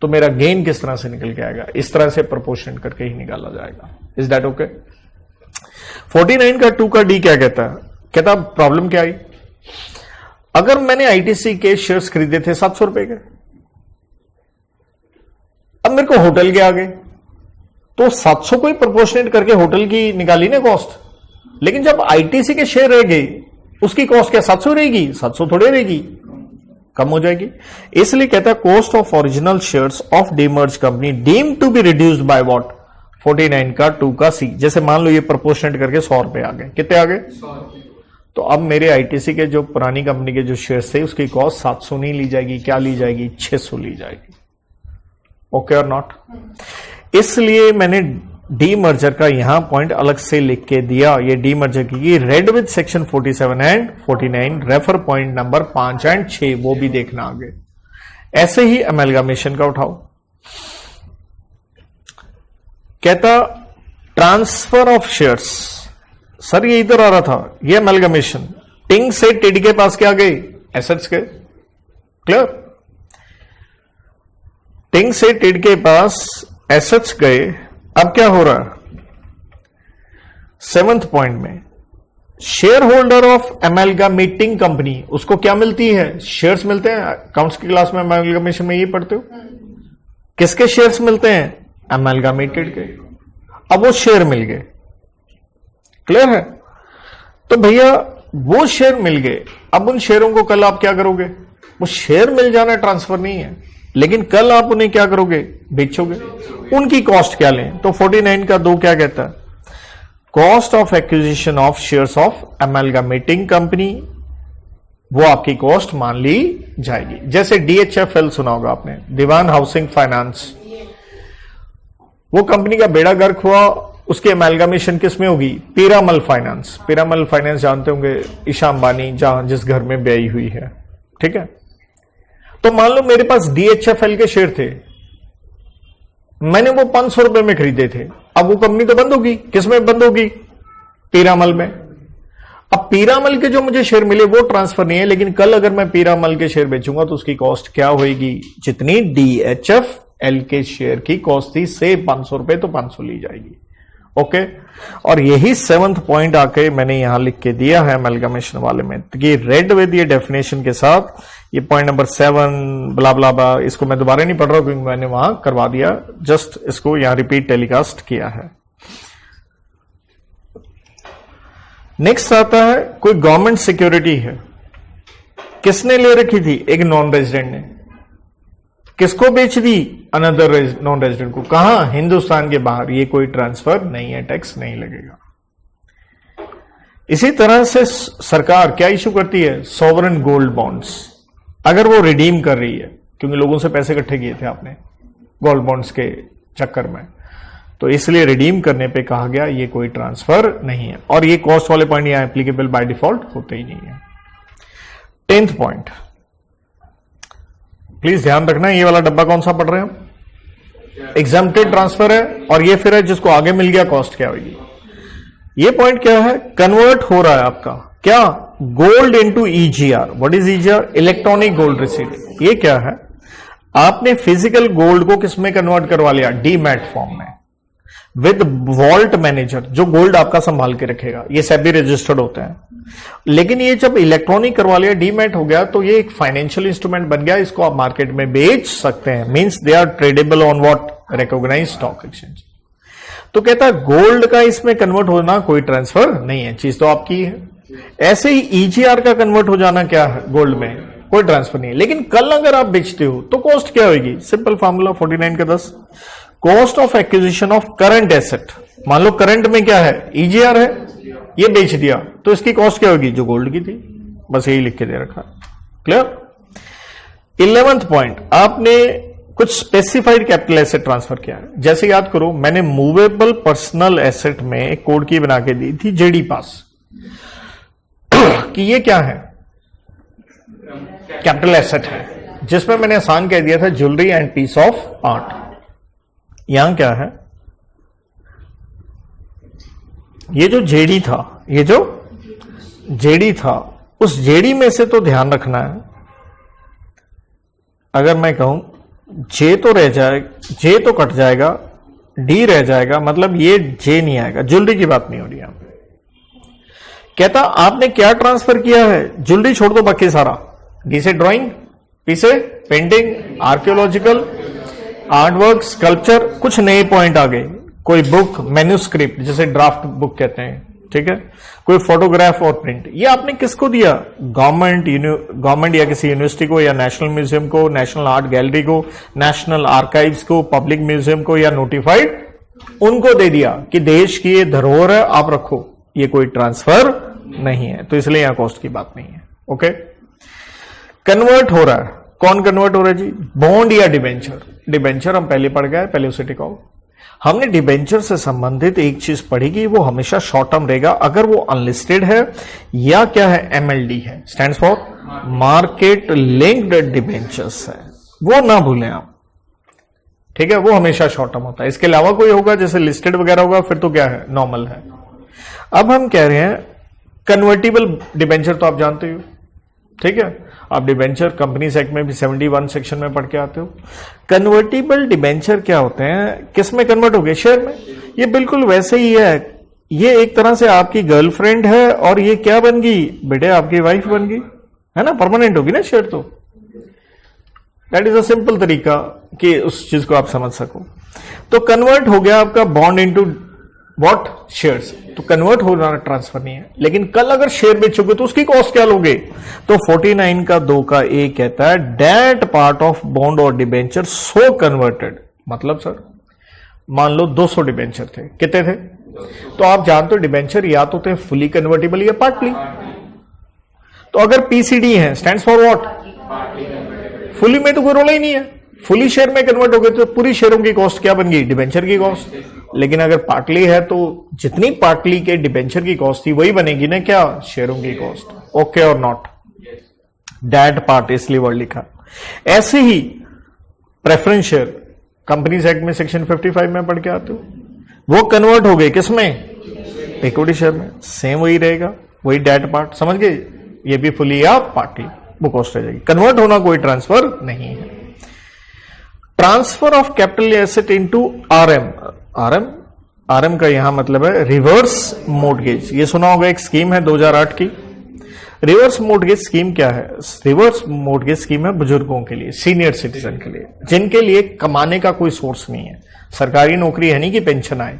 तो मेरा गेन किस तरह से निकल के आएगा? इस तरह से प्रोपोर्शनेट करके ही निकाला जाएगा। Is that okay? 49 का 2 का डी क्या कहता है? कहता प्रॉब्लम क्या आई? अगर मैंने आईटीसी के शेयर्स खरीदे थे 700 रुपए के, अब मेरे को होटल के आ गए, तो 700 को ही प्रोपोर्शनेट करके होटल की निकाली ना कॉस्ट। लेकिन जब आईटीसी के शेयर रह गए, उसकी कॉस्ट क्या 700 रहेगी? 700 थोड़ी रहेगी, कम हो जाएगी। इसलिए कहता है cost of original shares of demerge company deem to be reduced by what? 49 का 2 का सी। जैसे मान लो ये प्रोपोर्शनेट करके 100 रुपए आ गए। कितने आ गए? 100। तो अब मेरे आईटीसी के जो पुरानी कंपनी के जो शेयर्स थे उसकी कॉस्ट 700 नहीं ली जाएगी, क्या ली जाएगी? 600 ली जाएगी। ओके और नॉट? इसलिए मैंने डीमर्जर का यहां पॉइंट अलग से लिख के दिया। ये डीमर्जर की read with section 47 and 49, refer point number 5 and 6, वो भी देखना आगे। ऐसे ही अमेलगामेशन का उठाओ। कहता ट्रांसफर ऑफ शेयर्स, सर ये इधर आ रहा था, ये अमेलगामेशन। टिंग से टिड के पास क्या गए? एसेट्स के। क्लियर? टिंग से टिड के पास एसेट्स गए। अब क्या हो रहा है? 7th पॉइंट में शेयर होल्डर ऑफ अमेलगामेटिंग कंपनी, उसको क्या मिलती है? शेयर्स मिलते हैं। अकाउंट्स की क्लास में अमेलगामेशन में ये पढ़ते हो। किसके शेयर्स मिलते हैं? अमेलगामेटेड के। अब वो शेयर मिल गए। क्लियर है? तो भैया वो शेयर मिल गए, अब उन शेयरों को कल आप क्या करोगे? वो शेयर मिल जाना ट्रांसफर नहीं है, लेकिन कल आप उन्हें क्या करोगे, बेचोगे। उनकी कॉस्ट क्या लें, तो 49 का 2 क्या कहता है, cost of acquisition of shares of amalgamating company, वो आपकी कॉस्ट मान ली जाएगी। जैसे DHFL सुना होगा आपने, दीवान हाउसिंग फाइनेंस, वो कंपनी का बेड़ा गर्क हुआ, उसके एमलगमेशन किस में होगी, पीरामल फाइनेंस। पीरामल फाइनेंस जानते होंगे, ईशा अंबानी जहां जिस घर में ब्याई हुई है, ठीक है। तो मान लो मेरे पास DHFL के शेयर थे, मैंने वो 500 रुपए में खरीदे थे, अब वो कंपनी तो बंद होगी, किसमें बंद होगी, पीरामल में। अब पीरामल के जो मुझे शेयर मिले वो ट्रांसफर नहीं है, लेकिन कल अगर मैं पीरामल के शेयर बेचूंगा तो उसकी कॉस्ट क्या होगी, जितनी DHFL के शेयर की कॉस्ट थी से 500 रुपए, तो 500 ली जाएगी। ओके, और यही 7th पॉइंट आके मैंने यहां लिख के दिया है एमलगमेशन वाले में, तो ये रेड विद ये डेफिनेशन के साथ, ये पॉइंट नंबर 7 ब्ला ब्ला ब्ला, इसको मैं दोबारा नहीं पढ़ रहा क्योंकि मैंने वहां करवा दिया, जस्ट इसको यहां रिपीट टेलीकास्ट किया है। नेक्स्ट आता है, कोई गवर्नमेंट सिक्योरिटी है, किसने ले रखी थी, एक नॉन रेजिडेंट ने, किसको बेच दी, अनदर नॉन रेजिडेंट को, कहां, हिंदुस्तान के बाहर, ये कोई ट्रांसफर नहीं है, टैक्स नहीं लगेगा। इसी तरह से सरकार क्या इशू करती है, सॉवरेन गोल्ड बॉन्ड्स, अगर वो रिडीम कर रही है, क्योंकि लोगों से पैसे इकट्ठे किए थे आपने गोल्ड बॉन्ड्स के चक्कर में, तो इसलिए रिडीम करने पे कहा गया ये कोई ट्रांसफर नहीं है, और ये कॉस्ट वाले पॉइंट यहां एप्लीकेबल बाय डिफॉल्ट होते ही नहीं है। 10th पॉइंट, प्लीज ध्यान रखना, ये वाला डब्बा कौन सा पढ़ रहे हैं, एग्जम्प्टेड ट्रांसफर है, और ये फिर है जिसको आगे मिल गया कॉस्ट क्या होगी। ये पॉइंट क्या है, कन्वर्ट हो रहा है आपका क्या, gold into EGR। What is EGR, electronic gold receipt. ये क्या है, आपने फिजिकल गोल्ड को किस में कन्वर्ट करवा लिया, डीमैट फॉर्म में, विद वॉल्ट मैनेजर, जो गोल्ड आपका संभाल के रखेगा, ये सेबी रजिस्टर्ड होता है। लेकिन ये जब इलेक्ट्रॉनिक करवा लिया, डीमैट हो गया, तो ये एक फाइनेंशियल इंस्ट्रूमेंट बन गया, इसको आप मार्केट में बेच सकते हैं, means they are tradeable on what, recognised stock exchange. तो कहता है गोल्ड का इसमें कन्वर्ट होना कोई ट्रांसफर नहीं है, चीज तो आपकी है। ऐसे ही EGR का कन्वर्ट हो जाना क्या है, गोल्ड में कोई ट्रांसफर नहीं है। लेकिन कल अगर आप बेचते हो तो कॉस्ट क्या होगी, सिंपल फॉर्मूला 49 का 10, cost of acquisition of current asset. मान लो करंट में क्या है, EGR है, ये बेच दिया, तो इसकी कॉस्ट क्या होगी, जो गोल्ड की थी, बस यही लिख के दे रखा। क्लियर। 11th पॉइंट, आपने कुछ स्पेसिफाइड कैपिटल एसेट ट्रांसफर किया है। जैसे याद करो, मैंने मूवेबल पर्सनल एसेट में एक कोड की बना के दी थी, जेडी पास, कि ये क्या है, कैपिटल एसेट है, जिसमें मैंने आसान कह दिया था jewellery and piece of art. यहां क्या है, ये जो जेडी था, ये जो जेडी था, उस जेडी में से तो ध्यान रखना है, अगर मैं कहूं जे तो रह जाए, जे तो कट जाएगा, डी रह जाएगा, मतलब ये जे नहीं आएगा, ज्वेलरी की बात नहीं हो रही यहां पे। कहता आपने क्या ट्रांसफर किया है, ज्वेलरी छोड़ दो बाकी सारा, डी से ड्राइंग, पी से पेंटिंग, आर्कियोलॉजिकल, आर्टवर्क, स्कल्पचर, कुछ नए पॉइंट आ गए, कोई बुक, मैन्यूस्क्रिप्ट जिसे ड्राफ्ट बुक कहते हैं, ठीक है, कोई फोटोग्राफ और प्रिंट, ये आपने किसको दिया, गवर्नमेंट या किसी यूनिवर्सिटी को, या नेशनल म्यूजियम को, नेशनल आर्ट गैलरी को, नेशनल आर्काइव्स को, पब्लिक म्यूजियम को, या नोटिफाइड, उनको दे दिया कि देश की ये धरोहर है, आप रखो, ये कोई ट्रांसफर नहीं है, तो इसलिए यहां कॉस्ट की बात नहीं है। ओके, कन्वर्ट हो रहा है, कौन कन्वर्ट हो रहा है जी, बॉन्ड या डिबेंचर। डिबेंचर हम पहले पढ़ गए, पहले उसे टिकाओ। हमने डिबेंचर से संबंधित एक चीज पढ़ी कि वो हमेशा शॉर्ट टर्म रहेगा, अगर वो अनलिस्टेड है या क्या है, MLD है, stands for market linked debentures है, वो ना भूलें आप, ठीक है, वो हमेशा शॉर्ट टर्म होता है। इसके अलावा कोई होगा जैसे लिस्टेड वगैरह होगा, फिर तो क्या है, नॉर्मल है। अब हम कह रहे हैं कन्वर्टिबल डिबेंचर, तो आप जानते हो, ठीक है, आप डिबेंचर कंपनीज एक्ट में भी 71 सेक्शन में पढ़ के आते हो। कन्वर्टिबल डिबेंचर क्या होते हैं, किस में कन्वर्ट हो गए, शेयर में। ये बिल्कुल वैसे ही है, ये एक तरह से आपकी गर्लफ्रेंड है और ये क्या बन गई बेटे, आपकी वाइफ बन गई, है ना, परमानेंट होगी ना शेयर। तो दैट इज अ सिंपल तरीका कि उस चीज को आप समझ सको। तो कन्वर्ट हो गया आपका बॉन्ड इनटू व्हाट शेयर्स, तो कन्वर्ट होना ट्रांसफर नहीं है। लेकिन कल अगर शेयर बेचोगे तो उसकी कॉस्ट क्या लोगे? तो 49 का 2 का ए कहता है दैट पार्ट ऑफ बॉन्ड और डिबेंचर सो कन्वर्टेड, मतलब सर मान लो 200 डिबेंचर थे, कितने थे? तो आप जानते हो डिबेंचर या तो थे फुली कन्वर्टेबल या पार्टली। तो अगर पीसीडी है स्टैंड्स फॉर व्हाट? फुली में तो कोई रोला ही नहीं है, फुली शेयर में कन्वर्ट हो गए तो पूरी शेयरों की कॉस्ट क्या बन गई? डिबेंचर की कॉस्ट। लेकिन अगर पार्टली है तो जितनी पार्टली के डिबेंचर की कॉस्ट थी वही बनेगी ना क्या? शेयरों की कॉस्ट। ओके और नॉट? दैट पार्ट इसलिए वर्ड लिखा। ऐसे ही प्रेफरेंस शेयर कंपनीज एक्ट में सेक्शन 55 में पढ़ के आते हो, वो कन्वर्ट हो गए किसमें? इक्विटी शेयर में। सेम वही रहेगा, वही डेट पार्ट, समझ गए? ये भी फुली या पार्टली, वो कॉस्ट रह जाएगी। कन्वर्ट होना कोई ट्रांसफर नहीं है। Transfer of capital asset into RM. RM का यहां मतलब है रिवर्स मोर्टगेज। ये सुना होगा, एक स्कीम है 2008 की। रिवर्स मोर्टगेज स्कीम क्या है? रिवर्स मोर्टगेज स्कीम है बुजुर्गों के लिए, सीनियर सिटीजन के लिए, जिनके लिए कमाने का कोई सोर्स नहीं है। सरकारी नौकरी है नहीं कि पेंशन आए,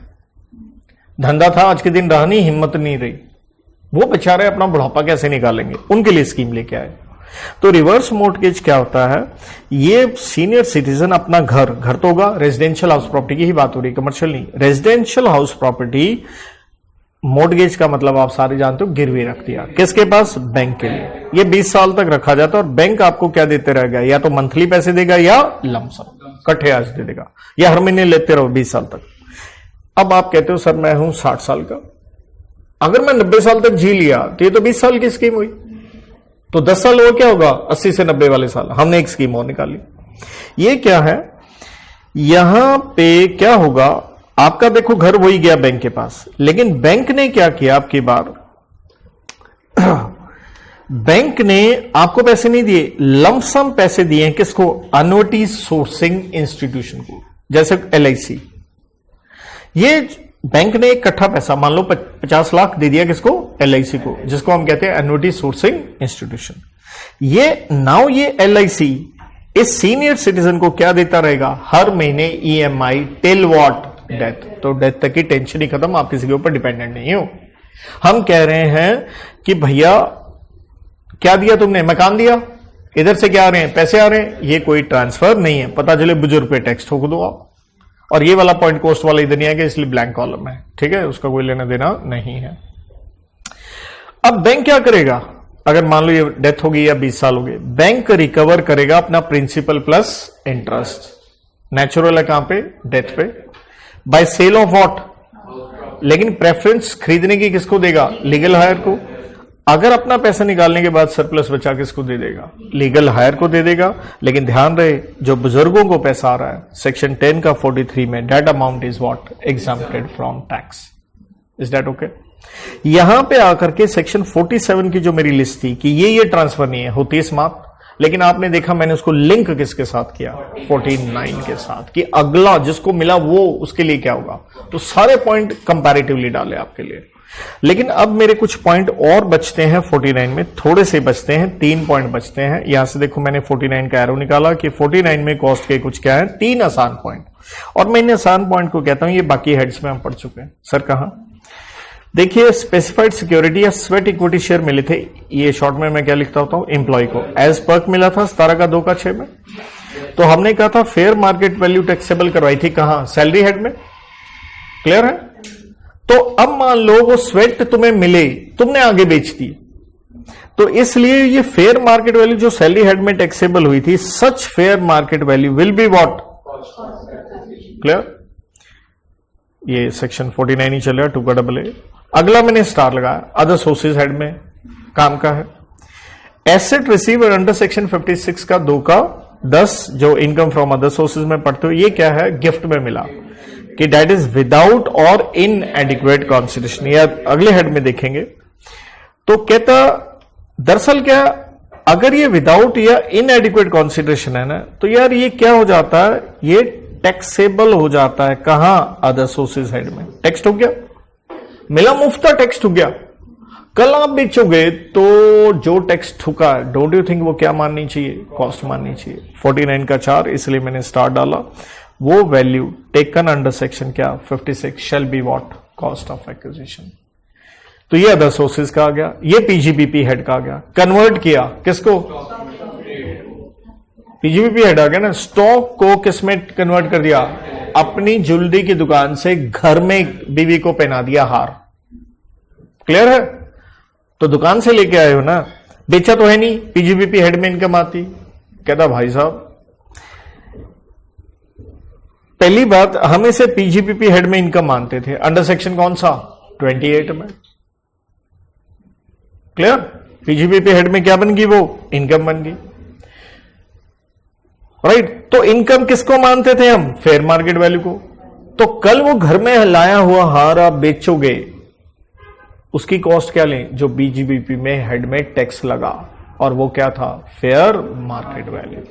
धंधा था आज के दिन रहा नहीं, हिम्मत नहीं रही, वो बेचारे अपना बुढ़ापा कैसे निकालेंगे, उनके लिए स्कीम लेके आए। तो रिवर्स मोर्टगेज क्या होता है? ये सीनियर सिटीजन अपना घर तो होगा, रेजिडेंशियल हाउस प्रॉपर्टी की ही बात हो रही, कमर्शियल नहीं, रेजिडेंशियल हाउस प्रॉपर्टी मोर्टगेज का मतलब आप सारे जानते हो, गिरवी रख दिया किसके पास? बैंक के लिए। ये 20 साल तक रखा जाता है और बैंक आपको क्या देते रहेगा? या तो मंथली पैसे देगा या लमसम इकट्ठे आज दे देगा, या हर महीने लेते रहो 20 साल तक। अब आप कहते हो सर मैं हूं 60 साल का, अगर मैं 90 साल तक जी लिया तो ये तो 20 साल की स्कीम हुई, तो 10 साल और क्या होगा? 80 से 90 वाले साल। हमने एक स्कीम और निकाली। ये क्या है? यहां पे क्या होगा? आपका देखो घर वही गया बैंक के पास, लेकिन बैंक ने क्या किया आपकी बार? बैंक ने आपको पैसे नहीं दिए, लमसम पैसे दिए हैं किसको? एन्युटी सोर्सिंग इंस्टीट्यूशन को, जैसे LIC। ये बैंक ने इकट्ठा पैसा मान लो 50 लाख दे दिया किसको? LIC को, जिसको हम कहते हैं एन्युटी सोर्सिंग इंस्टीट्यूशन। ये नाउ ये LIC इस सीनियर सिटीजन को क्या देता रहेगा? हर महीने EMI टिल व्हाट? डेथ। तो डेथ तक की टेंशन ही खत्म, आप किसी के ऊपर डिपेंडेंट नहीं हो। हम कह रहे हैं कि भैया क्या दिया तुमने? मकान दिया, इधर से क्या आ रहे हैं? पैसे आ रहे हैं, ये कोई ट्रांसफर नहीं है। पता चले बुजुर्ग पे टैक्स ठोक दो आप, और ये वाला पॉइंट कॉस्ट वाला इधर नहीं आएगा, इसलिए ब्लैंक कॉलम है, ठीक है, उसका कोई लेना देना नहीं है। अब बैंक क्या करेगा? अगर मान लो ये डेथ होगी या 20 साल हो गए, बैंक रिकवर करेगा अपना प्रिंसिपल प्लस इंटरेस्ट। नेचुरल है कहां पे? डेथ पे। By sale of what? लेकिन प्रेफरेंस खरीदने की किसको देगा? लीगल हायर को। अगर अपना पैसा निकालने के बाद सरप्लस बचा किसको दे देगा? लीगल हायर को दे देगा। लेकिन ध्यान रहे, जो बुजुर्गों को पैसा आ रहा है सेक्शन 10 का 43 में, that amount is what? Exempted from tax. Is that okay? यहां पे आकर के सेक्शन 47 की जो मेरी लिस्ट थी कि ये ट्रांसफर नहीं है, होती है समाप्त। लेकिन आपने देखा मैंने उसको लिंक किसके साथ किया? 49 के साथ, कि अगला जिसको मिला वो उसके लिए क्या होगा। तो सारे पॉइंट कंपैरेटिवली डाले आपके लिए। लेकिन अब मेरे कुछ पॉइंट और बचते हैं 49 में, थोड़े से बचते हैं, 3 पॉइंट बचते हैं। यहां से देखो मैंने 49 का एरो निकाला कि 49 में कॉस्ट के कुछ क्या है? 3 आसान पॉइंट। और मैं इन आसान पॉइंट को कहता हूं ये बाकी हेड्स में हम पढ़ चुके हैं। सर कहां? देखिए स्पेसिफाइड सिक्योरिटी या स्वेट इक्विटी शेयर मिले थे, ये शॉर्ट में मैं क्या लिखता होता हूं? एम्प्लॉय को एज पर्क मिला था 17 का 2 का 6 में। तो हमने कहा था फेयर मार्केट वैल्यू टैक्सेबल करवाई थी कहां? सैलरी हेड में। क्लियर है? तो अब मान लो वो स्वेट तुम्हें मिले, तुमने आगे बेच दी, तो इसलिए ये फेयर मार्केट वैल्यू जो सैलरी हेड में टैक्सेबल हुई थी, such fair market value will be what? Clear? ये सेक्शन 49 ही चल रहा है, 2 का डबल ए। अगला मैंने स्टार लगाया, अदर सोर्सेज हेड में काम का है। एसेट रिसीवर अंडर सेक्शन 56 का 2 का 10 जो इनकम फ्रॉम अदर सोर्सेज में पढ़ते हो, ये क्या है? गिफ्ट में मिला, कि दैट इज विदाउट और इन एडिक्वेट कॉन्सिडरेशन। या अगले हेड में देखेंगे तो कहता दरअसल क्या, अगर ये विदाउट या इन एडिक्वेट कॉन्सिडरेशन है ना, तो यार ये क्या हो जाता है? ये टैक्सेबल हो जाता है कहां? अदर सोर्सेज हेड में। टैक्स हो गया, मिला मुफ्ता, टैक्स हो गया। कल आप बेचोगे तो जो टैक्स ठुका, डोंट यू थिंक वो क्या माननी चाहिए? कॉस्ट माननी चाहिए। 49 का 4, इसलिए मैंने स्टार डाला। वो वैल्यू टेकन अंडर सेक्शन क्या? 56 shall be what? Cost of acquisition. तो ये अदर सोर्सेज का आ गया, ये पीजीबीपी हेड का आ गया। कन्वर्ट किया किसको? पीजीबीपी हेड आ गया ना, स्टॉक को किसमें कन्वर्ट कर दिया? अपनी ज्वेलरी की दुकान से घर में बीवी को पहना दिया हार। क्लियर है? तो दुकान से लेके आए हो ना, बेचा तो है नहीं, पीजीबीपी हेड में इनकम आती। कहता भाई साहब, पहली बात हम इसे पीजीबीपी हेड में इनकम मानते थे, अंडर सेक्शन कौन सा? 28 में। क्लियर? पीजीबीपी हेड में क्या बन गई? वो इनकम बन गई, राइट? तो इनकम किसको मानते थे हम? फेयर मार्केट वैल्यू को। तो कल वो घर में लाया हुआ हार आप बेचोगे, उसकी कॉस्ट क्या लें? जो बीजीबीपी में हेड में टैक्स लगा, और वो क्या था? Fair market value.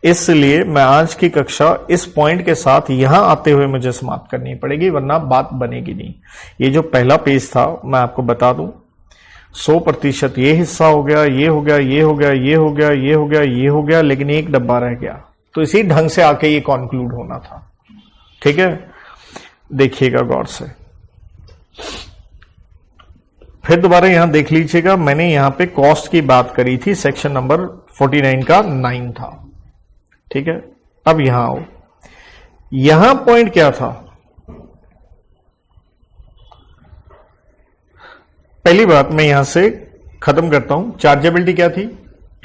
इसलिए मैं आज की कक्षा इस पॉइंट के साथ यहां आते हुए मुझे समाप्त करनी पड़ेगी, वरना बात बनेगी नहीं। ये जो पहला पेज था मैं आपको बता दूं, 100% ये हिस्सा हो गया, ये हो गया, ये हो गया, ये हो गया, ये हो गया, ये हो गया, लेकिन एक डब्बा रह गया। तो इसी ढंग से आके ये कॉन्क्लूड होना था। ठीक है, देखिएगा गौर से, फिर दोबारा यहां देख लीजिएगा। मैंने यहां पे कॉस्ट की बात करी थी, सेक्शन नंबर 49 का 9 था। ठीक है, अब यहां आओ, यहां पॉइंट क्या था? पहली बात मैं यहां से खत्म करता हूं। चार्जेबिलिटी क्या थी?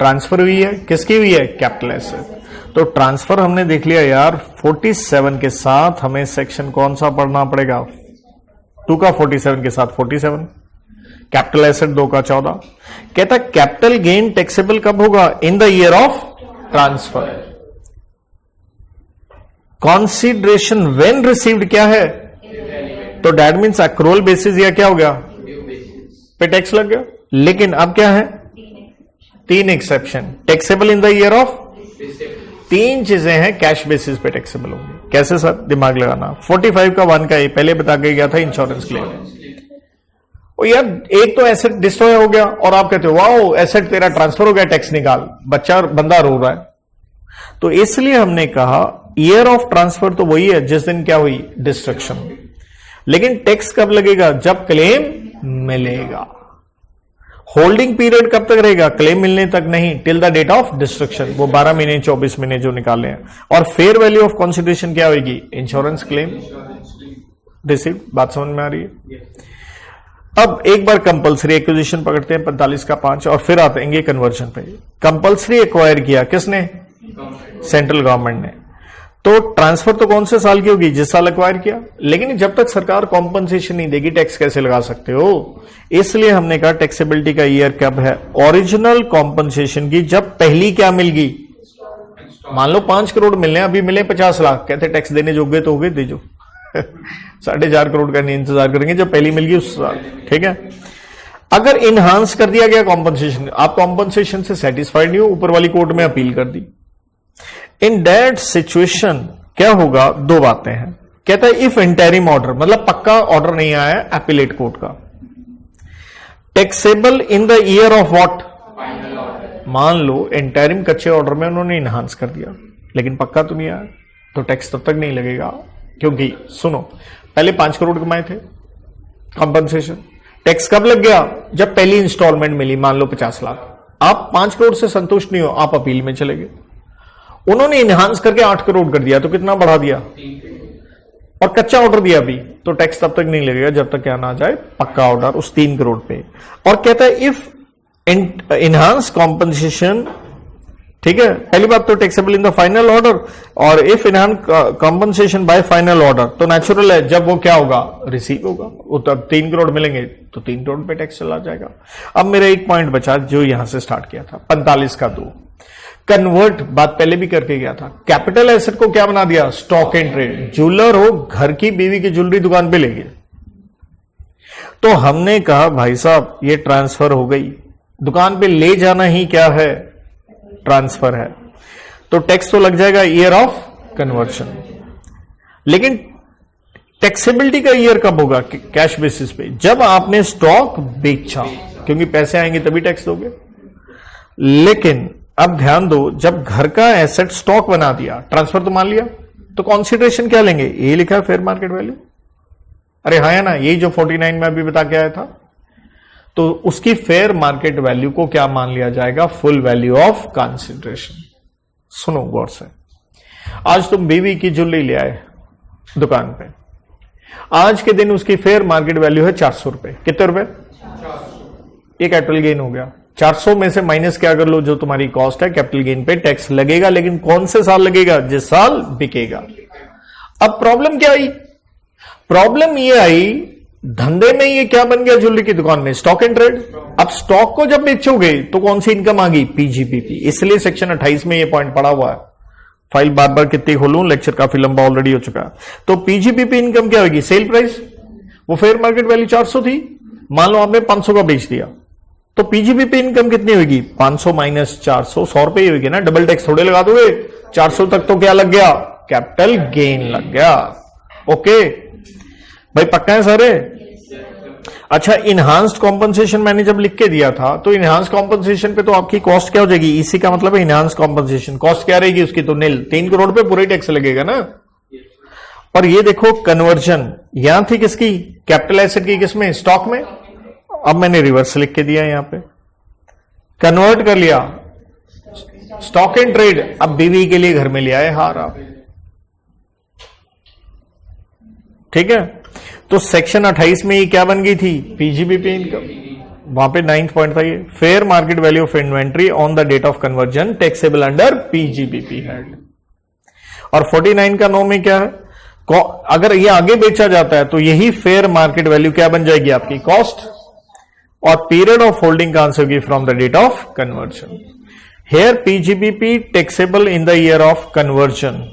ट्रांसफर हुई है, किसकी हुई है? Capital asset. तो ट्रांसफर हमने देख लिया यार। 47 के साथ हमें सेक्शन कौन सा पढ़ना पड़ेगा? 2 का 47 के साथ 47, कैपिटल एसेट 2 का 14। कहता कैपिटल गेन टैक्सेबल कब होगा? इन the year of transfer. Consideration when received क्या है? तो दैट मीन्स एक्रूअल बेसिस या क्या हो गया? पे टैक्स लग गया। लेकिन अब क्या है? 3 exception. Taxable in the year of, 3 चीजें हैं कैश बेसिस पे टैक्सेबल होंगे। कैसे सर? दिमाग लगाना। 45 का 1 का ये पहले बता के गया था, इंश्योरेंस क्लेम। और यार एक तो एसेट डिस्ट्रॉय हो गया और आप कहते हो वाओ एसेट तेरा ट्रांसफर हो गया, टैक्स निकाल। बंदा रो रहा है। तो इसलिए हमने कहा ईयर ऑफ ट्रांसफर तो वही है जिस दिन क्या हुई? डिस्ट्रक्शन। लेकिन टैक्स कब लगेगा? जब क्लेम मिलेगा। होल्डिंग पीरियड कब तक रहेगा? क्लेम मिलने तक नहीं, till the date of destruction. वो 12 महीने 24 महीने जो निकाले हैं। और फेयर वैल्यू ऑफ कंसिडरेशन क्या होगी? Insurance claim received. बात समझ में आ रही है? अब एक बार कंपल्सरी एक्विजिशन पकड़ते हैं 45 का 5, और फिर आते कन्वर्जन पे। कंपल्सरी एक्वायर किया किसने? सेंट्रल गवर्नमेंट ने। तो ट्रांसफर तो कौन से साल की होगी? जिस साल एक्वायर किया। लेकिन जब तक सरकार कॉम्पनसेशन नहीं देगी टैक्स कैसे लगा सकते हो? इसलिए हमने कहा टैक्सेबिलिटी का ईयर कब है? ओरिजिनल कॉम्पनसेशन की जब पहली क्या मिल गई? मान लो 5 करोड़ मिलने, अभी मिले 50 लाख, कहते टैक्स देने जोगे तो हो गए, दे जो 4.5 करोड़ का नहीं इंतजार करेंगे, जब पहली मिल गई उस साल। ठीक है, अगर इनहांस कर दिया गया कॉम्पनसेशन, आप कॉम्पनसेशन से सेटिस्फाइड नहीं हो, ऊपर वाली कोर्ट में अपील कर दी। इन दैट सिचुएशन क्या होगा? 2 बातें हैं। कहता है इफ इंटरिम ऑर्डर, मतलब पक्का ऑर्डर नहीं आया है एपीलेट कोर्ट का, taxable in the year of what? मान लो इंटरिम कच्चे ऑर्डर में उन्होंने इनहांस कर दिया, लेकिन पक्का तो नहीं आया, तो टैक्स तब तक नहीं लगेगा। क्योंकि सुनो, पहले 5 करोड़ कमाए थे कॉम्पनसेशन, टैक्स कब लग गया? जब पहली इंस्टॉलमेंट मिली, मान लो 50 लाख। आप 5 करोड़ से संतुष्ट नहीं हो, आप अपील में चले गए। उन्होंने इनहांस करके 8 करोड़ कर दिया, तो कितना बढ़ा दिया? और कच्चा ऑर्डर दिया भी, तो टैक्स तब तक नहीं लगेगा जब तक क्या ना आ जाए पक्का ऑर्डर उस 3 करोड़ पे। और कहता है इफ इनहांस कॉम्पनसेशन, ठीक है, पहली बात तो taxable in the final order, और if enhance compensation by final order, तो नेचुरल है जब वो क्या होगा? रिसीव होगा। वो तब 3 करोड़ मिलेंगे तो 3 करोड़ पे टैक्स चला जाएगा। अब मेरा एक पॉइंट बचा जो यहां से स्टार्ट किया था, 45 का 2, कन्वर्ट, बात पहले भी करके गया था। कैपिटल एसेट को क्या बना दिया? Stock and trade. ज्वेलर हो, घर की बीवी की ज्वेलरी दुकान पे ले गए, तो हमने कहा भाई साहब ये ट्रांसफर हो गई, दुकान पे ले जाना ही क्या है? ट्रांसफर है, तो टैक्स तो लग जाएगा ईयर ऑफ कन्वर्शन। लेकिन टैक्सेबिलिटी का ईयर कब होगा? कैश बेसिस पे, जब आपने स्टॉक बेचा, क्योंकि पैसे आएंगे तभी टैक्स दोगे। लेकिन अब ध्यान दो, जब घर का एसेट स्टॉक बना दिया, ट्रांसफर तो मान लिया, तो कॉन्सिडरेशन क्या लेंगे? ये लिखा है फेयर मार्केट वैल्यू, अरे हाँ है ना, यही जो 49 में अभी बता के आया था। तो उसकी फेयर मार्केट वैल्यू को क्या मान लिया जाएगा? Full value of consideration. सुनो गौर से, आज तुम बीवी की ज्वेलरी ले आए दुकान पे, आज के दिन उसकी फेयर मार्केट वैल्यू है 400 रुपए। कितने रुपए? 400। ये कैपिटल गेन हो गया। 400 में से माइनस क्या कर लो, जो तुम्हारी कॉस्ट है, कैपिटल गेन पे टैक्स लगेगा, लेकिन कौन से साल लगेगा? जिस साल बिकेगा। अब प्रॉब्लम क्या आई? प्रॉब्लम ये आई, धंधे में ये क्या बन गया ज्वेलरी की दुकान में? Stock and trade. अब स्टॉक को जब बेचोगे तो कौन सी इनकम आ गई? पीजीबीपी। इसलिए सेक्शन 28 में ये पॉइंट पड़ा हुआ है। फाइल बार बार कितनी खोलूं, लेक्चर काफी लंबा ऑलरेडी हो चुका है। तो पीजीबीपी इनकम क्या होगी? Sale price. वो फेयर मार्केट वैल्यू 400 थी, मान लो आपने 500 का बेच दिया, तो पीजीबीपी इनकम कितनी होगी? 500 माइनस 400, 100 रुपए ही होगी ना। डबल टैक्स थोड़े लगा दोगे। 400 तक तो क्या लग गया? कैपिटल गेन लग गया। ओके भाई, पक्का है सारे? अच्छा, इनहांस्ड कॉम्पनसेशन मैंने जब लिख के दिया था, तो इनहांस्ड कॉम्पनसेशन पे तो आपकी कॉस्ट क्या हो जाएगी? इसी का मतलब है इनहांस्ड कॉम्पनसेशन। कॉस्ट क्या रहेगी उसकी? तो नील। 3 करोड़ पे पूरे टैक्स लगेगा ना। और ये देखो कन्वर्जन यहां थी किसकी? कैपिटल एसेट की। किसमें? स्टॉक में। अब मैंने रिवर्स लिख के दिया, यहां पे कन्वर्ट कर लिया स्टॉक एंड ट्रेड। अब बीवी के लिए घर में ले आए हार आप, ठीक है। तो सेक्शन 28 में ये क्या बन गई थी? PGBP income. वहां पे 9th पॉइंट था ये, fair market value of inventory on the date of conversion taxable under PGBP head. और 49 का 9 में क्या है? अगर ये आगे बेचा जाता है तो यही फेयर मार्केट वैल्यू क्या बन जाएगी? आपकी कॉस्ट। और पीरियड ऑफ होल्डिंग का आंसर होगी from the date of conversion. Here PGBP taxable in the year of conversion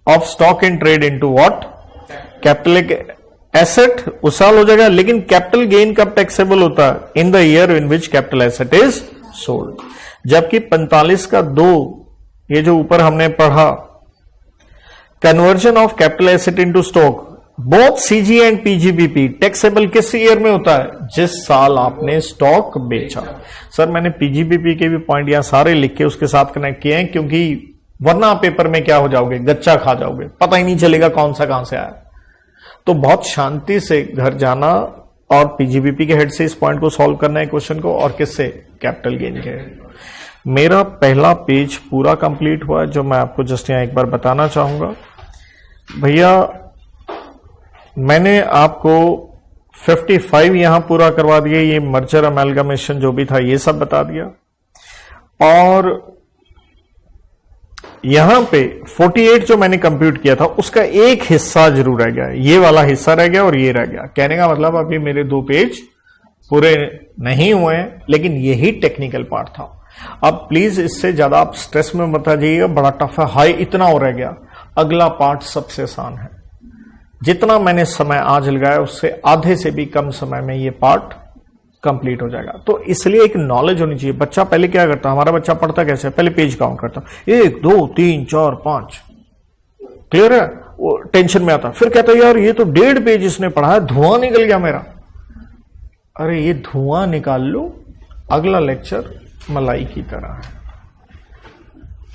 of stock and trade into what? Capital asset उस साल हो जाएगा, लेकिन कैपिटल गेन कब टैक्सेबल होता है? इन the year in which capital asset is sold. जबकि 45 का 2, ये जो ऊपर हमने पढ़ा, conversion of capital asset into stock, both CG and PGBP taxable किस ईयर में होता है? जिस साल आपने स्टॉक बेचा। सर मैंने पीजीबीपी के भी पॉइंट यहां सारे लिख के उसके साथ कनेक्ट किए हैं, क्योंकि वरना पेपर में क्या हो जाओगे? गच्चा खा जाओगे, पता ही नहीं चलेगा कौन सा कहां से आया। तो बहुत शांति से घर जाना और पीजीबीपी के हेड से इस पॉइंट को सॉल्व करना है क्वेश्चन को, और किससे? कैपिटल गेन के। मेरा पहला पेज पूरा कंप्लीट हुआ है, जो मैं आपको जस्ट यहां एक बार बताना चाहूंगा। भैया मैंने आपको 55 यहां पूरा करवा दिया, ये मर्जर अमेलगमेशन जो भी था ये सब बता दिया। और यहां पे 48 जो मैंने कंप्यूट किया था उसका एक हिस्सा जरूर रह गया, ये वाला हिस्सा रह गया और ये रह गया। कहने का मतलब अभी मेरे 2 पेज पूरे नहीं हुए हैं, लेकिन यही टेक्निकल पार्ट था। अब प्लीज इससे ज्यादा आप स्ट्रेस में मत आ जाइएगा, बड़ा टफ है, हाई इतना और रह गया। अगला पार्ट सबसे आसान है। जितना मैंने समय आज लगाया उससे आधे से भी कम समय में ये पार्ट कंप्लीट हो जाएगा। तो इसलिए एक नॉलेज होनी चाहिए। बच्चा पहले क्या करता, हमारा बच्चा पढ़ता कैसे? पहले पेज काउंट करता, 1 2 3 4 5, क्लियर है? वो टेंशन में आता, फिर कहता यार ये तो 1.5 पेज इसने पढ़ा है, धुआं निकल गया मेरा। अरे ये धुआं निकाल लो, अगला लेक्चर मलाई की तरह है।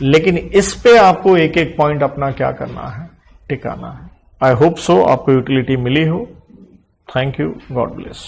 लेकिन इस पे आपको एक एक पॉइंट अपना क्या करना है? टिकाना है। आई होप सो आपको यूटिलिटी मिली हो। Thank you, God bless.